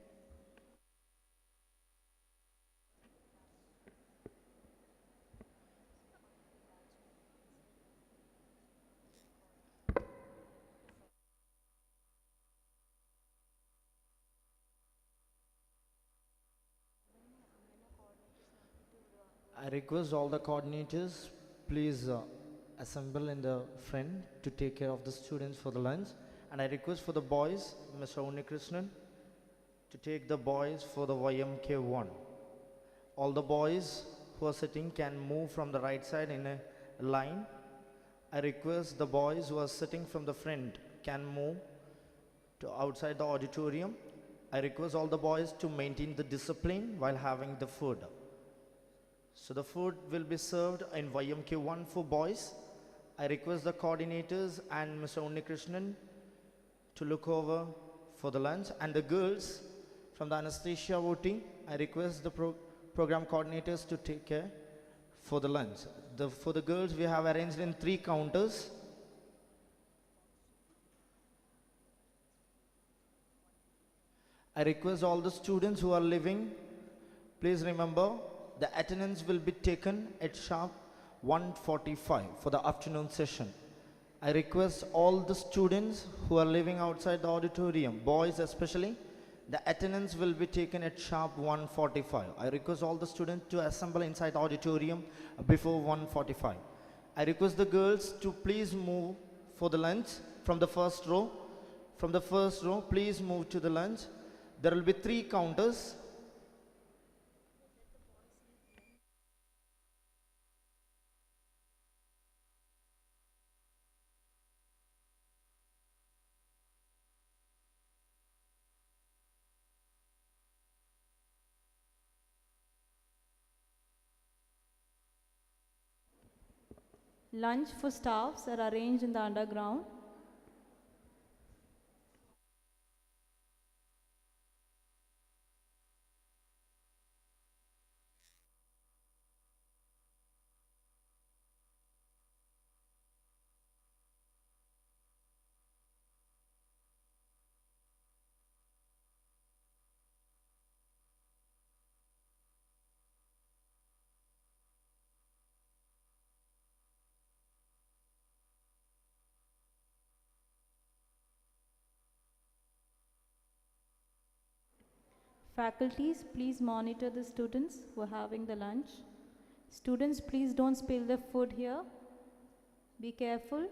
I request all the coordinators, please assemble in the front to take care of the students for the lunch. And I request for the boys, Mr. Unikrishnan, to take the boys for the YMK1. All the boys who are sitting can move from the right side in a line. I request the boys who are sitting from the front can move to outside the auditorium. I request all the boys to maintain the discipline while having the food. So the food will be served in YMK1 for boys. I request the coordinators and Mr. Unikrishnan to look over for the lunch. And the girls from the anesthesia voting, I request the program coordinators to take care for the lunch. For the girls, we have arranged in 3 counters. I request all the students who are living, please remember, the attendance will be taken at sharp 1:45 for the afternoon session. I request all the students who are living outside the auditorium, boys especially, the attendance will be taken at sharp 1:45. I request all the students to assemble inside the auditorium before 1:45. I request the girls to please move for the lunch from the first row. From the first row, please move to the lunch. There will be 3 counters. Lunch for staffs are arranged in the underground. Faculties, please monitor the students who are having the lunch. Students, please don't spill the food here. Be careful.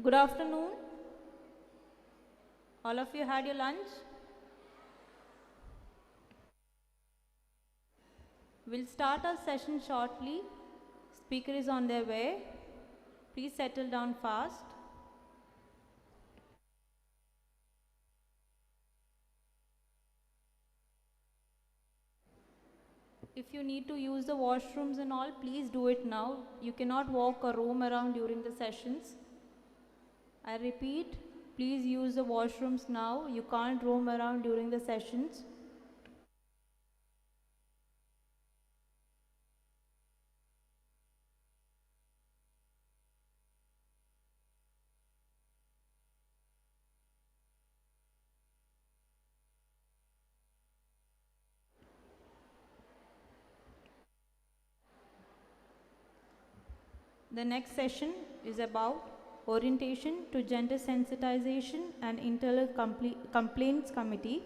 Good afternoon. All of you had your lunch? We'll start our session shortly. Speaker is on their way. Please settle down fast. If you need to use the washrooms and all, please do it now. You cannot walk or roam around during the sessions. I repeat, please use the washrooms now. You can't roam around during the sessions. The next session is about orientation to gender sensitization and internal complaints committee.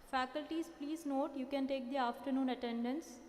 Faculties, please note you can take the afternoon attendance.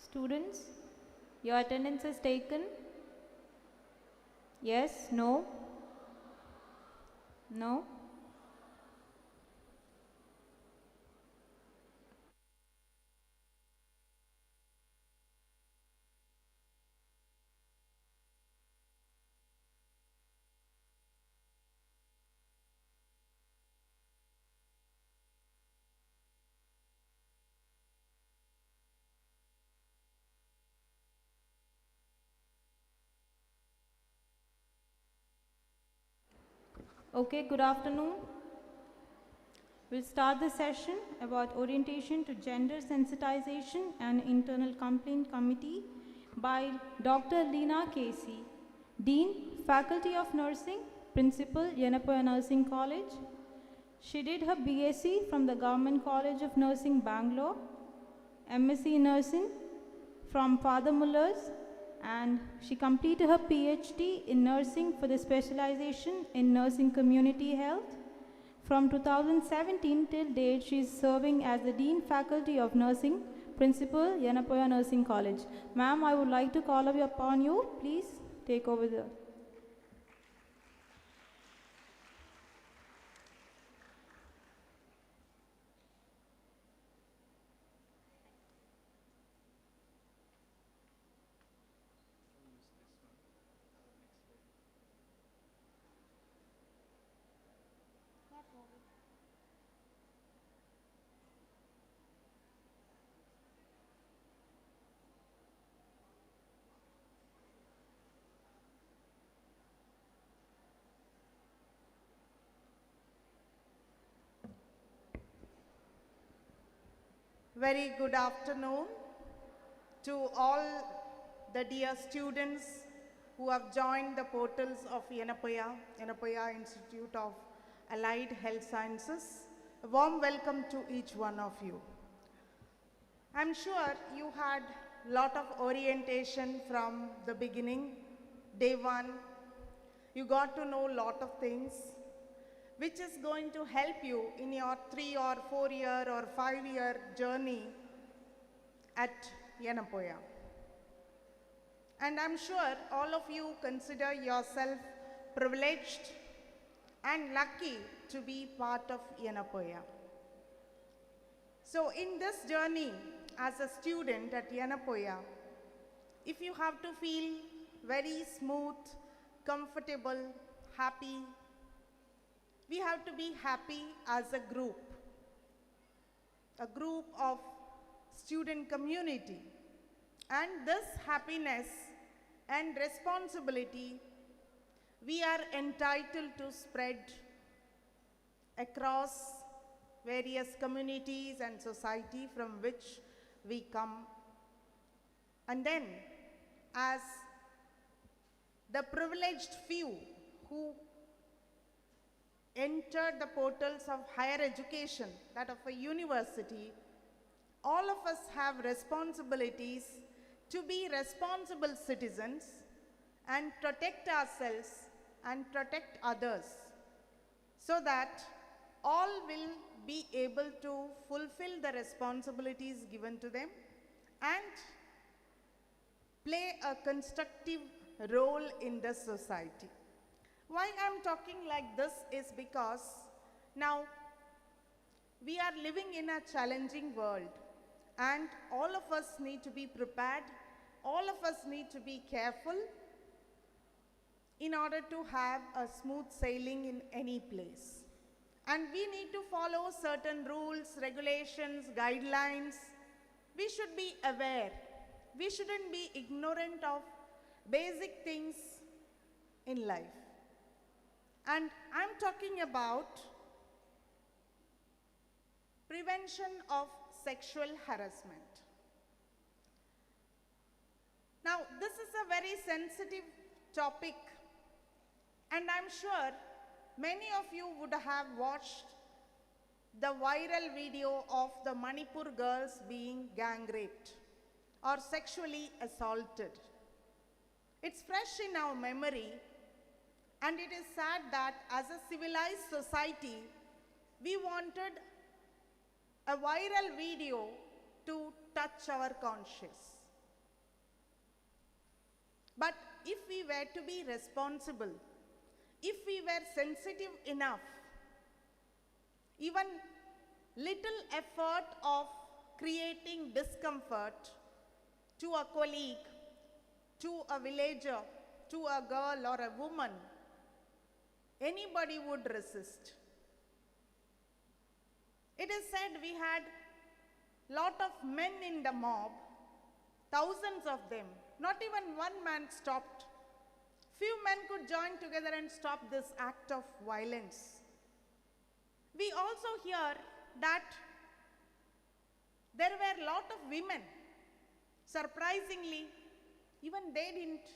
Students, your attendance is taken. Yes, no, no. Okay, good afternoon. We'll start the session about orientation to gender sensitization and internal complaint committee by Dr. Leena Casey, Dean, Faculty of Nursing, Principal, Yenepoya Nursing College. She did her BSc from the Government College of Nursing, Bangalore, MSc Nursing from Father Muller's, and she completed her PhD in nursing for the specialization in nursing community health. From 2017 till date, she is serving as the Dean Faculty of Nursing, Principal, Yenepoya Nursing College. Ma'am, I would like to call upon you. Please take over the. Very good afternoon to all the dear students who have joined the portals of Yenepoya Institute of Allied Health Sciences. A warm welcome to each one of you. I'm sure you had a lot of orientation from the beginning, day one. You got to know a lot of things, which is going to help you in your 3 or 4 year or 5 year journey at Yenepoya. And I'm sure all of you consider yourself privileged and lucky to be part of Yenepoya. So in this journey as a student at Yenepoya, if you have to feel very smooth, comfortable, happy, we have to be happy as a group of student community. And this happiness and responsibility we are entitled to spread across various communities and society from which we come. And then, as the privileged few who entered the portals of higher education, that of a university, all of us have responsibilities to be responsible citizens and protect ourselves and protect others, so that all will be able to fulfill the responsibilities given to them and play a constructive role in the society. Why I'm talking like this is because now we are living in a challenging world, and all of us need to be prepared, all of us need to be careful in order to have a smooth sailing in any place. And we need to follow certain rules, regulations, guidelines. We should be aware. We shouldn't be ignorant of basic things in life. And I'm talking about prevention of sexual harassment. Now, this is a very sensitive topic, and I'm sure many of you would have watched the viral video of the Manipur girls being gang raped or sexually assaulted. It's fresh in our memory, and it is sad that as a civilized society, we wanted a viral video to touch our conscience. But if we were to be responsible, if we were sensitive enough, even little effort of creating discomfort to a colleague, to a villager, to a girl or a woman, anybody would resist. It is said we had lot of men in the mob, thousands of them. Not even one man stopped. Few men could join together and stop this act of violence. We also hear that there were a lot of women. Surprisingly, even they didn't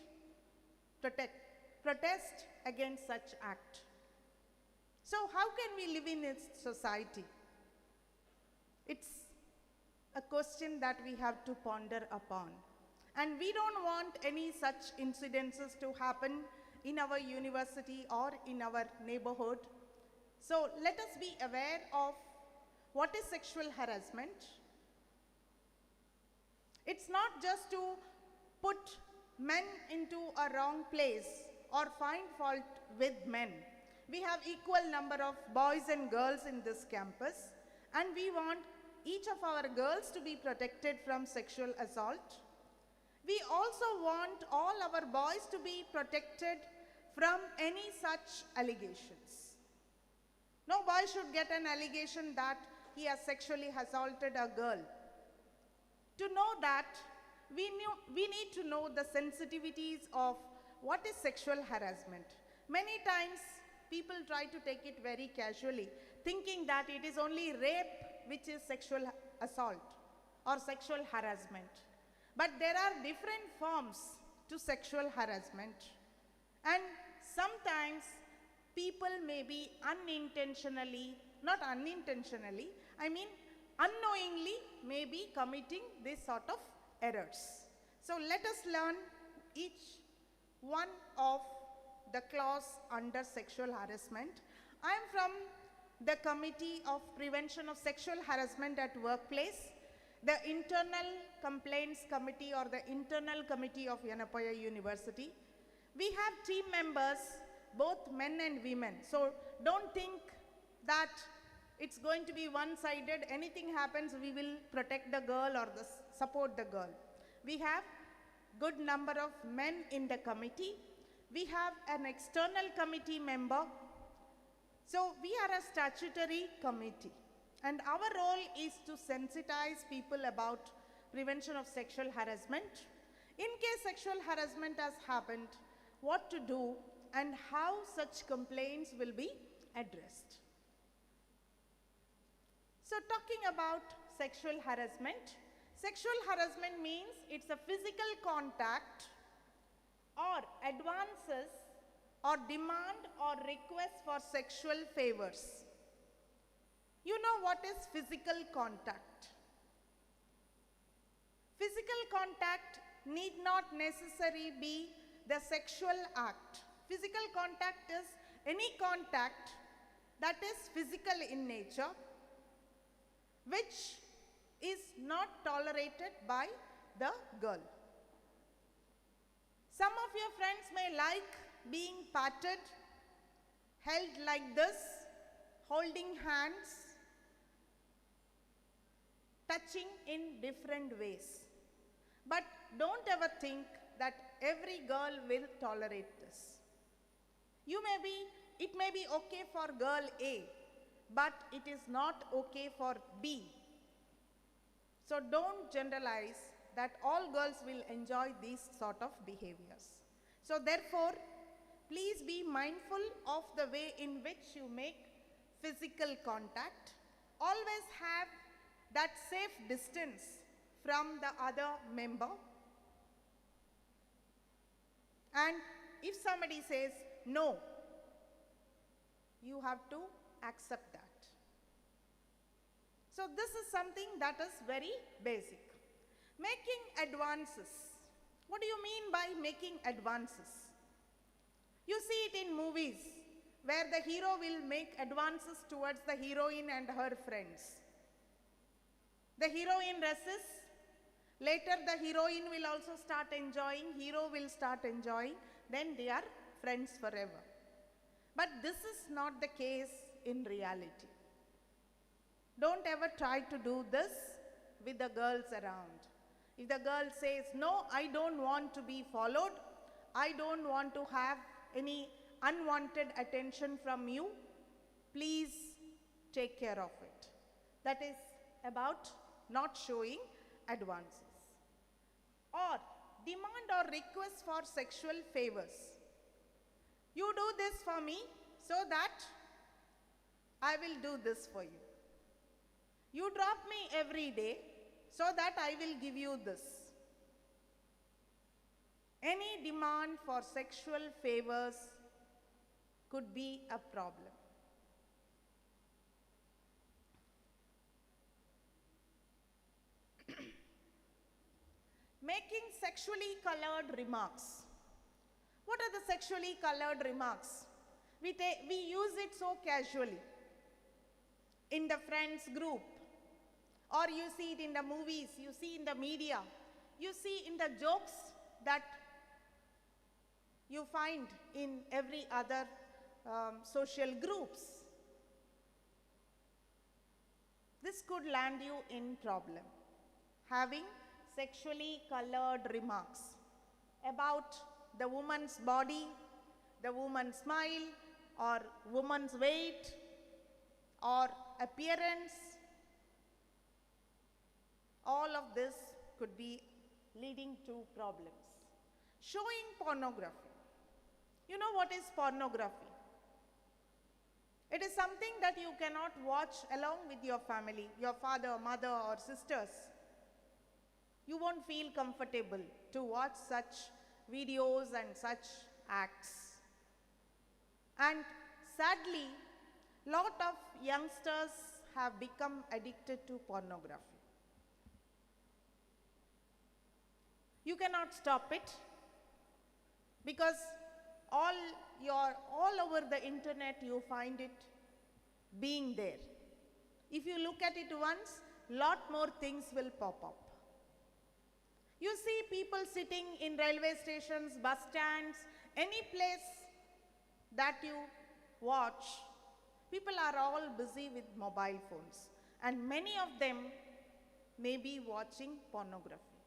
protest against such act. So how can we live in this society? It's a question that we have to ponder upon. And we don't want any such incidences to happen in our university or in our neighborhood. So let us be aware of what is sexual harassment. It's not just to put men into a wrong place or find fault with men. We have equal number of boys and girls in this campus, and we want each of our girls to be protected from sexual assault. We also want all our boys to be protected from any such allegations. No boy should get an allegation that he has sexually assaulted a girl. To know that, we need to know the sensitivities of what is sexual harassment. Many times, people try to take it very casually, thinking that it is only rape which is sexual assault or sexual harassment. But there are different forms to sexual harassment, and sometimes people may be unintentionally, not unintentionally, I mean unknowingly may be committing this sort of errors. So let us learn each one of the clause under sexual harassment. I am from the Committee of Prevention of Sexual Harassment at Workplace, the Internal Complaints Committee or the Internal Committee of Yenepoya University. We have team members, both men and women. So don't think that it's going to be one-sided. Anything happens, we will protect the girl or support the girl. We have good number of men in the committee. We have an external committee member. So we are a statutory committee, and our role is to sensitize people about prevention of sexual harassment. In case sexual harassment has happened, what to do and how such complaints will be addressed. So talking about sexual harassment means it's a physical contact or advances or demand or request for sexual favors. You know what is physical contact? Physical contact need not necessarily be the sexual act. Physical contact is any contact that is physical in nature, which is not tolerated by the girl. Some of your friends may like being patted, held like this, holding hands, touching in different ways. But don't ever think that every girl will tolerate this. It may be okay for girl A, but it is not okay for B. So don't generalize that all girls will enjoy these sort of behaviors. So therefore, please be mindful of the way in which you make physical contact. Always have that safe distance from the other member. And if somebody says no, you have to accept that. So this is something that is very basic. Making advances. What do you mean by making advances? You see it in movies where the hero will make advances towards the heroine and her friends. The heroine resists, Later the heroine will also start enjoying, hero will start enjoying, then they are friends forever. But this is not the case in reality. Don't ever try to do this with the girls around. If the girl says, no, I don't want to be followed, I don't want to have any unwanted attention from you, please take care of it. That is about not showing advances. Or demand or request for sexual favors. You do this for me so that I will do this for you. You drop me every day so that I will give you this. Any demand for sexual favors could be a problem. Making sexually colored remarks. What are the sexually colored remarks? We use it so casually in the friends group, or you see it in the movies, you see in the media, you see in the jokes that you find in every other social groups. This could land you in problem. Having sexually colored remarks about the woman's body, the woman's smile, or woman's weight, or appearance. All of this could be leading to problems. Showing pornography. You know what is pornography? It is something that you cannot watch along with your family, your father, mother, or sisters. You won't feel comfortable to watch such videos and such acts. And sadly, lot of youngsters have become addicted to pornography. You cannot stop it because all over the internet you find it being there. If you look at it once, lot more things will pop up. You see people sitting in railway stations, bus stands, any place that you watch, people are all busy with mobile phones, and many of them may be watching pornography,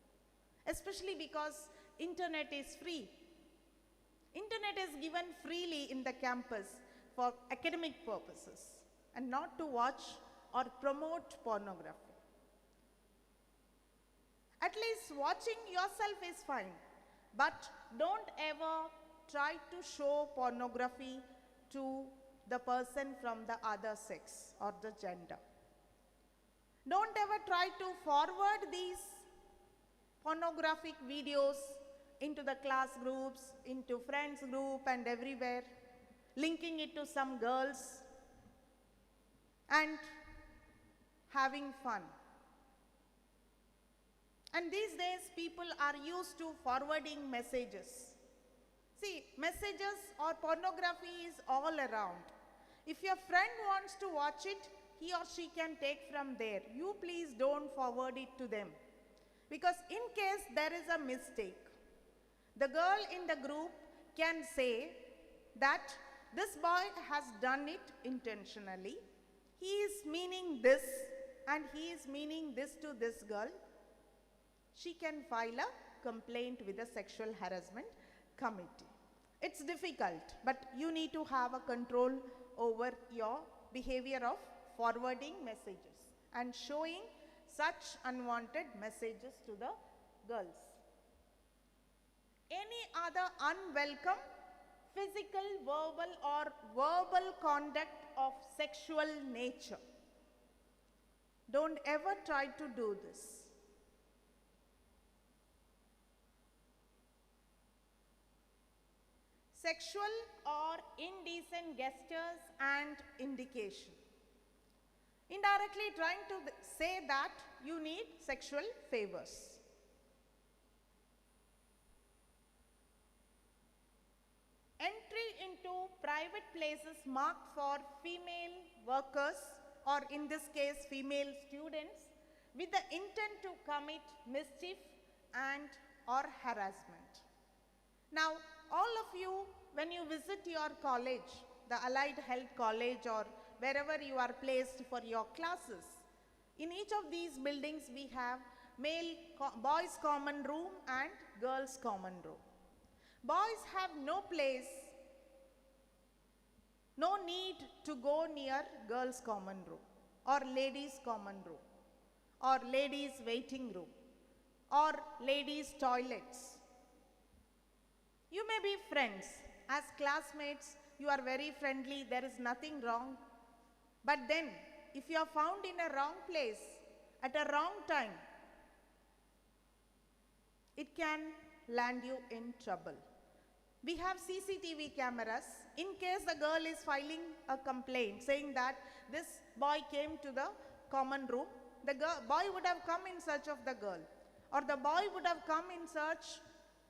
especially because internet is free. Internet is given freely in the campus for academic purposes and not to watch or promote pornography. At least watching yourself is fine, but don't ever try to show pornography to the person from the other sex or the gender. Don't ever try to forward these pornographic videos into the class groups, into friends group and everywhere, linking it to some girls and having fun. And these days people are used to forwarding messages. See, messages or pornography is all around. If your friend wants to watch it, he or she can take from there. You please don't forward it to them. Because in case there is a mistake, the girl in the group can say that this boy has done it intentionally. He is meaning this and he is meaning this to this girl. She can file a complaint with the sexual harassment committee. It's difficult, but you need to have a control over your behavior of forwarding messages and showing such unwanted messages to the girls. Any other unwelcome physical, verbal or verbal conduct of sexual nature. Don't ever try to do this. Sexual or indecent gestures and indication. Indirectly trying to say that you need sexual favors. Entry into private places marked for female workers, or in this case female students, with the intent to commit mischief and or harassment. Now, all of you, when you visit your college, the Allied Health College or wherever you are placed for your classes, in each of these buildings we have boys common room and girls common room. Boys have no place, no need to go near girls common room or ladies common room or ladies waiting room or ladies toilets. You may be friends. As classmates, you are very friendly, there is nothing wrong. But then, if you are found in a wrong place, at a wrong time, it can land you in trouble. We have CCTV cameras. In case the girl is filing a complaint saying that this boy came to the common room, the boy would have come in search of the girl, or the boy would have come in search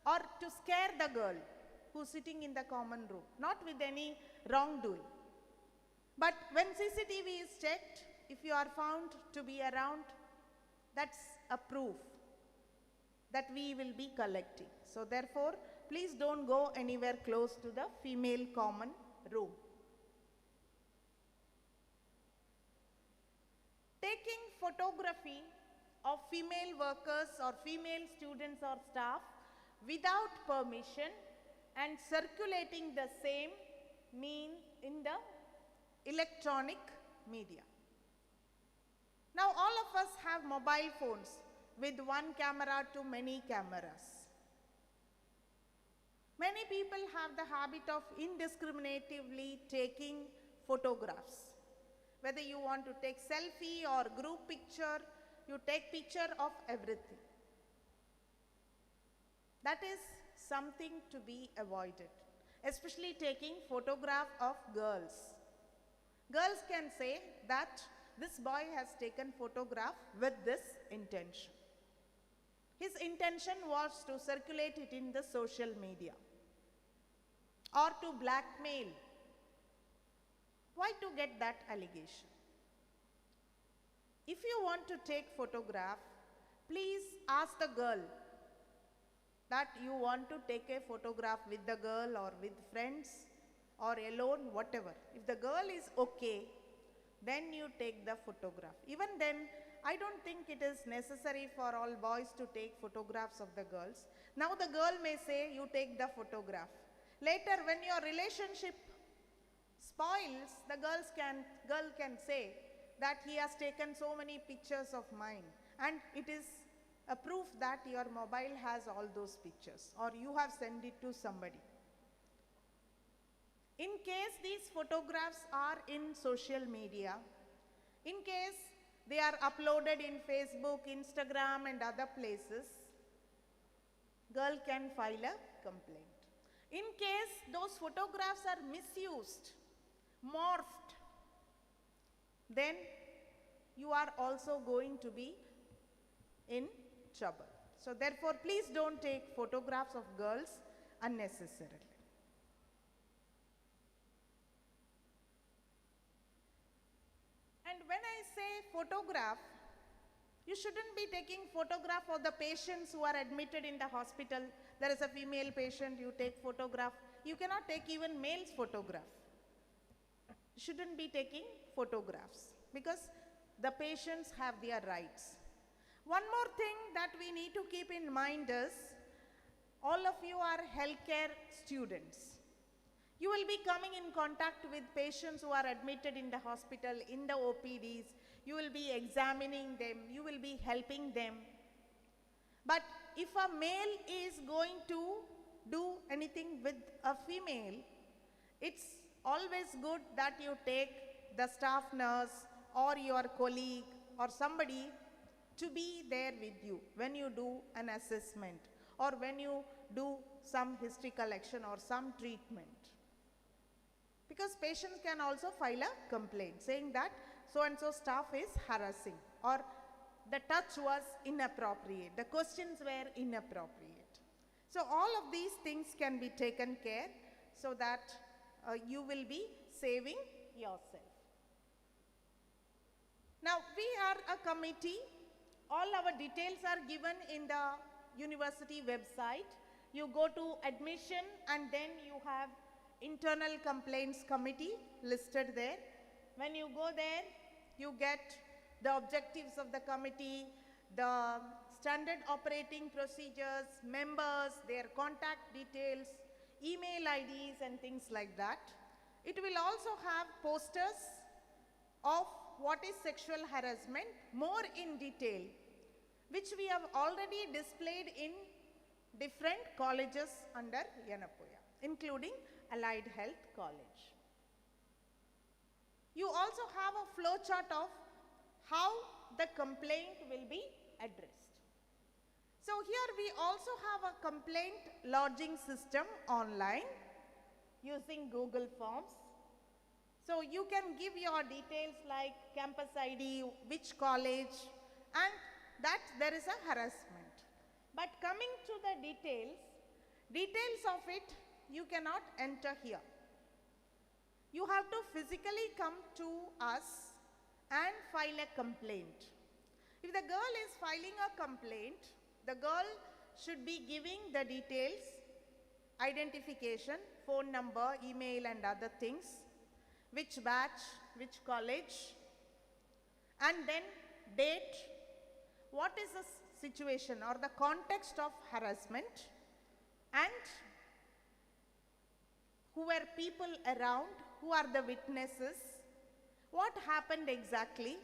or to scare the girl who's sitting in the common room, not with any wrongdoing. But when CCTV is checked, if you are found to be around, that's a proof that we will be collecting. So therefore, please don't go anywhere close to the female common room. Taking photography of female workers or female students or staff without permission and circulating the same mean in the electronic media. Now all of us have mobile phones with one camera to many cameras. Many people have the habit of indiscriminatively taking photographs. Whether you want to take selfie or group picture, you take picture of everything. That is something to be avoided, especially taking photograph of girls. Girls can say that this boy has taken photograph with this intention. His intention was to circulate it in the social media or to blackmail. Why to get that allegation? If you want to take photograph, please ask the girl that you want to take a photograph with the girl or with friends or alone, whatever. If the girl is okay, then you take the photograph. Even then, I don't think it is necessary for all boys to take photographs of the girls. Now the girl may say, you take the photograph. Later, when your relationship spoils, the girl can say that he has taken so many pictures of mine, and it is a proof that your mobile has all those pictures, or you have sent it to somebody. In case these photographs are in social media, in case they are uploaded in Facebook, Instagram and other places, girl can file a complaint. In case those photographs are misused, morphed, then you are also going to be in trouble. So therefore, please don't take photographs of girls unnecessarily. And when I say photograph, you shouldn't be taking photograph of the patients who are admitted in the hospital. There is a female patient, you take photograph. You cannot take even male's photograph. You shouldn't be taking photographs because the patients have their rights. One more thing that we need to keep in mind is, all of you are healthcare students. You will be coming in contact with patients who are admitted in the hospital, in the OPDs. You will be examining them, you will be helping them. But if a male is going to do anything with a female, it's always good that you take the staff nurse or your colleague or somebody to be there with you when you do an assessment or when you do some history collection or some treatment. Because patients can also file a complaint saying that so and so staff is harassing, or the touch was inappropriate, the questions were inappropriate. So all of these things can be taken care so that you will be saving yourself. Now we are a committee All our details are given in the university website. You go to admission and then you have internal complaints committee listed there. When you go there, you get the objectives of the committee, the standard operating procedures, members, their contact details, email IDs and things like that. It will also have posters of what is sexual harassment more in detail, which we have already displayed in different colleges under Yenepoya, including Allied Health College. You also have a flow chart of how the complaint will be addressed. So here we also have a complaint lodging system online using Google Forms. So you can give your details like campus ID, which college, and that there is a harassment. But coming to the details of it you cannot enter here. You have to physically come to us and file a complaint. If the girl is filing a complaint, the girl should be giving the details, identification, phone number, email and other things, which batch, which college, and then date, what is the situation or the context of harassment, and who were people around, who are the witnesses, what happened exactly.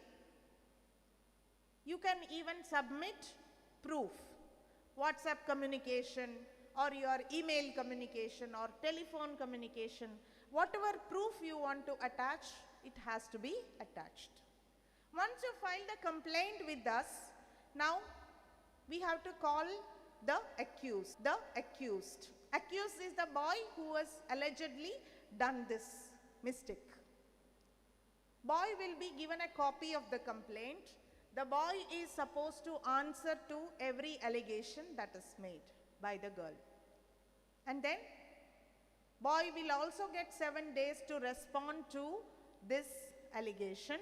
You can even submit proof, WhatsApp communication or your email communication or telephone communication, whatever proof you want to attach, it has to be attached. Once you file the complaint with us, now we have to call the accused. Accused is the boy who has allegedly done this mistake. Boy will be given a copy of the complaint. The boy is supposed to answer to every allegation that is made by the girl. And then boy will also get 7 days to respond to this allegation.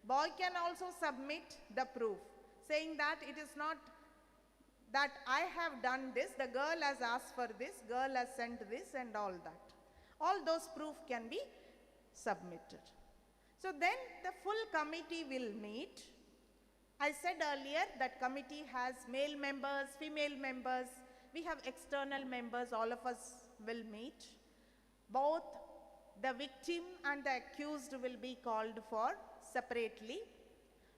Boy can also submit the proof saying that it is not that I have done this, the girl has asked for this, girl has sent this and all that. All those proof can be submitted. So then the full committee will meet. I said earlier that committee has male members, female members, we have external members, all of us will meet. Both the victim and the accused will be called for separately.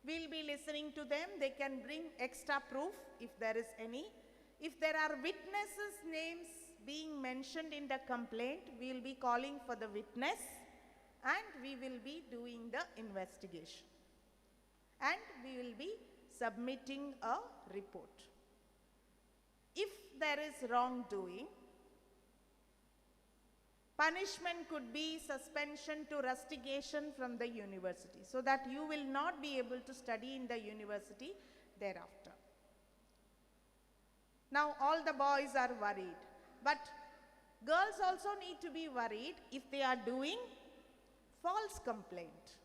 We'll be listening to them. They can bring extra proof if there is any. If there are witnesses' names being mentioned in the complaint, we'll be calling for the witness and we will be doing the investigation. And we will be submitting a report. If there is wrongdoing, punishment could be suspension to rustigation from the university, so that you will not be able to study in the university thereafter. Now all the boys are worried, but girls also need to be worried if they are doing false complaint.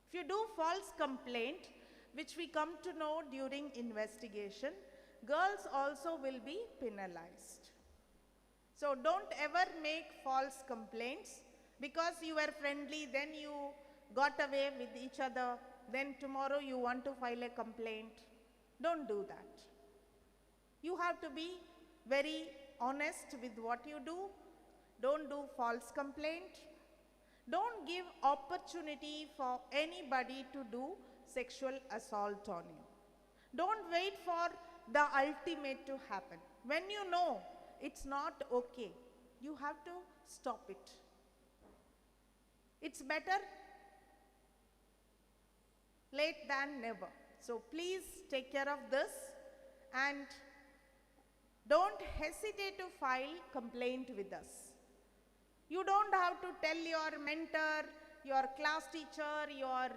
If you do false complaint, which we come to know during investigation, girls also will be penalized. So don't ever make false complaints because you were friendly, then you got away with each other, then tomorrow you want to file a complaint. Don't do that. You have to be very honest with what you do. Don't do false complaint. Don't give opportunity for anybody to do sexual assault on you. Don't wait for the ultimate to happen. When you know it's not okay, you have to stop it. It's better late than never. So please take care of this and don't hesitate to file complaint with us. You don't have to tell your mentor, your class teacher, your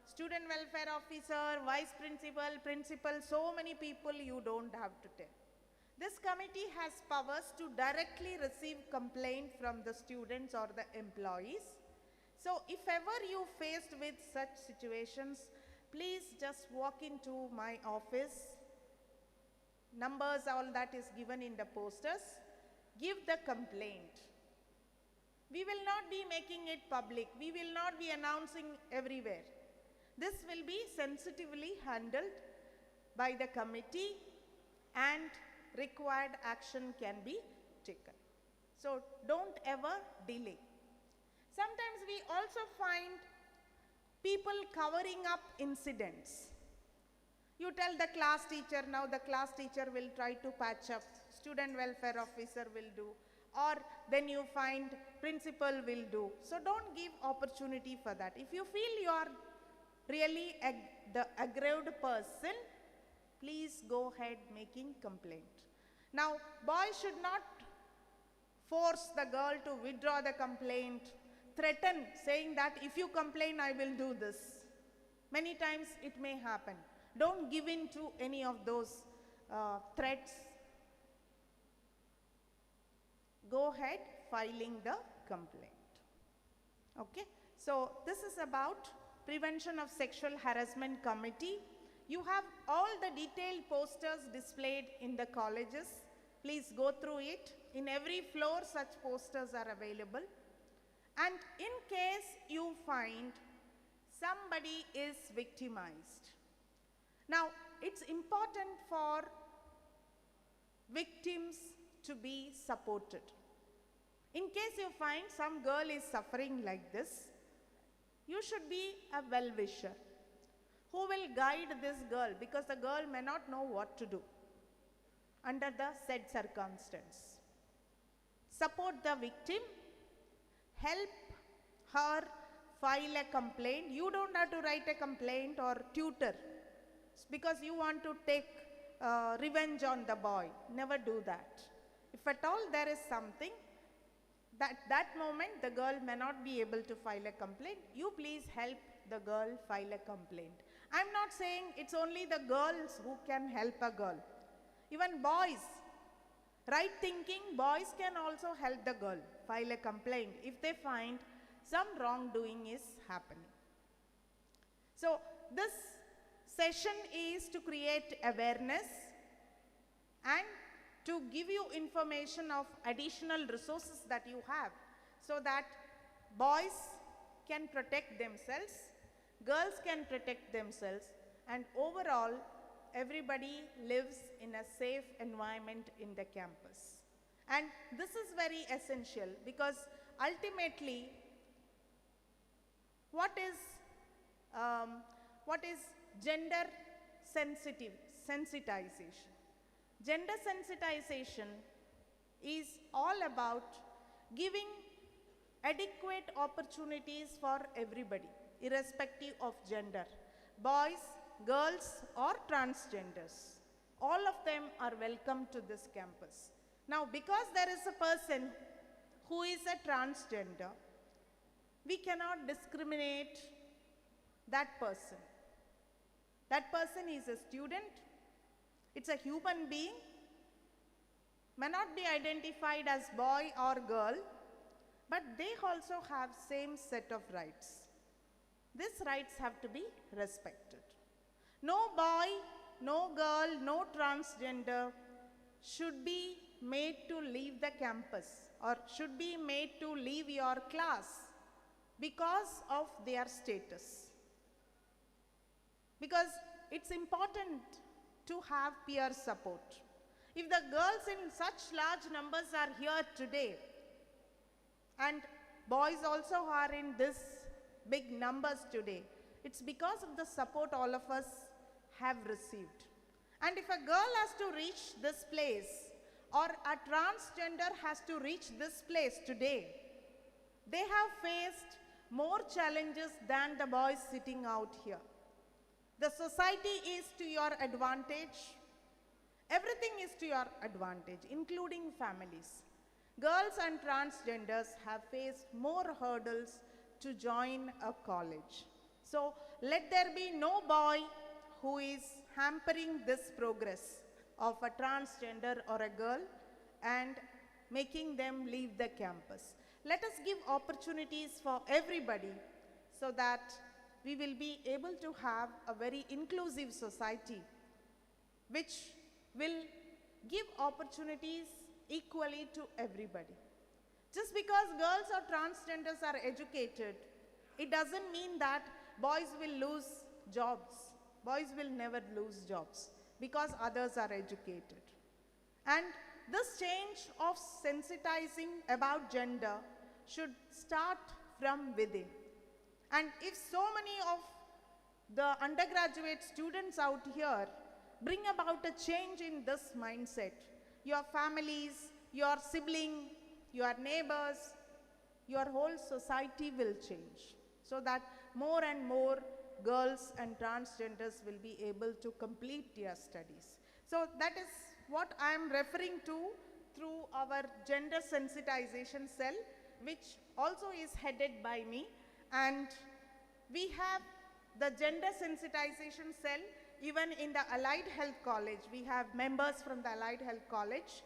student welfare officer, vice principal, principal, so many people you don't have to tell. This committee has powers to directly receive complaint from the students or the employees. So if ever you faced with such situations, please just walk into my office. Numbers, all that is given in the posters. Give the complaint. We will not be making it public. We will not be announcing everywhere. This will be sensitively handled by the committee and required action can be taken. So don't ever delay. Sometimes we also find people covering up incidents. You tell the class teacher, now the class teacher will try to patch up, student welfare officer will do, or then you find principal will do. So don't give opportunity for that. If you feel you are really the aggrieved person, please go ahead making complaint. Now, boys should not force the girl to withdraw the complaint, threaten saying that if you complain, I will do this. Many times it may happen. Don't give in to any of those threats. Go ahead filing the complaint. Okay, so this is about Prevention of Sexual Harassment Committee. You have all the detailed posters displayed in the colleges. Please go through it. In every floor such posters are available. And in case you find somebody is victimized, now it's important for victims to be supported. In case you find some girl is suffering like this, you should be a well-wisher who will guide this girl, because the girl may not know what to do under the said circumstance. Support the victim, help her file a complaint. You don't have to write a complaint or tutor because you want to take revenge on the boy. Never do that. If at all there is something, that moment the girl may not be able to file a complaint, you please help the girl file a complaint. I'm not saying it's only the girls who can help a girl. Even boys, right thinking boys can also help the girl file a complaint if they find some wrongdoing is happening. So this session is to create awareness and to give you information of additional resources that you have, so that boys can protect themselves, girls can protect themselves, and overall everybody lives in a safe environment in the campus. And this is very essential because ultimately what is gender sensitization? Gender sensitization is all about giving adequate opportunities for everybody, irrespective of gender. Boys, girls, or transgenders. All of them are welcome to this campus. Now, because there is a person who is a transgender, we cannot discriminate that person. That person is a student. It's a human being, may not be identified as boy or girl, but they also have same set of rights. These rights have to be respected. No boy, no girl, no transgender should be made to leave the campus or should be made to leave your class because of their status. Because it's important to have peer support. If the girls in such large numbers are here today, and boys also are in this big numbers today, it's because of the support all of us have received. And if a girl has to reach this place, or a transgender has to reach this place today, they have faced more challenges than the boys sitting out here. The society is to your advantage. Everything is to your advantage, including families. Girls and transgenders have faced more hurdles to join a college. So let there be no boy who is hampering this progress of a transgender or a girl and making them leave the campus. Let us give opportunities for everybody so that we will be able to have a very inclusive society which will give opportunities equally to everybody. Just because girls or transgenders are educated, it doesn't mean that boys will lose jobs. Boys will never lose jobs because others are educated. And this change of sensitizing about gender should start from within. And if so many of the undergraduate students out here bring about a change in this mindset, your families, your sibling, your neighbors, your whole society will change, so that more and more girls and transgenders will be able to complete their studies. So that is what I am referring to through our gender sensitization cell, which also is headed by me. And we have the gender sensitization cell even in the Allied Health College. We have members from the Allied Health College.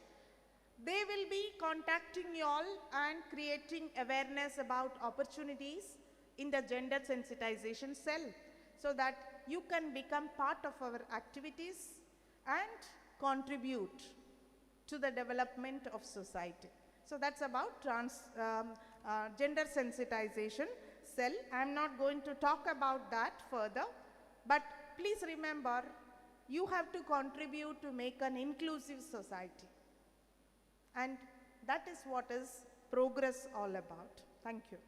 They will be contacting you all and creating awareness about opportunities in the gender sensitization cell, so that you can become part of our activities and contribute to the development of society. So that's about gender sensitization cell. I'm not going to talk about that further, but please remember, you have to contribute to make an inclusive society. And that is what is progress all about. Thank you.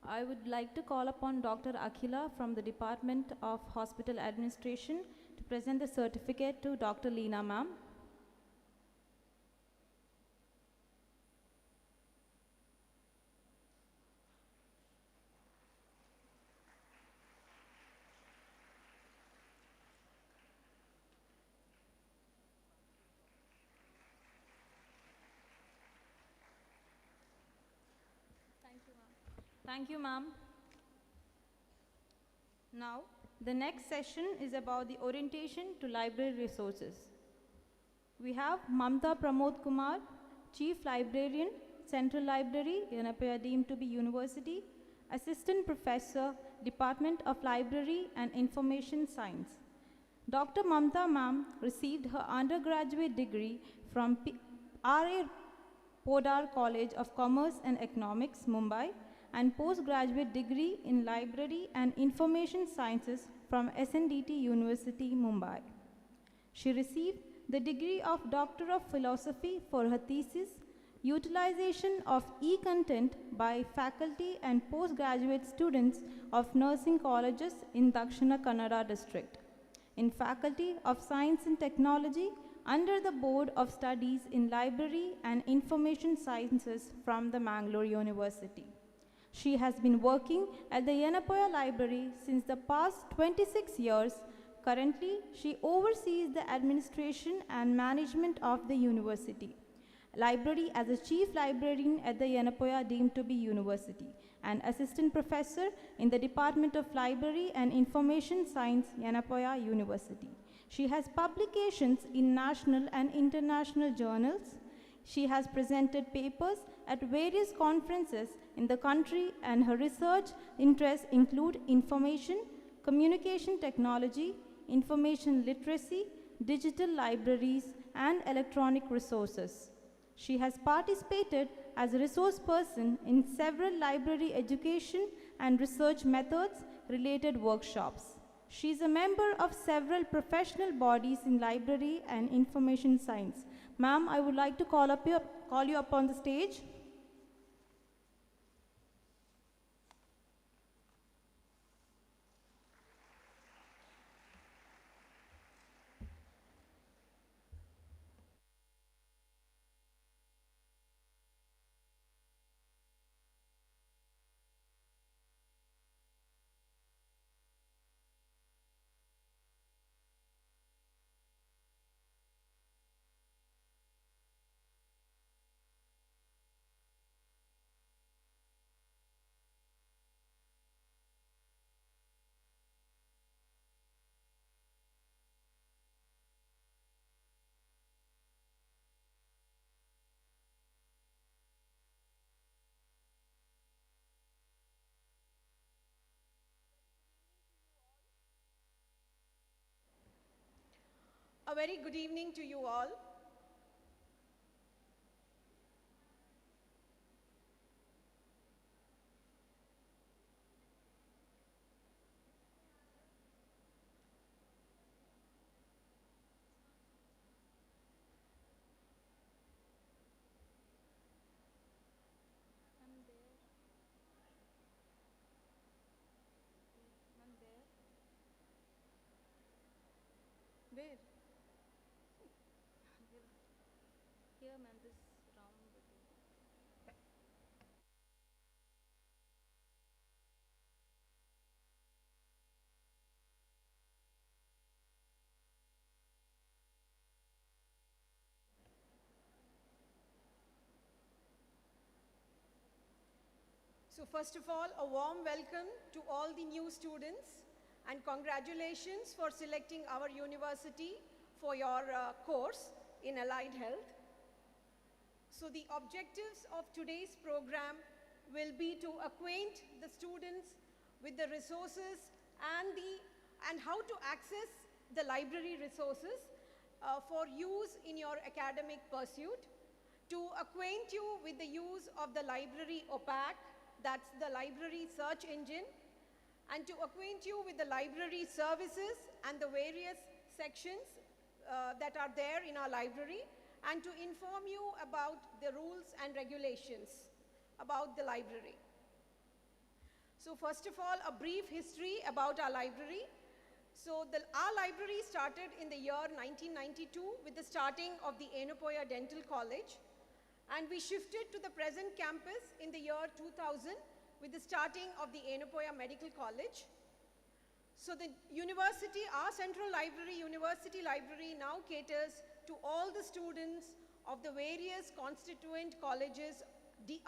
I would like to call upon Dr. Akhila from the Department of Hospital Administration to present the certificate to Dr. Leena ma'am. Thank you, ma'am. Now, the next session is about the orientation to library resources. We have Mamta Pramod Kumar, Chief Librarian, Central Library, Yenepoya deemed to be University, Assistant Professor, Department of Library and Information Science. Dr. Mamta ma'am received her undergraduate degree from R.A. Podar College of Commerce and Economics, Mumbai, and postgraduate degree in Library and Information Sciences from SNDT University, Mumbai. She received the degree of Doctor of Philosophy for her thesis, Utilization of E-Content by Faculty and Postgraduate Students of Nursing Colleges in Dakshina Kannada District, in Faculty of Science and Technology under the Board of Studies in Library and Information Sciences from the Mangalore University. She has been working at the Yenepoya Library since the past 26 years. Currently, she oversees the administration and management of the university library as a chief librarian at the Yenepoya deemed to be University and assistant professor in the Department of Library and Information Science, Yenepoya University. She has publications in national and international journals. She has presented papers at various conferences in the country, and her research interests include information, communication technology, information literacy, digital libraries, and electronic resources. She has participated as a resource person in several library education and research methods related workshops. She is a member of several professional bodies in library and information science. Ma'am, I would like to call you up on the stage. A very good evening to you all. Where? Here, ma'am, this round will be. So first of all, a warm welcome to all the new students and congratulations for selecting our university for your course in Allied Health. So the objectives of today's program will be to acquaint the students with the resources and how to access the library resources for use in your academic pursuit, to acquaint you with the use of the library OPAC, that's the library search engine, and to acquaint you with the library services and the various sections that are there in our library, and to inform you about the rules and regulations about the library. So first of all, a brief history about our library. So our library started in the year 1992 with the starting of the Yenepoya Dental College, and we shifted to the present campus in the year 2000 with the starting of the Yenepoya Medical College. So the university, our central library, university library, now caters to all the students of the various constituent colleges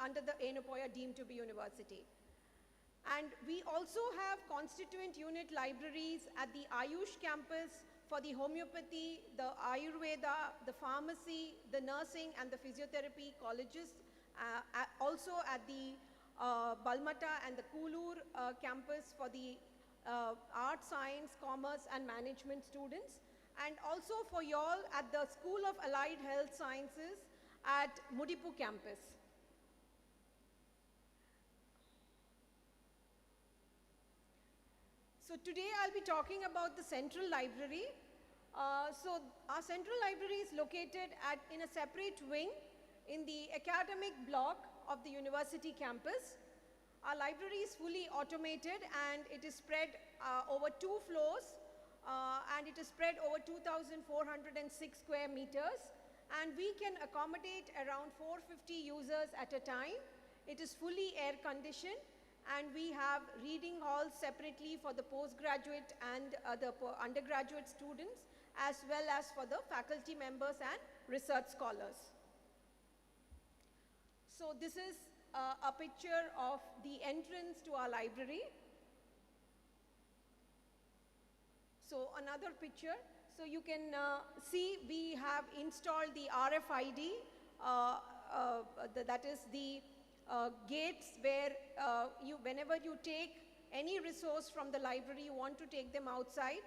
under the Yenepoya deemed to be university. And we also have constituent unit libraries at the Ayush campus for the homeopathy, the Ayurveda, the pharmacy, the nursing and the physiotherapy colleges, also at the Balmata and the Kulur campus for the art, science, commerce and management students, and also for y'all at the School of Allied Health Sciences at Mudipu campus. So today I'll be talking about the Central Library. So our Central Library is located in a separate wing in the academic block of the university campus. Our library is fully automated and it is spread over 2 floors and it is spread over 2,406 square meters, and we can accommodate around 450 users at a time. It is fully air conditioned, and we have reading halls separately for the postgraduate and the undergraduate students, as well as for the faculty members and research scholars. So this is a picture of the entrance to our library. So another picture. So you can see we have installed the RFID, that is the gates where whenever you take any resource from the library, you want to take them outside,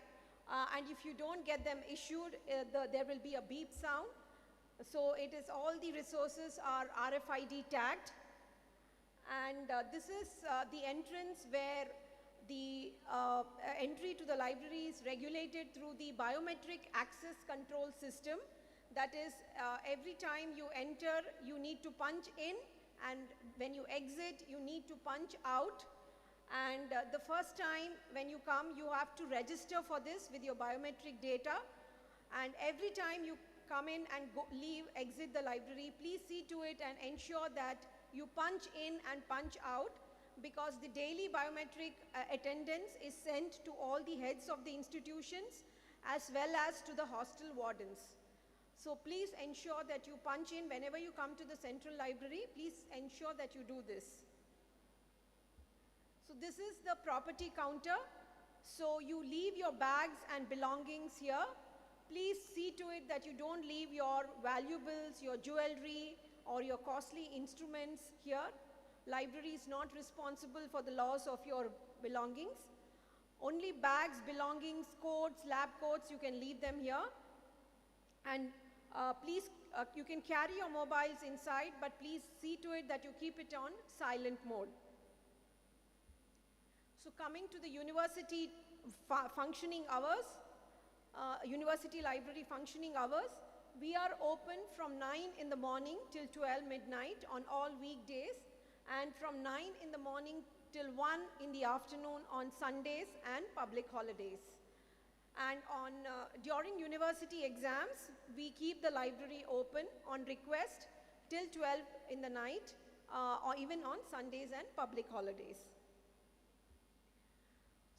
and if you don't get them issued, there will be a beep sound. So it is all the resources are RFID tagged, and this is the entrance where the entry to the library is regulated through the biometric access control system. That is, every time you enter, you need to punch in, and when you exit, you need to punch out. And the first time when you come, you have to register for this with your biometric data. And every time you come in and exit the library, please see to it and ensure that you punch in and punch out, because the daily biometric attendance is sent to all the heads of the institutions as well as to the hostel wardens. So please ensure that you punch in whenever you come to the central library. Please ensure that you do this. So this is the property counter. So you leave your bags and belongings here. Please see to it that you don't leave your valuables, your jewelry, or your costly instruments here. Library is not responsible for the loss of your belongings. Only bags, belongings, coats, lab coats, you can leave them here. And please, you can carry your mobiles inside, but please see to it that you keep it on silent mode. So coming to the university functioning hours, university library functioning hours, we are open from 9 in the morning till 12 midnight on all weekdays, and from 9 in the morning till 1 in the afternoon on Sundays and public holidays. And on during university exams, we keep the library open on request till 12 in the night, or even on Sundays and public holidays.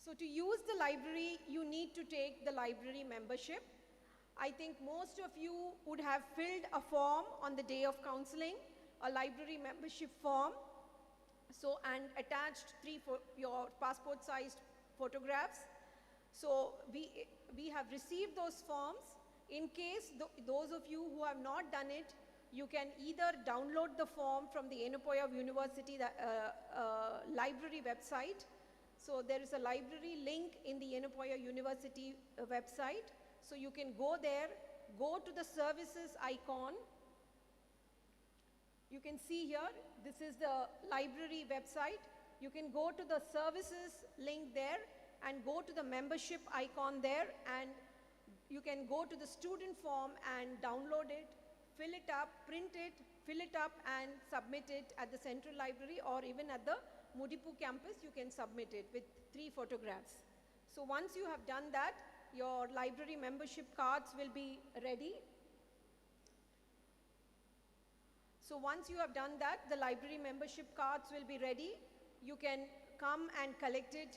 So to use the library, you need to take the library membership. I think most of you would have filled a form on the day of counseling, a library membership form. So, and attached your passport-sized photographs. So we have received those forms. In case those of you who have not done it, you can either download the form from the Yenepoya University library website. So there is a library link in the Yenepoya University website. So you can go there, go to the services icon. You can see here, this is the library website. You can go to the services link there and go to the membership icon there, and you can go to the student form and download it, fill it up, print it, fill it up and submit it at the Central Library, or even at the Mudipu campus, you can submit it with 3 photographs. So once you have done that, your library membership cards will be ready. So once you have done that, the library membership cards will be ready. You can come and collect it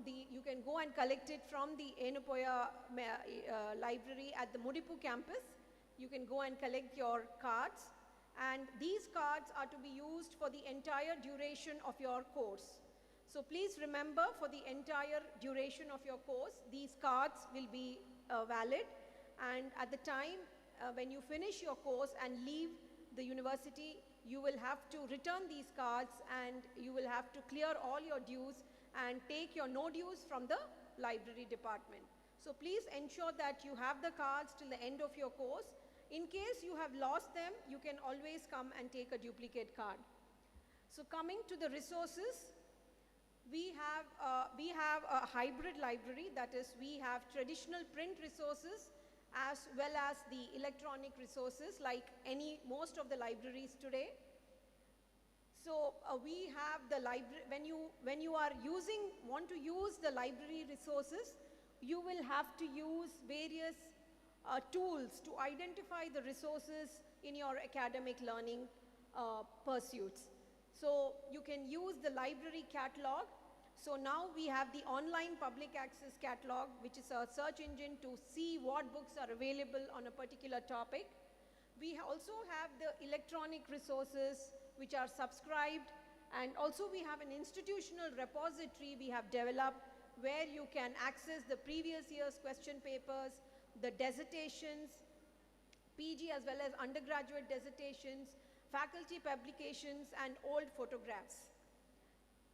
you can go and collect it from the Yenepoya library at the Mudipu campus. You can go and collect your cards, and these cards are to be used for the entire duration of your course. So please remember, for the entire duration of your course, these cards will be valid, and at the time when you finish your course and leave the university, you will have to return these cards and you will have to clear all your dues and take your no dues from the library department. So please ensure that you have the cards till the end of your course. In case you have lost them, you can always come and take a duplicate card. So coming to the resources, we have a hybrid library, that is, we have traditional print resources as well as the electronic resources like most of the libraries today. So we have the library, when you are want to use the library resources, you will have to use various tools to identify the resources in your academic learning pursuits. So you can use the library catalog. So now we have the online public access catalog, which is a search engine to see what books are available on a particular topic. We also have the electronic resources which are subscribed, and also we have an institutional repository we have developed where you can access the previous year's question papers, the dissertations, PG as well as undergraduate dissertations, faculty publications and old photographs.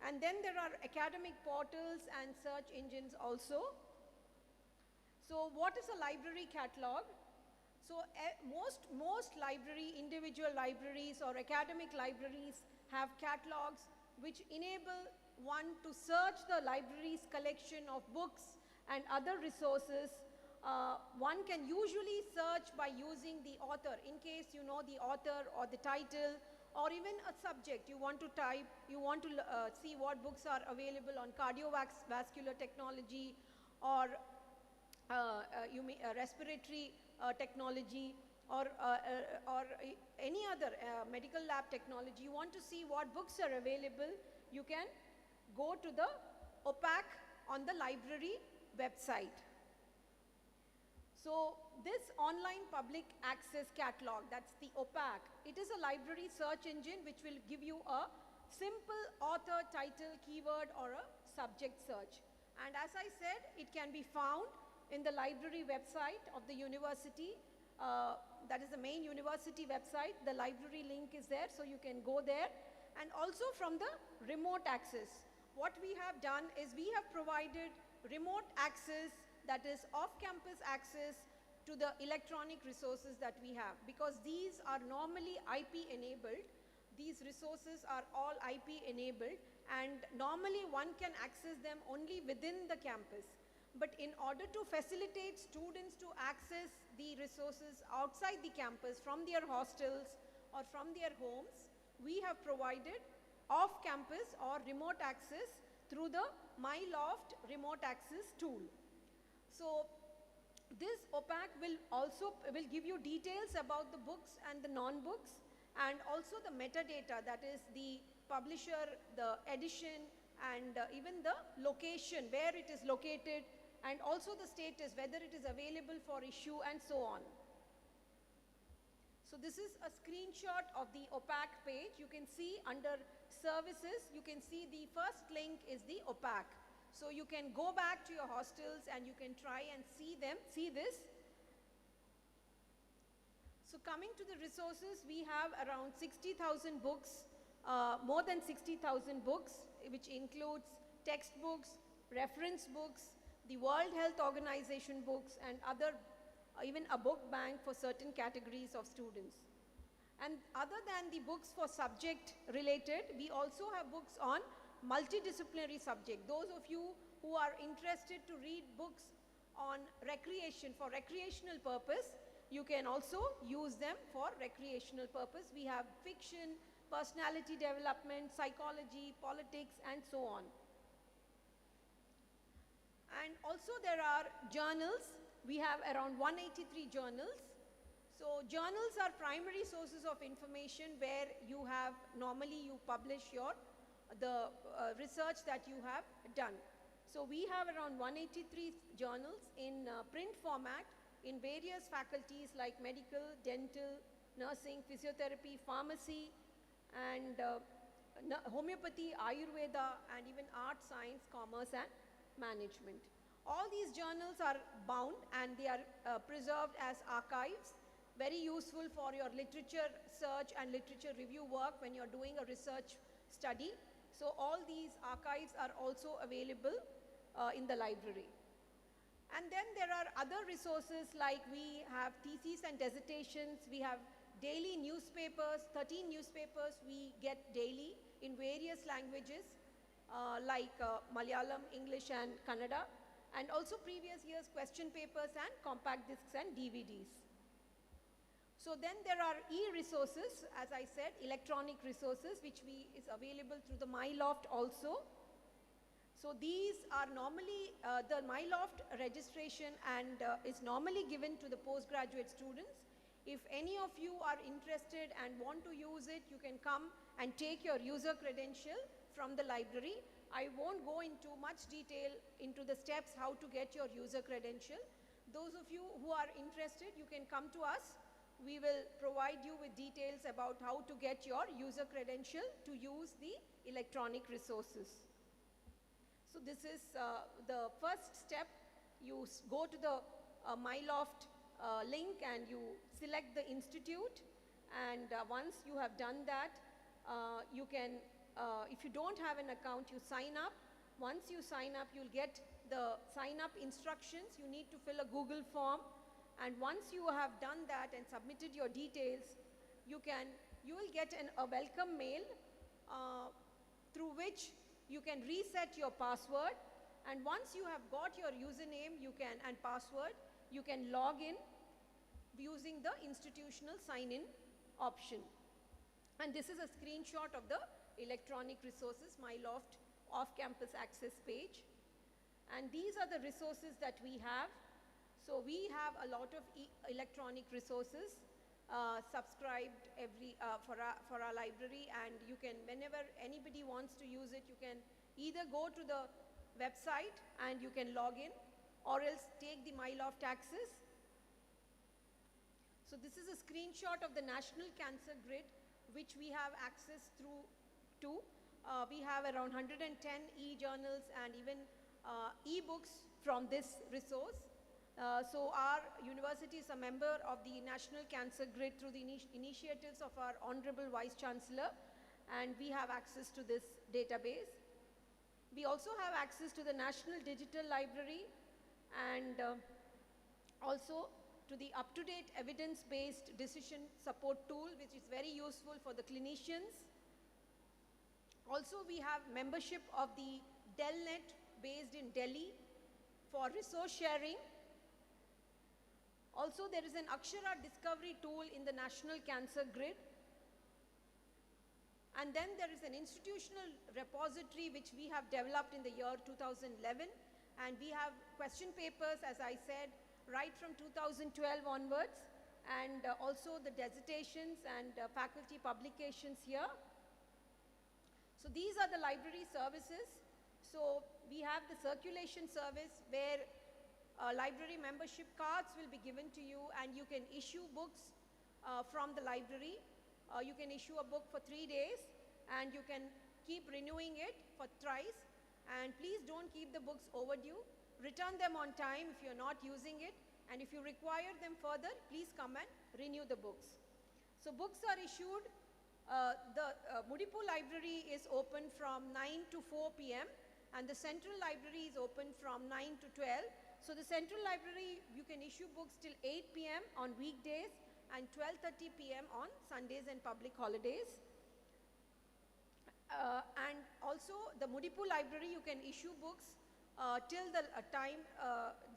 And then there are academic portals and search engines also. So what is a library catalog? So most individual libraries or academic libraries have catalogs which enable one to search the library's collection of books and other resources. One can usually search by using the author, in case you know the author or the title, or even a subject you want to type, you want to see what books are available on cardiovascular technology, or respiratory technology, or any other medical lab technology. You want to see what books are available, you can go to the OPAC on the library website. So this online public access catalog, that's the OPAC, it is a library search engine which will give you a simple author, title, keyword or a subject search. And as I said, it can be found in the library website of the university. That is the main university website. The library link is there, so you can go there. And also from the remote access. What we have done is we have provided remote access, that is off-campus access, to the electronic resources that we have, because these are normally IP enabled. These resources are all IP enabled, and normally one can access them only within the campus. But in order to facilitate students to access the resources outside the campus from their hostels or from their homes, we have provided off-campus or remote access through the MyLoft remote access tool. So this OPAC will give you details about the books and the non-books, and also the metadata, that is the publisher, the edition, and even the location where it is located, and also the status, whether it is available for issue, and so on. So this is a screenshot of the OPAC page. You can see under services, you can see the first link is the OPAC. So you can go back to your hostels and you can try and see this. So coming to the resources, we have around 60,000 books, more than 60,000 books, which includes textbooks, reference books, the World Health Organization books, and other, even a book bank for certain categories of students. And other than the books for subject related, we also have books on multidisciplinary subject. Those of you who are interested to read books on recreation, for recreational purpose, you can also use them for recreational purpose. We have fiction, personality development, psychology, politics, and so on. And also there are journals. We have around 183 journals. So journals are primary sources of information where you have, normally you publish the research that you have done. So we have around 183 journals in print format in various faculties like medical, dental, nursing, physiotherapy, pharmacy, and homeopathy, Ayurveda, and even art, science, commerce, and management. All these journals are bound and they are preserved as archives, very useful for your literature search and literature review work when you're doing a research study. So all these archives are also available in the library. And then there are other resources, like we have theses and dissertations, we have daily newspapers, 13 newspapers we get daily in various languages like Malayalam, English, and Kannada, and also previous year's question papers and compact discs and DVDs. So then there are e-resources, as I said, electronic resources, which is available through the MyLoft also. So these are normally, the MyLoft registration and is normally given to the postgraduate students. If any of you are interested and want to use it, you can come and take your user credential from the library. I won't go into much detail into the steps how to get your user credential. Those of you who are interested, you can come to us. We will provide you with details about how to get your user credential to use the electronic resources. So this is the first step. You go to the MyLoft link and you select the institute, and once you have done that, you can, if you don't have an account, you sign up. Once you sign up, you'll get the sign up instructions. You need to fill a Google form, and once you have done that and submitted your details, you will get a welcome mail through which you can reset your password, and once you have got your username and password, you can log in using the institutional sign-in option. And this is a screenshot of the electronic resources MyLoft off-campus access page. And these are the resources that we have. So we have a lot of electronic resources subscribed for our library, and you can, whenever anybody wants to use it, you can either go to the website and you can log in, or else take the MyLoft access. So this is a screenshot of the National Cancer Grid, which we have access through to. We have around 110 e-journals and even e-books from this resource. So our university is a member of the National Cancer Grid through the initiatives of our Honorable Vice Chancellor, and we have access to this database. We also have access to the National Digital Library, and also to the up-to-date evidence-based decision support tool, which is very useful for the clinicians. Also, we have membership of the Delnet based in Delhi for resource sharing. Also, there is an Akshara discovery tool in the National Cancer Grid. And then there is an institutional repository which we have developed in the year 2011. And we have question papers, as I said, right from 2012 onwards, and also the dissertations and faculty publications here. So these are the library services. So we have the circulation service where library membership cards will be given to you, and you can issue books from the library. You can issue a book for 3 days, and you can keep renewing it for thrice. And please don't keep the books overdue. Return them on time if you're not using it. And if you require them further, please come and renew the books. So books are issued. The Mudipu library is open from 9 to 4 p.m. and the central library is open from 9 to 12. So the central library, you can issue books till 8 p.m. on weekdays and 12:30 p.m. on Sundays and public holidays. And also the Mudipu library, you can issue books till the time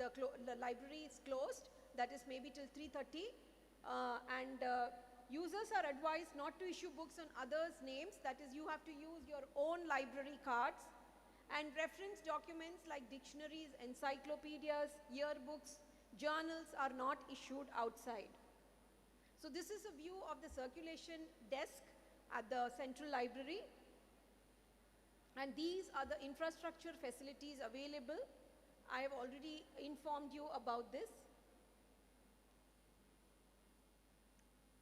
the library is closed, that is maybe till 3:30. Users are advised not to issue books on others' names, that is, you have to use your own library cards, and reference documents like dictionaries, encyclopedias, yearbooks, journals are not issued outside. So this is a view of the circulation desk at the central library, and these are the infrastructure facilities available. I have already informed you about this.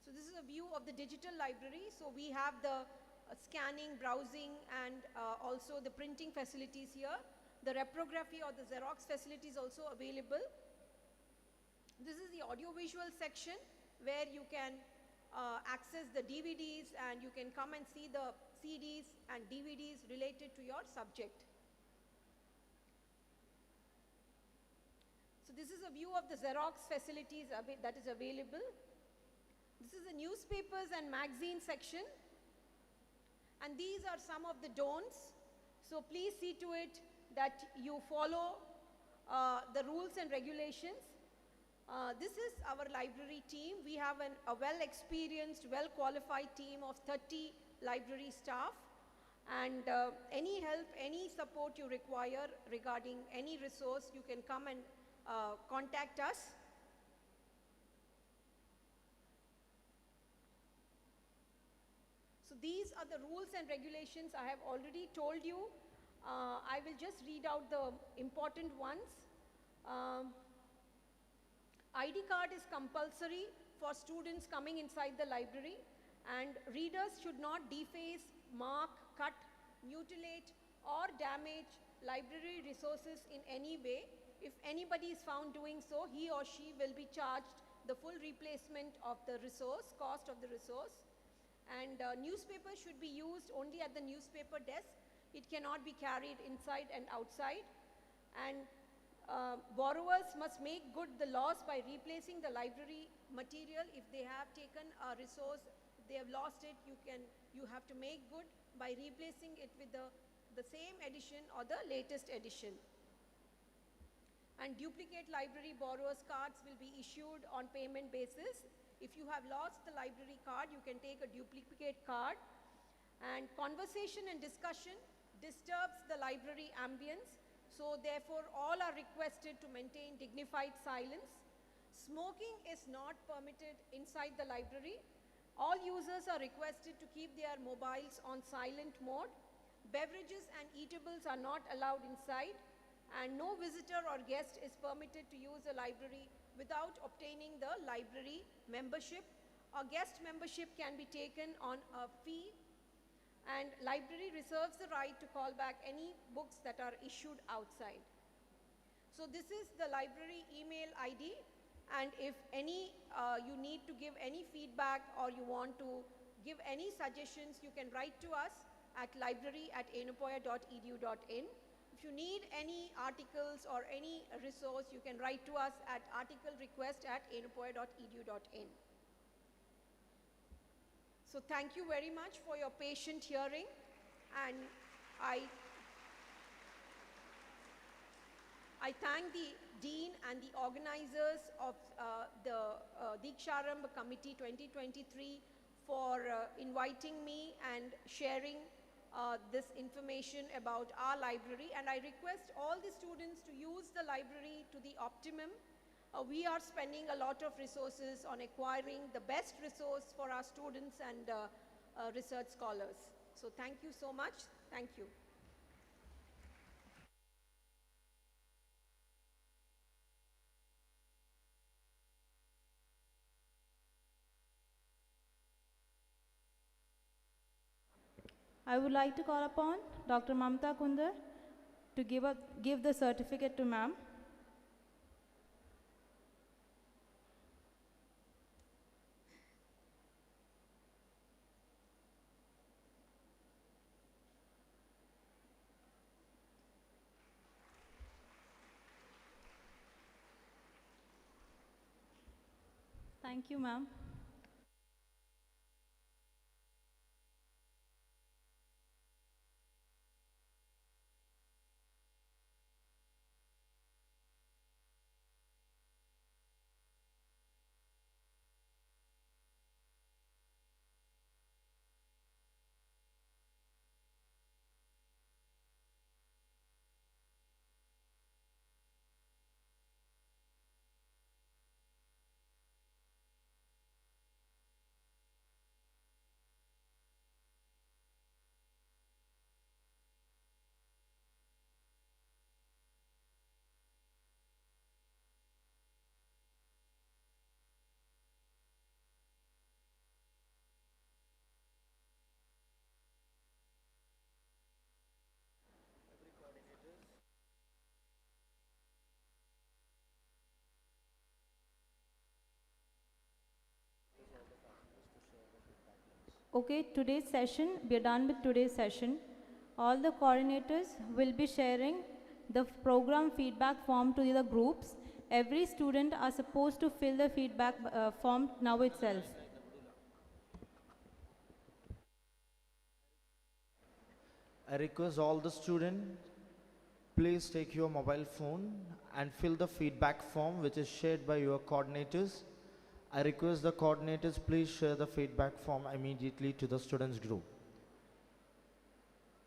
So this is a view of the digital library. So we have the scanning, browsing, and also the printing facilities here. The reprography or the Xerox facility is also available. This is the audiovisual section where you can access the DVDs, and you can come and see the CDs and DVDs related to your subject. So this is a view of the Xerox facilities that is available. This is the newspapers and magazine section, and these are some of the don'ts. So please see to it that you follow the rules and regulations. This is our library team. We have a well-experienced, well-qualified team of 30 library staff, and any help, any support you require regarding any resource, you can come and contact us. So these are the rules and regulations I have already told you. I will just read out the important ones. ID card is compulsory for students coming inside the library, and readers should not deface, mark, cut, mutilate, or damage library resources in any way. If anybody is found doing so, he or she will be charged the full replacement of the resource, cost of the resource. And newspapers should be used only at the newspaper desk. It cannot be carried inside and outside. And borrowers must make good the loss by replacing the library material. If they have taken a resource, if they have lost it, you have to make good by replacing it with the same edition or the latest edition. And duplicate library borrowers cards will be issued on payment basis. If you have lost the library card, you can take a duplicate card. And conversation and discussion disturbs the library ambience. So therefore, all are requested to maintain dignified silence. Smoking is not permitted inside the library. All users are requested to keep their mobiles on silent mode. Beverages and eatables are not allowed inside, and no visitor or guest is permitted to use the library without obtaining the library membership. A guest membership can be taken on a fee, and library reserves the right to call back any books that are issued outside. So this is the library email ID, and if you need to give any feedback or you want to give any suggestions, you can write to us at library@yenepoya.edu.in. If you need any articles or any resource, you can write to us at articlerequest@yenepoya.edu.in. So thank you very much for your patient hearing, and I thank the Dean and the organizers of the Deeksharambh Committee 2023 for inviting me and sharing this information about our library. And I request all the students to use the library to the optimum. We are spending a lot of resources on acquiring the best resource for our students and research scholars. So thank you so much. Thank you. I would like to call upon Dr. Mamta Kundar to give the certificate to ma'am. Thank you, ma'am. Okay, today's session, we are done with today's session. All the coordinators will be sharing the program feedback form to the groups. Every student are supposed to fill the feedback form now itself. I request all the students, please take your mobile phone and fill the feedback form which is shared by your coordinators. I request the coordinators, please share the feedback form immediately to the students group.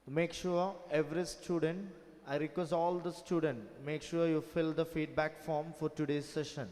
Make sure every student, I request all the students, make sure you fill the feedback form for today's session.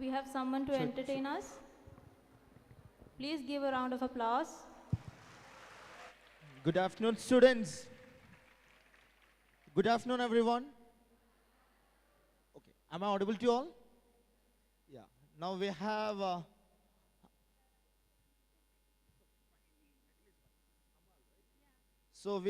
We have someone to entertain us. Please give a round of applause. Good afternoon, students. Good afternoon, everyone. Okay, am I audible to you all? Yeah. Now we have. So we